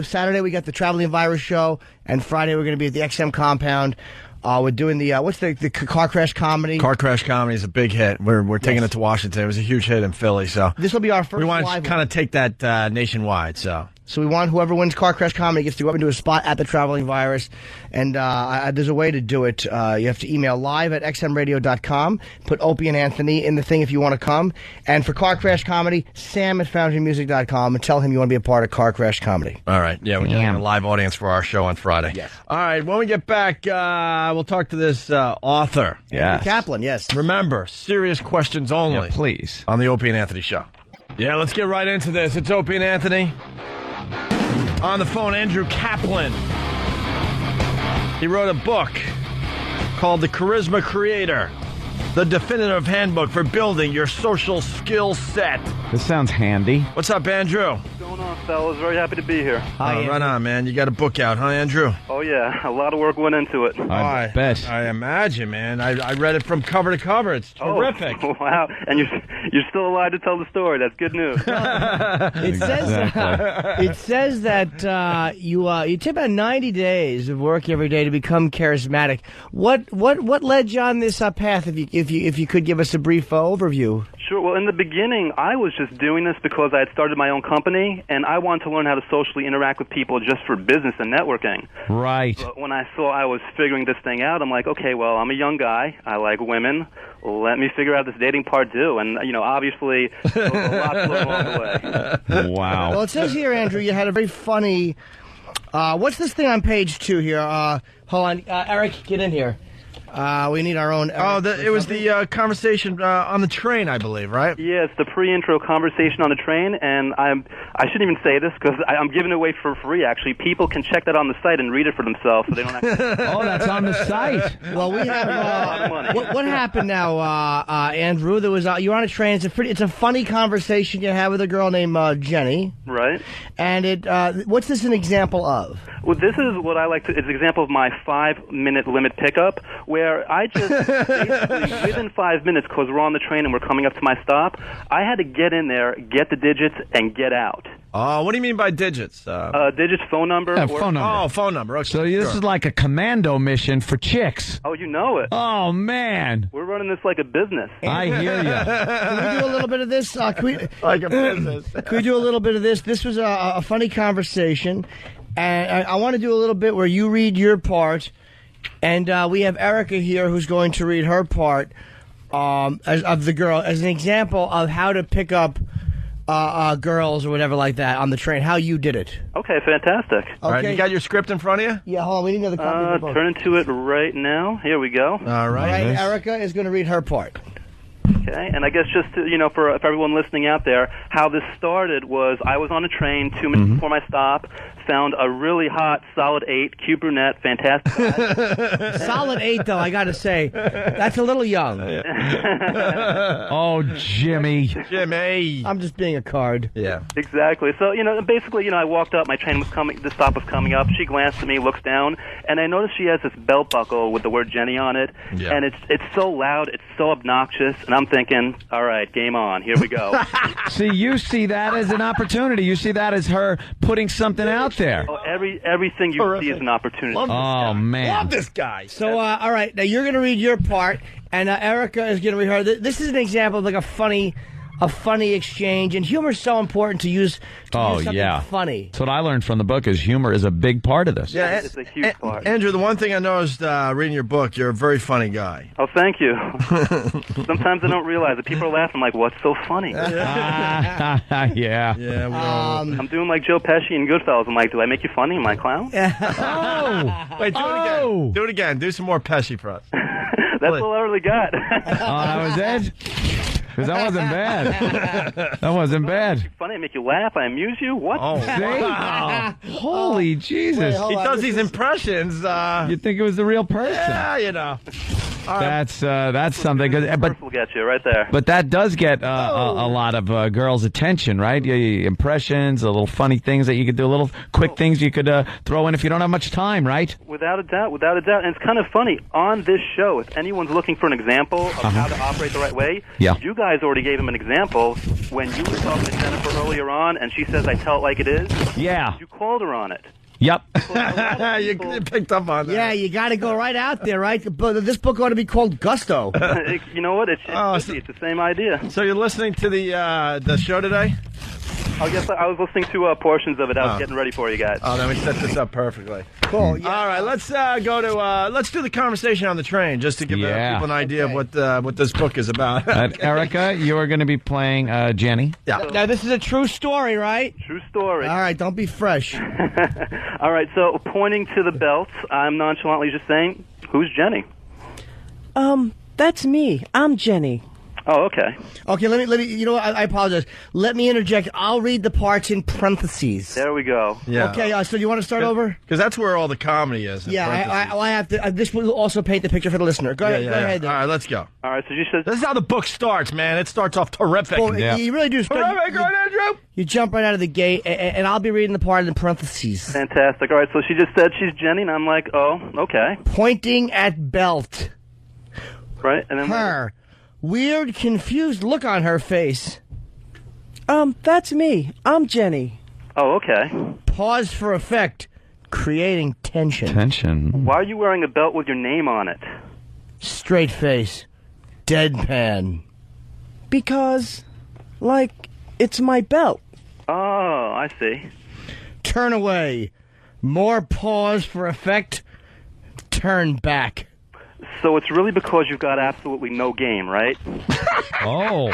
Saturday. We got the Traveling Virus show, and Friday we're going to be at the XM compound. We're doing the what's the car crash comedy. Car Crash Comedy is a big hit. We're taking it to Washington. It was a huge hit in Philly. So this will be our first. We want live to kind of take that nationwide. So we want whoever wins Car Crash Comedy gets to go up into a spot at the Traveling Virus. And there's a way to do it. You have to email live@xmradio.com. Put Opie and Anthony in the thing if you want to come. And for Car Crash Comedy, Sam@foundrymusic.com, and tell him you want to be a part of Car Crash Comedy. All right. Yeah, we're getting a live audience for our show on Friday. Yes. All right. When we get back, we'll talk to this author. Yes. Kaplan, yes. Remember, serious questions only. Yeah, please. On the Opie and Anthony Show. Yeah, let's get right into this. It's Opie and Anthony. On the phone, Andrew Kaplan. He wrote a book called The Charisma Creator, the definitive handbook for building your social skill set. This sounds handy. What's up, Andrew? What's going on, fellas? Very happy to be here. Hi, right on, man. You got a book out, huh, Andrew? Oh, yeah. A lot of work went into it. I bet. I imagine, man. I read it from cover to cover. It's terrific. Oh, wow. And you're still alive to tell the story. That's good news. It says that you take about 90 days of work every day to become charismatic. What led you on this path? If you could give us a brief overview. Sure. Well, in the beginning, I was just doing this because I had started my own company, and I wanted to learn how to socially interact with people just for business and networking. Right. But when I saw I was figuring this thing out, I'm like, okay, well, I'm a young guy. I like women. Let me figure out this dating part too. And, obviously, there was a lot to learn along the way. Wow. Well, it says here, Andrew, you had a very funny... what's this thing on page 2 here? Hold on. Eric, get in here. We need our own... it was the conversation on the train, I believe, right? Yeah, it's the pre-intro conversation on the train, and I shouldn't even say this because I'm giving it away for free, actually. People can check that on the site and read it for themselves, so they don't have to... Oh, that's on the site. Well, we have... what happened now, Andrew? There was you're on a train. It's a funny conversation you have with a girl named Jenny. Right. And what's this an example of? Well, this is what I like to... It's an example of my 5-minute limit pickup, where I just basically, within 5 minutes, because we're on the train and we're coming up to my stop, I had to get in there, get the digits, and get out. Oh, what do you mean by digits? Digits, phone number. Yeah, phone number. Oh, phone number. Okay, So this is like a commando mission for chicks. Oh, you know it. Oh, man. We're running this like a business. I hear you. Can we do a little bit of this? like a business. Can we do a little bit of this? This was a funny conversation, and I want to do a little bit where you read your part, and we have Erica here who's going to read her part of the girl as an example of how to pick up girls or whatever like that on the train, how you did it. Okay, fantastic. All right, you got your script in front of you? Yeah, hold on. We need another copy of the book. Turn to it right now. Here we go. All right. Erica is going to read her part. Okay, and I guess just to, for everyone listening out there, how this started was I was on a train 2 minutes before my stop, found a really hot solid 8, cute brunette, fantastic. Solid 8, though, I got to say, that's a little young. Oh, Jimmy. I'm just being a card. Yeah. Exactly. So, basically, I walked up, my train was coming, the stop was coming up, she glanced at me, looks down, and I noticed she has this belt buckle with the word Jenny on it, and it's so loud, it's so obnoxious, and I'm thinking, all right, game on, here we go. See, you see that as an opportunity. You see that as her putting something out there. Oh, everything you see is an opportunity. Oh, man. Love this guy. So, all right, now you're going to read your part, and Erica is going to read her. This is an example of like a funny exchange, and humor is so important to use something funny. That's what I learned from the book is humor is a big part of this. Yeah, it's a huge part. Andrew, the one thing I noticed reading your book, you're a very funny guy. Oh, thank you. Sometimes I don't realize it. People are laughing. I'm like, what's so funny? Yeah. I'm doing like Joe Pesci and Goodfellas. I'm like, do I make you funny? Am I a clown? Oh. Wait, do it again. Do it again. Do some more Pesci for us. That's all I really got. That was it? Because that wasn't bad. That wasn't bad. Funny, I make you laugh, I amuse you. What? Oh, wow. Holy Jesus! He does these impressions. You'd think it was the real person. Yeah, That's something. But we'll get you right there. But that does get a lot of girls' attention, right? Impressions, the little funny things that you could do, little quick things you could throw in if you don't have much time, right? Without a doubt. And it's kind of funny on this show. If anyone's looking for an example of how to operate the right way, you guys already gave him an example when you were talking to Jennifer earlier on, and she says, "I tell it like it is." Yeah. You called her on it. Yep. You picked up on that. Yeah, you got to go right out there, right? But this book ought to be called Gusto. You know what? It's the same idea. So you're listening to the show today? Oh, yes, I was listening to portions of it. I was getting ready for you guys. Oh, then we set this up perfectly. Cool. Yeah. All right, let's go to let's do the conversation on the train just to give people an idea of what this book is about. Erica, you are going to be playing Jenny. Yeah. Now this is a true story, right? True story. All right, don't be fresh. All right, so pointing to the belt, I'm nonchalantly just saying, "Who's Jenny?" That's me. I'm Jenny. Oh, okay. Okay, let me. You know what? I apologize. Let me interject. I'll read the parts in parentheses. There we go. Yeah. Okay. So you want to start over? Because that's where all the comedy is. Yeah. I have to. This will also paint the picture for the listener. Go ahead. Go ahead. All right, let's go. All right. So you said this is how the book starts, man. It starts off terrific. Well, you really do. Terrific, right, Andrew? You jump right out of the gate, and I'll be reading the part in parentheses. Fantastic. All right. So she just said she's Jenny, and I'm like, oh, okay. Pointing at belt. Right. And then her. Weird, confused look on her face. That's me. I'm Jenny. Oh, okay. Pause for effect, creating tension. Tension. Why are you wearing a belt with your name on it? Straight face. Deadpan. Because, it's my belt. Oh, I see. Turn away. More pause for effect. Turn back. So it's really because you've got absolutely no game, right? Oh.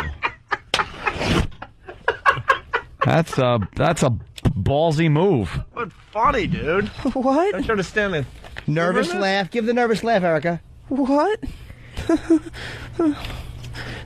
That's a ballsy move. But funny, dude. What? Don't you understand it? Nervous laugh. Give the nervous laugh, Erica. What?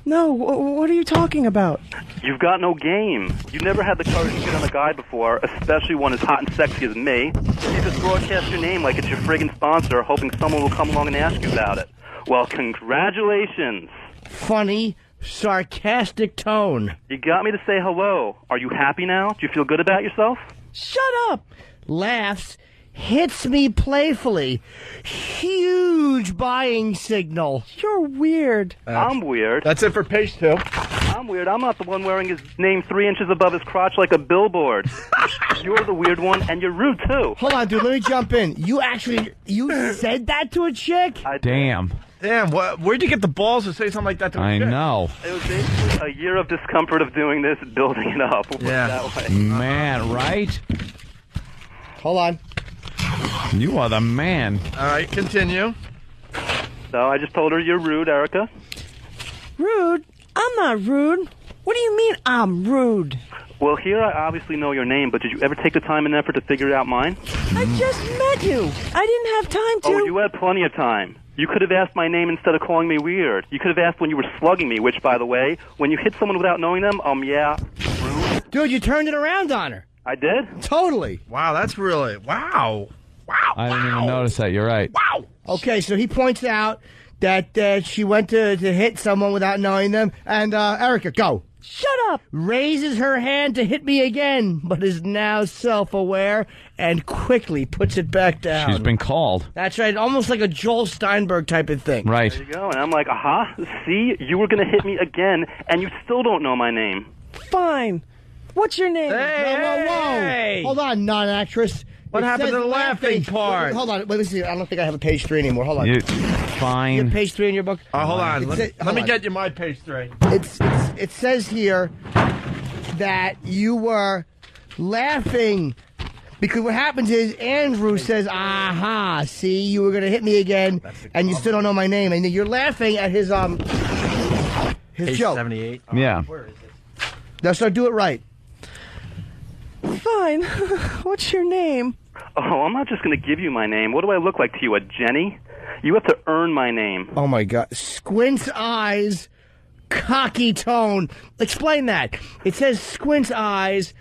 No, what are you talking about? You've got no game. You've never had the courage to get on a guy before, especially one as hot and sexy as me. You just broadcast your name like it's your friggin' sponsor, hoping someone will come along and ask you about it. Well, congratulations. Funny, sarcastic tone. You got me to say hello. Are you happy now? Do you feel good about yourself? Shut up. Laughs. Hits me playfully. Huge buying signal. You're weird. I'm weird. That's it for page 2. I'm weird. I'm not the one wearing his name 3 inches above his crotch like a billboard. You're the weird one, and you're rude, too. Hold on, dude. Let me jump in. You said that to a chick? Damn. Damn, where'd you get the balls to say something like that to I a chick? know. It was basically a year of discomfort of doing this, building it up. Yeah. That way. Man, right? Hold on. You are the man. All right, continue. So I just told her you're rude, Erica. Rude? I'm not rude. What do you mean I'm rude? Well, here I obviously know your name, but did you ever take the time and effort to figure out mine? I just met you. I didn't have time to. Oh, you had plenty of time. You could have asked my name instead of calling me weird. You could have asked when you were slugging me, which, by the way, when you hit someone without knowing them, yeah, rude. Dude, you turned it around on her. I did? Totally. Wow, that's really... Wow. Wow. I didn't even notice that. You're right. Wow. Okay, so he points out that she went to hit someone without knowing them. And, Erica, go. Shut up. Raises her hand to hit me again, but is now self-aware and quickly puts it back down. She's been called. That's right, almost like a Joel Steinberg type of thing. Right. There you go. And I'm like, see, you were going to hit me again, and you still don't know my name. Fine. What's your name? Whoa. Hold on, non-actress. What happened to the laughing part? Hold on, let me see. I don't think I have a page 3 anymore. Hold on. Fine. You have page 3 in your book? Hold on. Let me get you my page 3. It says here that you were laughing because what happens is Andrew says, aha, see, you were going to hit me again, and you still don't know my name. And you're laughing at his page joke. 78. Yeah. Where is it? Now, so do it right. Fine. What's your name? Oh, I'm not just going to give you my name. What do I look like to you, a Jenny? You have to earn my name. Oh, my God. Squint's eyes, cocky tone. Explain that. It says Squint's eyes,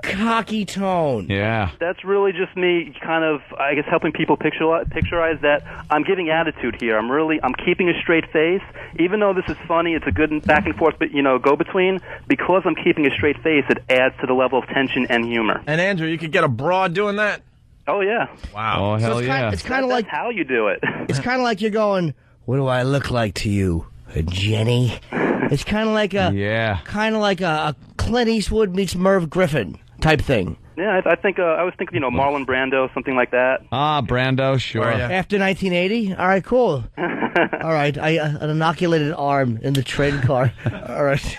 cocky tone. Yeah. That's really just me kind of, I guess, helping people picturize that I'm giving attitude here. I'm keeping a straight face. Even though this is funny, it's a good back and forth, but, go-between. Because I'm keeping a straight face, it adds to the level of tension and humor. And, Andrew, you could get a broad doing that? Oh, yeah. Wow. Oh, hell yeah. It's kind of like how you do it. It's kind of like you're going, what do I look like to you, a Jenny? It's kind of like a Clint Eastwood meets Merv Griffin type thing. Yeah, I think I was thinking, Marlon Brando, something like that. Ah, Brando, sure. After 1980? All right, cool. All right, an inoculated arm in the train car. All right.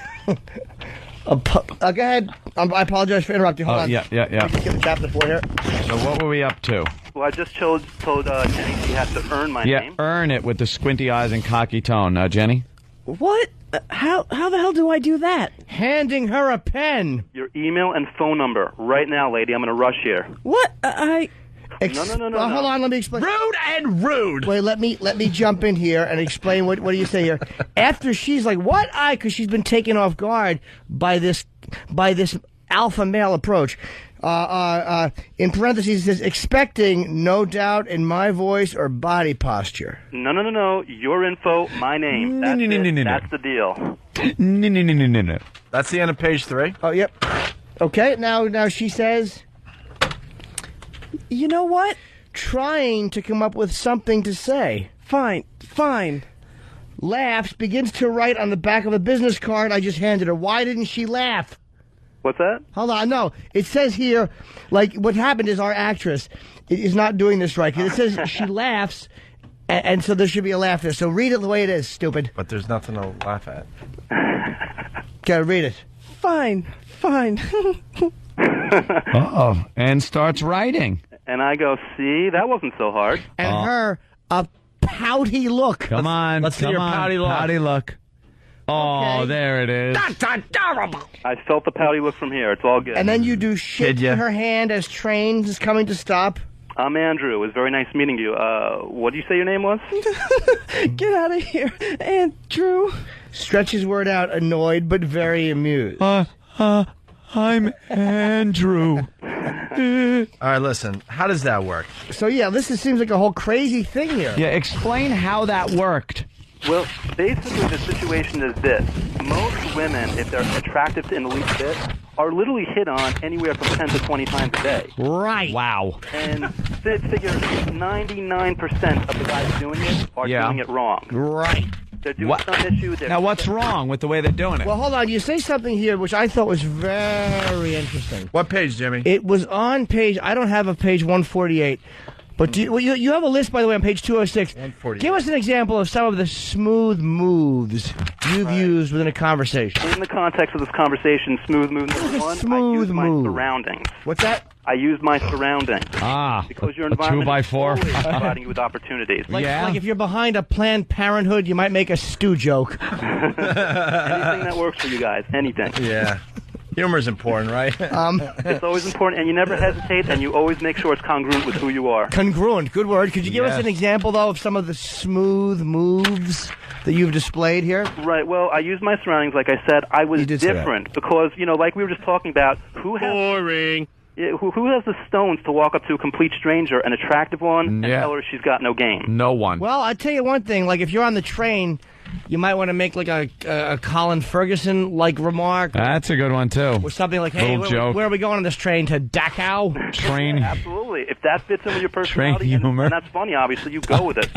Go ahead. I apologize for interrupting. Hold on. Yeah. Let me get the chapter 4 here. So what were we up to? Well, I just told Jenny she has to earn my name. Yeah, earn it with the squinty eyes and cocky tone. Jenny? What? How the hell do I do that? Handing her a pen. Your email and phone number right now, lady. I'm going to rush here. What? No. Hold on, let me explain. Rude and rude. Wait, let me jump in here and explain what do you say here. After she's like, what? Because she's been taken off guard by this alpha male approach. In parentheses, it says, expecting no doubt in my voice or body posture. No. Your info, my name. That's it. That's the deal. No. That's the end of page 3. Oh, yep. Okay, now she says, you know what? Trying to come up with something to say. Fine. Laughs, begins to write on the back of a business card I just handed her. Why didn't she laugh? What's that? Hold on, no. It says here, like, what happened is our actress is not doing this right. It says she laughs, and so there should be a laugh there. So read it the way it is, stupid. But there's nothing to laugh at. Gotta read it. Fine. Uh-oh. And starts writing. And I go, see, that wasn't so hard. And her, a pouty look. Come on. Let's see your pouty look. Pouty look. Oh, Okay. there it is. I felt the pouty look from here. It's all good. And then you do shit in her hand as train is coming to stop. I'm Andrew. It was very nice meeting you. What did you say your name was? Get out of here, Andrew. Stretches word out, annoyed but very amused. I'm Andrew. All right, listen. How does that work? So, yeah, seems like a whole crazy thing here. Yeah, explain how that worked. Well, basically the situation is this. Most women, if they're attractive to in the least bit, are literally hit on anywhere from 10 to 20 times a day. Right. Wow. And figure 99% of the guys doing it are doing it wrong. Right. They're doing some issue. Now, what's wrong with the way they're doing it? Well, hold on. You say something here which I thought was very interesting. What page, Jimmy? It was on page. I don't have a page 148. But you have a list, by the way, on page 206. Give us an example of some of the smooth moves you've used within a conversation. In the context of this conversation, smooth move number one, I use my surroundings. What's that? I use my surroundings. Because your environment a 2x4 is always providing you with opportunities. Like if you're behind a Planned Parenthood, you might make a stew joke. Anything that works for you guys. Anything. Yeah. Humor is important, right? It's always important, and you never hesitate, and you always make sure it's congruent with who you are. Congruent, good word. Could you give us an example, though, of some of the smooth moves that you've displayed here? Right, well, I use my surroundings, like I said. I was different because, like we were just talking about, who has... Boring. Who has the stones to walk up to a complete stranger, an attractive one, and tell her she's got no game? No one. Well, I'll tell you one thing. Like, if you're on the train... You might want to make like a Colin Ferguson-like remark. That's a good one, too. Or something like, hey, where are we going on this train? To Dachau? Train. Absolutely. If that fits in with your personality, train humor. And that's funny, obviously, you go with it.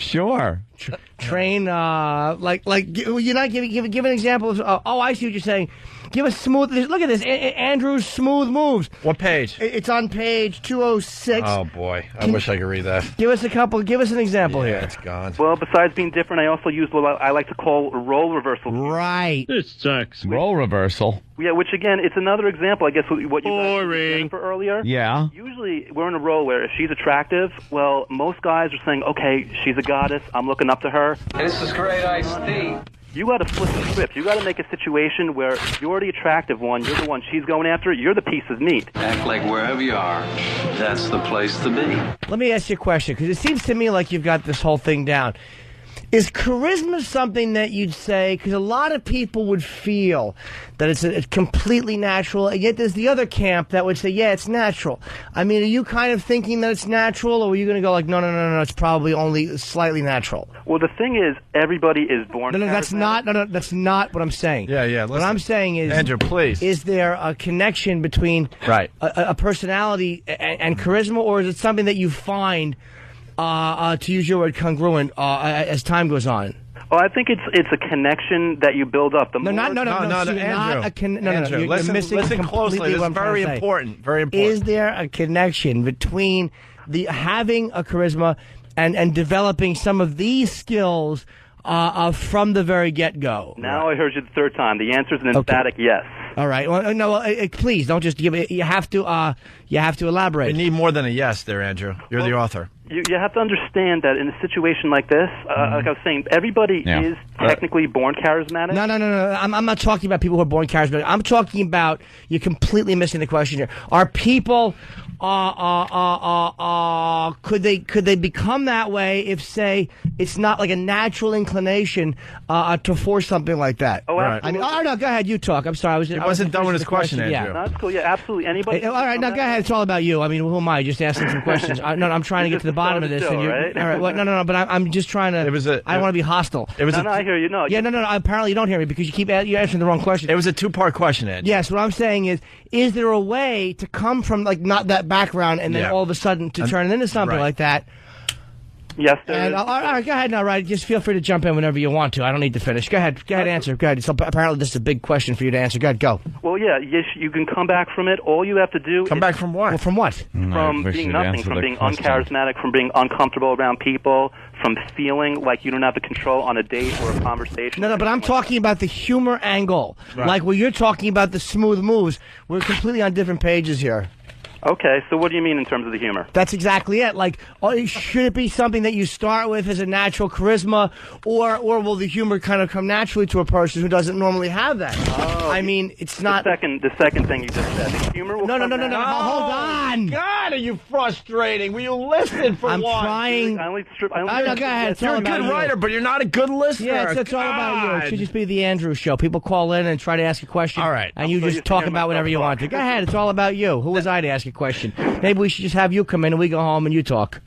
Sure. Train, you're not give an example of, I see what you're saying. Give us smooth, look at this, Andrew's smooth moves. What page? It's on page 206. Oh, boy. I wish I could read that. Give us an example here. It's gone. Well, besides being different, I also use what I like to call role reversal. Right. This sucks. Role reversal. Yeah, which again, it's another example, I guess, what you guys did for earlier. Yeah. Usually, we're in a role where if she's attractive, well, most guys are saying, okay, she's a goddess, I'm looking up to her. This is great iced tea. You got to flip the script. You got to make a situation where you're the attractive one, you're the one she's going after, you're the piece of meat. Act like wherever you are, that's the place to be. Let me ask you a question, because it seems to me like you've got this whole thing down. Is charisma something that you'd say, because a lot of people would feel that it's completely natural, and yet there's the other camp that would say, yeah, it's natural. I mean, are you kind of thinking that it's natural, or are you going to go like, no, it's probably only slightly natural? Well, the thing is, everybody is born that's not what I'm saying. Yeah, what I'm saying is, Andrew, please. Is there a connection between a personality and charisma, or is it something that you find, to use your word, congruent as time goes on? Oh, I think it's a connection that you build up. Andrew. You're listen closely. This is very important. Very important. Is there a connection between having a charisma and developing some of these skills from the very get-go? Now I heard you the third time. The answer is an emphatic yes. All right. Well, please don't just give it. You have to elaborate. You need more than a yes, there, Andrew. You're the author. You have to understand that in a situation like this, like I was saying, everybody is technically born charismatic. No. I'm not talking about people who are born charismatic. I'm talking about, you're completely missing the question here. Are people, could they become that way if, say, it's not like a natural inclination to force something like that? Oh, absolutely. No, go ahead. You talk. I'm sorry. He wasn't done with his question, Andrew. Yeah. No, that's cool. Yeah, absolutely. Anybody? All right, now go ahead. It's all about you. I mean, who am I? Just asking some questions. I'm trying to get to the bottom of this. Show, right? All right. Well, no. But I'm just trying to. I don't want to be hostile. I hear you. No. Yeah, no. Apparently, you don't hear me because you're answering the wrong question. It was a two-part question, Ed. Yes. What I'm saying is there a way to come from like not that background and then all of a sudden to turn it into something like that? Yes, there is. All right, go ahead now, right? Just feel free to jump in whenever you want to. I don't need to finish. Go ahead, answer. Go ahead. So apparently this is a big question for you to answer. Go ahead, go. Well, yeah, yes, you can come back from it. All you have to do come back from what? Well, from what? From being nothing, from being uncharismatic, from being uncomfortable around people, from feeling like you don't have the control on a date or a conversation. No, but I'm talking about the humor angle. Right. Like when you're talking about the smooth moves. We're completely on different pages here. Okay, so what do you mean in terms of the humor? That's exactly it. Like, should it be something that you start with as a natural charisma, or will the humor kind of come naturally to a person who doesn't normally have that? Oh, I mean, it's not... The second thing you just said. The humor will No, hold on! God, are you frustrating? Will you listen for I'm once? trying... Go ahead. You're a good writer, but you're not a good listener. Yeah, it's all about you. It should just be the Andrew Show. People call in and try to ask a question. All right. And you just talk about whatever you want to. Go ahead. It's all about you. Who was I to ask a question? Maybe we should just have you come in and we go home and you talk.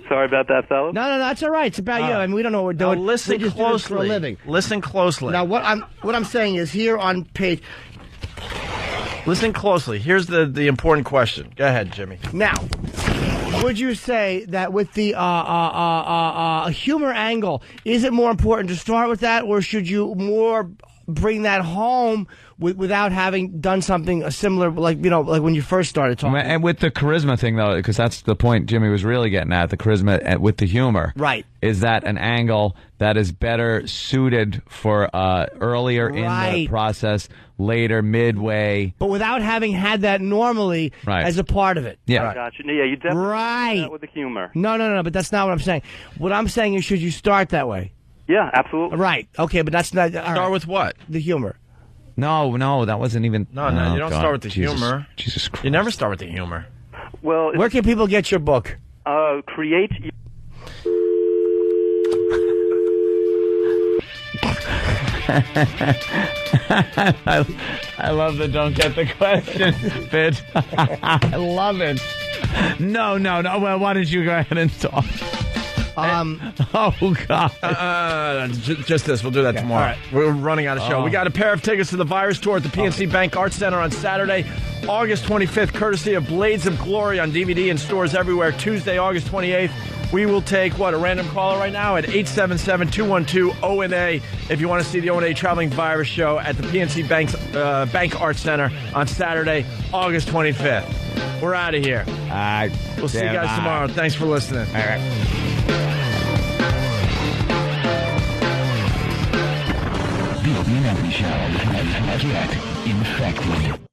Sorry about that, fellas. No, that's all right. It's about you. I mean, we don't know what we're doing. Now listen we just closely. Do this for a living. Listen closely. Now, what I'm saying is here on page... Listen closely. Here's the important question. Go ahead, Jimmy. Now, would you say that with the humor angle, is it more important to start with that, or should you more bring that home without having done something similar, like when you first started talking? And with the charisma thing, though, because that's the point Jimmy was really getting at, the charisma with the humor. Right. Is that an angle that is better suited for earlier in the process, later, midway? But without having had that normally as a part of it. Yeah. I got you. Yeah, you definitely do that with the humor. No, but that's not what I'm saying. What I'm saying is, should you start that way? Yeah, absolutely. Right. Okay, but that's not... Start with what? The humor. No, that wasn't even... No, you don't start with the humor. Jesus Christ. You never start with the humor. Well, where can people get your book? Create... I love the don't get the question bit. I love it. No. Well, why don't you go ahead and talk? Oh, God. Just this. We'll do that tomorrow. Right. We're running out of show. We got a pair of tickets to the Virus Tour at the PNC Bank Arts Center on Saturday, August 25th, courtesy of Blades of Glory on DVD and stores everywhere. Tuesday, August 28th. We will take, a random caller right now at 877-212-ONA if you want to see the ONA Traveling Virus Show at the PNC Bank Arts Center on Saturday, August 25th. We're out of here. We'll see you guys tomorrow. Thanks for listening. All right. The Anthony Show has not yet infected.